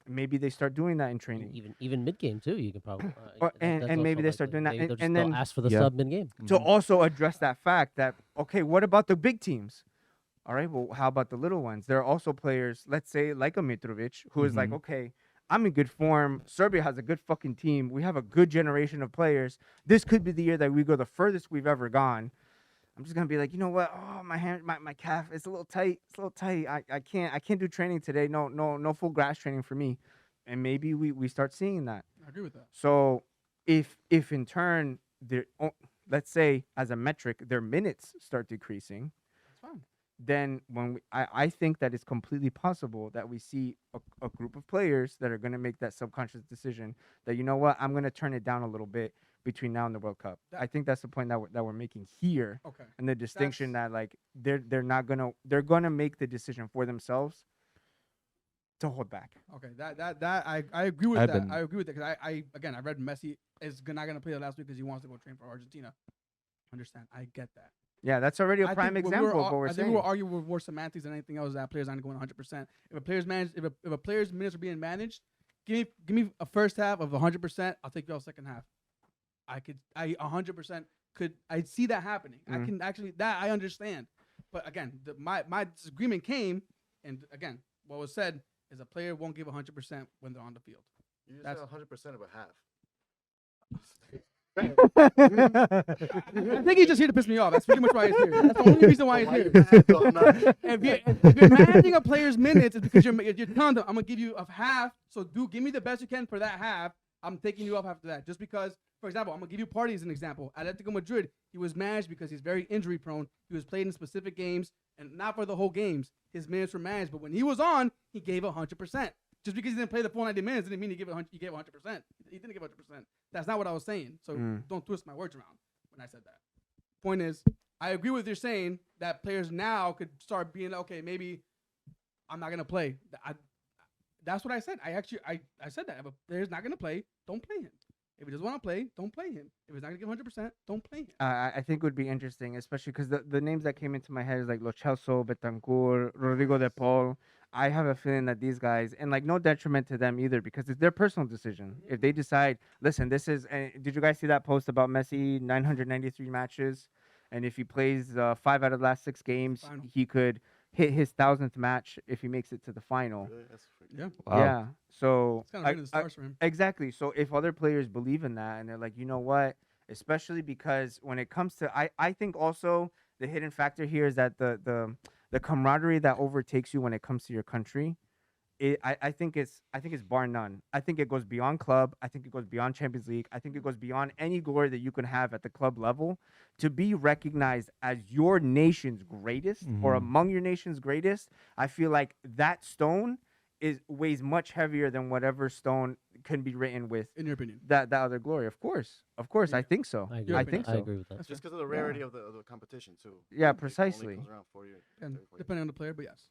Maybe they start doing that in training. Even mid game too. You can probably and maybe they start doing that, and then they'll ask for the sub mid game. To also address that fact that, okay, what about the big teams? All right, well, how about the little ones? There are also players, let's say like a Mitrovic, who is like, okay, I'm in good form. Serbia has a good fucking team. We have a good generation of players. This could be the year that we go the furthest we've ever gone. I'm just gonna be like, you know what? Oh, my calf, it's a little tight. I can't do training today. No full grass training for me. And maybe we start seeing that. I agree with that. So if in turn let's say as a metric their minutes start decreasing, That's fine. then I think that it's completely possible that we see a group of players that are going to make that subconscious decision that, you know what, I'm going to turn it down a little bit between now and the World Cup. I think that's the point that we're making here, Okay. and the distinction that like they're gonna make the decision for themselves to hold back. Okay, I agree with I've that. been- I agree with that because I read Messi is not gonna play the last week because he wants to go train for Argentina. Understand? I get that. Yeah, that's already a I prime think example of what I we're think saying. we're arguing with more semantics than anything else. That players aren't going 100%. If a player's managed, if a player's minutes are being managed, give me a first half of 100%. I'll take you out second half. I 100% could. I see that happening. I can actually that I understand. But again, my disagreement came, and again, what was said is a player won't give 100% when they're on the field. You That's- said 100% of a half. I think he's just here to piss me off. That's pretty much why he's here. That's the only reason why he's here. No, I'm not. If you're managing a player's minutes, it's because you're telling them, I'm gonna give you a half. So give me the best you can for that half. I'm taking you off after that. Just because, for example, I'm gonna give you Party as an example. Atletico Madrid, he was managed because he's very injury prone. He was played in specific games and not for the whole games. His minutes were managed, but when he was on, he gave 100%. Just because he didn't play the full 90 minutes didn't mean he gave 100%. He gave 100%. He didn't give 100%. That's not what I was saying. So don't twist my words around when I said that. Point is, I agree with you saying that players now could start being okay. Maybe I'm not gonna play. That's what I said. I said that if a player's not gonna play, don't play him. If he doesn't want to play, don't play him. If he's not gonna give 100%, don't play him. I think it would be interesting, especially because the names that came into my head is like Lo Celso, Betancourt, Rodrigo de Paul. I have a feeling that these guys, and like no detriment to them either, because it's their personal decision. If they decide, listen, this is. Did you guys see that post about Messi? 993 matches, and if he plays 5 out of the last 6 games, Final. he could hit his 1,000th match if he makes it to the final. Really? That's freaking Yeah, Wow. Yeah. So it's kind of the stars for him. exactly. So if other players believe in that and they're like, you know what, especially because when it comes to, I think also the hidden factor here is that the camaraderie that overtakes you when it comes to your country, I think it's bar none. I think it goes beyond club. I think it goes beyond Champions League. I think it goes beyond any glory that you can have at the club level. To be recognized as your nation's greatest or among your nation's greatest, I feel like that stone weighs much heavier than whatever stone can be written with In your opinion. that other glory. Of course, I Yeah. think so. I agree. I with think that. so. I agree with that. That's Just fair. because of the rarity of the competition too. Yeah, Like, it precisely. Only comes around 40 And 30 depending on the player, but yes.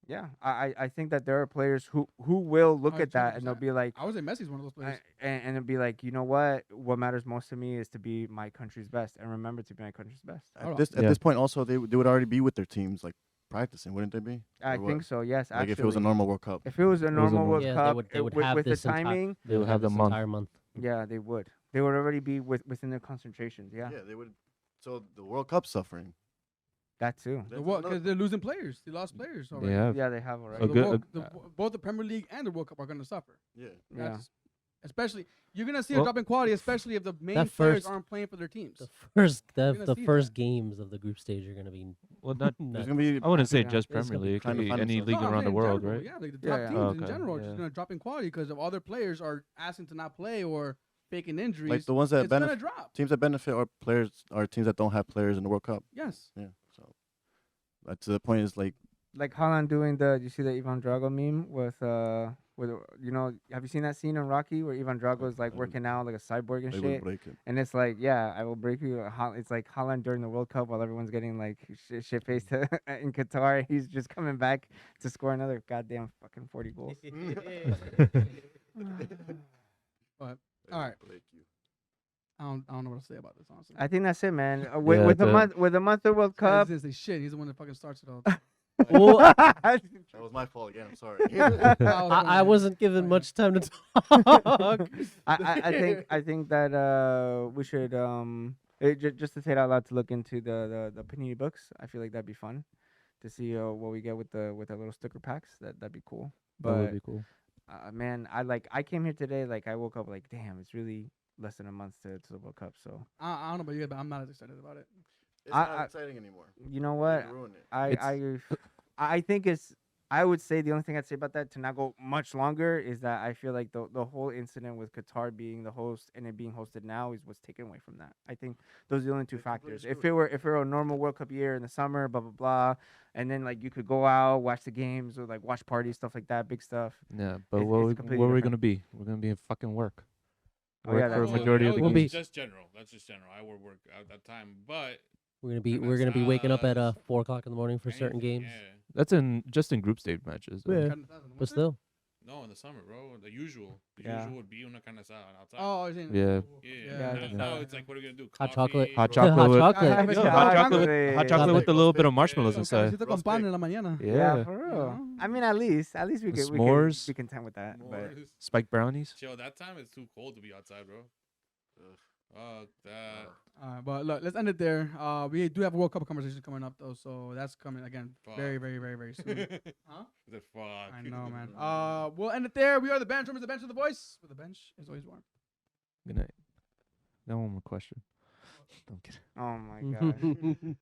Yeah, I think that there are players who will look at that and they'll 100%. be like, I would say Messi's one of those players. and it'll be like, you know what matters most to me is to be my country's best and remember to be my country's best. Hold on. At Yeah. this point, also they would already be with their teams like practicing, wouldn't they be? I Or what? think so. Yes, Like actually. if it was a normal World Cup. If it was a normal normal- World Yeah, Cup, they would with, have with the this timing, They would have the this month. entire month. yeah, they would. They would already be within their concentrations. Yeah, They would. So the World Cup suffering. that too. That's Because another- they're losing players. They lost players already. Yeah. Yeah, they have already. A So good- both the Premier League and the World Cup are going to suffer. Yeah. Yeah. That's- Especially, you're going to see a Well, drop in quality, especially if the main that players first- aren't playing for their teams. The first You're gonna the see first that. games of the group stage are going to be Well, not. There's nuts. gonna be. I wouldn't say Yeah. just It's gonna Premier be League. It could trying to be find any themselves. league No, I'm around the saying in world, general, right? Yeah, like the Yeah, top yeah. teams Oh, in okay, general are yeah. just going to drop in quality because of other players are asking to not play or faking injuries. Like the ones that it's going to benefit drop. teams that benefit are players are teams that don't have players in the World Cup. Yes. Yeah. So that's the point. Is like Like Holland doing you see the Ivan Drago meme with have you seen that scene in Rocky where Ivan Drago is like I working out like a cyborg and they would shit? break it. And it's like, yeah, I will break you. It's like Holland during the World Cup while everyone's getting like shit faced in Qatar. He's just coming back to score another goddamn fucking 40 goals. But all right, Break you. I don't know what to say about this honestly. I think that's it, man. Yeah, With the it's month of World Cup. This is shit. He's the one that fucking starts it all. Well, That was my fault again. I'm sorry. I wasn't given much time to talk. I think that we should just to say it out loud to look into the Panini books. I feel like that'd be fun to see what we get with our little sticker packs. That'd be cool. That would But be cool. man, I came here today like I woke up like damn, it's really less than a month to the World Cup. So I don't know about you, but I'm not as excited about it. It's I- not exciting anymore. you know what? You ruined it. I think I would say the only thing I'd say about that to not go much longer is that I feel like the whole incident with Qatar being the host and it being hosted now is what's taken away from that. I think those are the only two They completely factors. If screwed it were a normal World Cup year in the summer, blah blah blah, and then like you could go out, watch the games or like watch parties, stuff like that, big stuff. Yeah, but it's what completely are we different. gonna be? We're gonna be in fucking work. Oh, yeah, Work for a that's- majority of We'll the be- games. Just general. That's just general. I would work at that time, but We're gonna And that's be waking up at not- 4 o'clock in the morning for certain anything, games. Yeah. That's just in group stage matches. though. Yeah. Carne asada in the But winter? still, No, in the summer, bro. The usual. The Yeah. usual would be una carne asada outside. Oh, you're saying, Yeah. Yeah. yeah. Now it's like, what are we gonna do? Hot Coffee, chocolate. Hot Hot chocolate with- chocolate. I haven't Yeah, had hot chocolate. hot chocolate with a little bit of marshmallows Yeah. inside. Cafecito con pan en la mañana. Yeah. for real. Yeah. I mean, at least we The could s'mores. be content with that. But S'mores. Spiked brownies. Chill, that time it's too cold to be outside, bro. Ugh. Fuck that. But look, let's end it there. We do have a World Cup conversation coming up though, so that's coming again Fuck. very, very, very, very soon. Huh? The fuck. I know, man. We'll end it there. We are the bench. Remember the bench with the voice. With the bench is always warm. Good night. Got one more question. I'm kidding. oh my god.